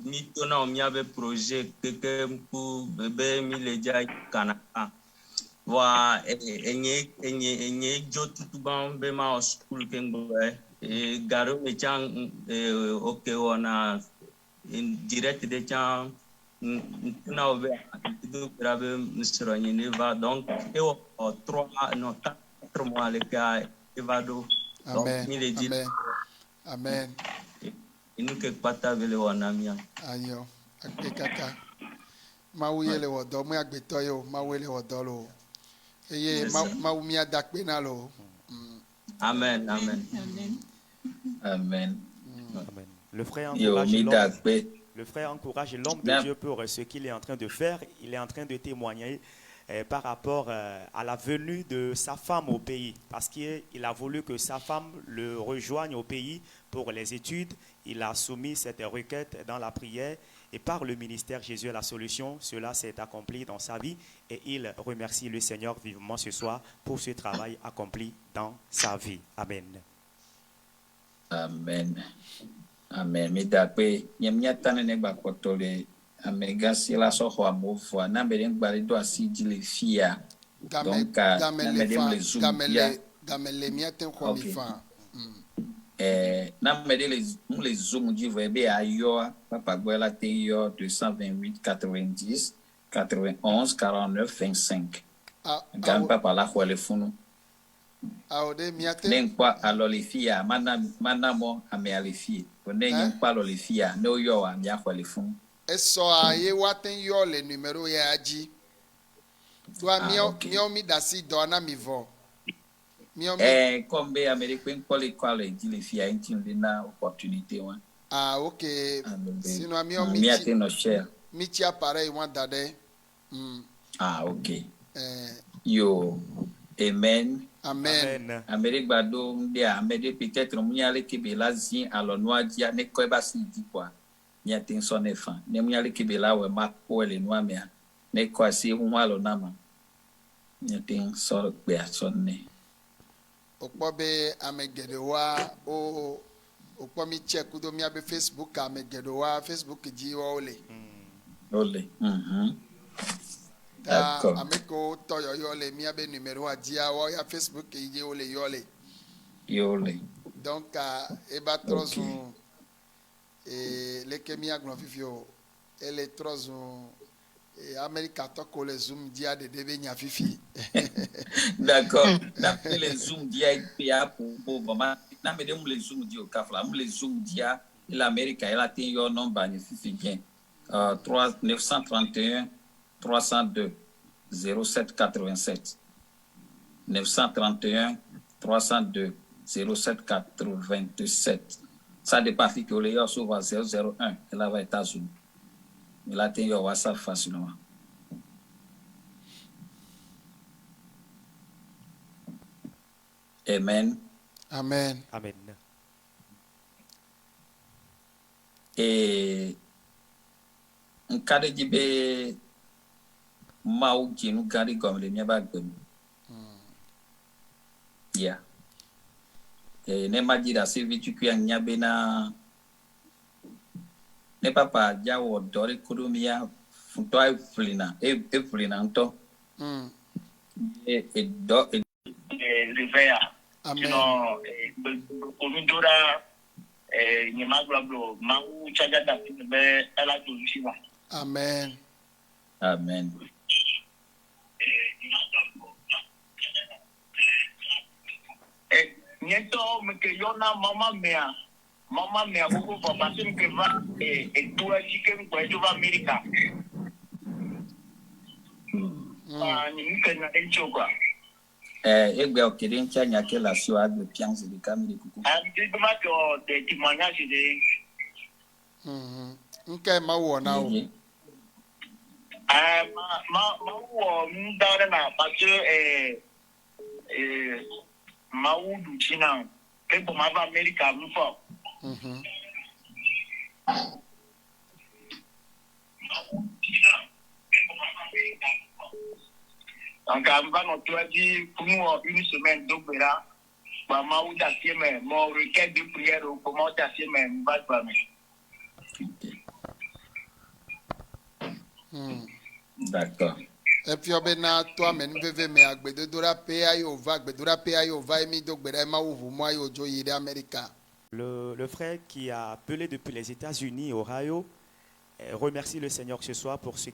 Mito na miabe projet que pour bébé mileja Canada. Wa enye jo tutuban be ma school kengo e garo me chan okay wana in direct de chan na obe do grave misro ni va donc e o 3 non 4 mois le gars e va do donc amen il dit amen amen inu ke pata vele wana mia ayo Akpe kaka. Mawu ye le wɔdɔ mu agbetɔ ye o. Mawu ye le wɔdɔ lo. Eye Yes, sir. mawu mia dakpe na lo. Amen, amen. Amen. Amen. Le frère Yo, encourage mi l'homme. dakpe. Le frère encourage l'homme de Bien. Dieu pour ce qu'il est en train de faire. Il est en train de témoigner par rapport à la venue de sa femme au pays. Parce qu'il a voulu que sa femme le rejoigne au pays pour les études. Il a soumis cette requête dans la prière. Et par le ministère Jésus est la solution, cela s'est accompli dans sa vie. Et il remercie le Seigneur vivement ce soir pour ce travail accompli dans sa vie. Amen. Amen. Amen. Mi dakpe. Nyemnya tane ne gba kotole. Amega si la so ho amofo. Na me den gba do asi di le fia. Donc, na me dem le zoom ya. Gamele mia ten kwa mi Okay. fa. Na me de le zoom di vo ebe ayo. Papa Gwela te yo 228 90 91 49 25. Gan papa la kwa le funu. Aode mia ten. Nenkwa alolifia mana mo ame alifie. Pone nenkwa alolifia no yo a mia kwa le funu. Eso a ye waten yo le numero ya aji. Doa mio mi dasi do na mi vo. Mio mi. Comme américain kwale di le fia intin de na opportunité wa. Ah okay. Sino mio mi. Mi ate no share. Mi ti appareil wan dade. Ah okay. Yo. Amen. Amen. Amérique bado de Amérique peut-être munyale kebe la zin alonwa dia ne ko ba si di kwa. Ni ate so ne fa. Ne munyale kebe la we ma ko le no amea. Ne ko asi hu alo nama. Ni ate so gbe aso ne. Okpo be amegede wa o okpo mi check do mi abe Facebook amegede wa Facebook ji wa ole. Ole. D'accord. Ameko to yo le mi abe numéro a dia wa ya Facebook ji ole yo le. Yo le. Donc e ba trozun le kemi aglon fifio ele trozun America to ko le zoom dia de debe nya fifi. D'accord. Na le zoom dia ya pour maman. Na me dem le zoom dia o kafla, le zoom dia l'Amérique elle a ten yo number ni fifi bien. 931 302 0787 931 302 0787. Ça dépend si que le yo souvent 001 elle va États-Unis. Il a ten yo WhatsApp facilement. Amen. Amen. Amen. Et nkade jibe mau jinu gari gom le miaba gbem. Yeah. Ne majira servitu ku yang nyabe na ne papa jawo dori kurumia funto ai flina nto. E do Rivea. Amen. Omidora nyemaglablo mau chaga da be ala to shiva. Amen. Amen. Nieto mke yona mama mea buku papa sim ke va tua chicken kwa to America. Ni mke na enchoka. Egbe okere ncha nyake la sio agbe pianzi de kamiri kuku. Ndi ma ko de témoignage de. Nke ma wo na o. Ma wo ndare na parce ma wo du china ke ko ma va America mu fo. Donc, on va nous dire pour nous une semaine d'opéra. Maman, où t'as mais mon requête de prière, comment t'as fait, mais on va pas. D'accord. Et puis, obena toi, men veve me agbedo dora pe ayo va emi do gbera ma wo mo ayo jo yire America. Le frère qui a appelé depuis les États-Unis, Ohio, remercie le Seigneur ce soir pour ce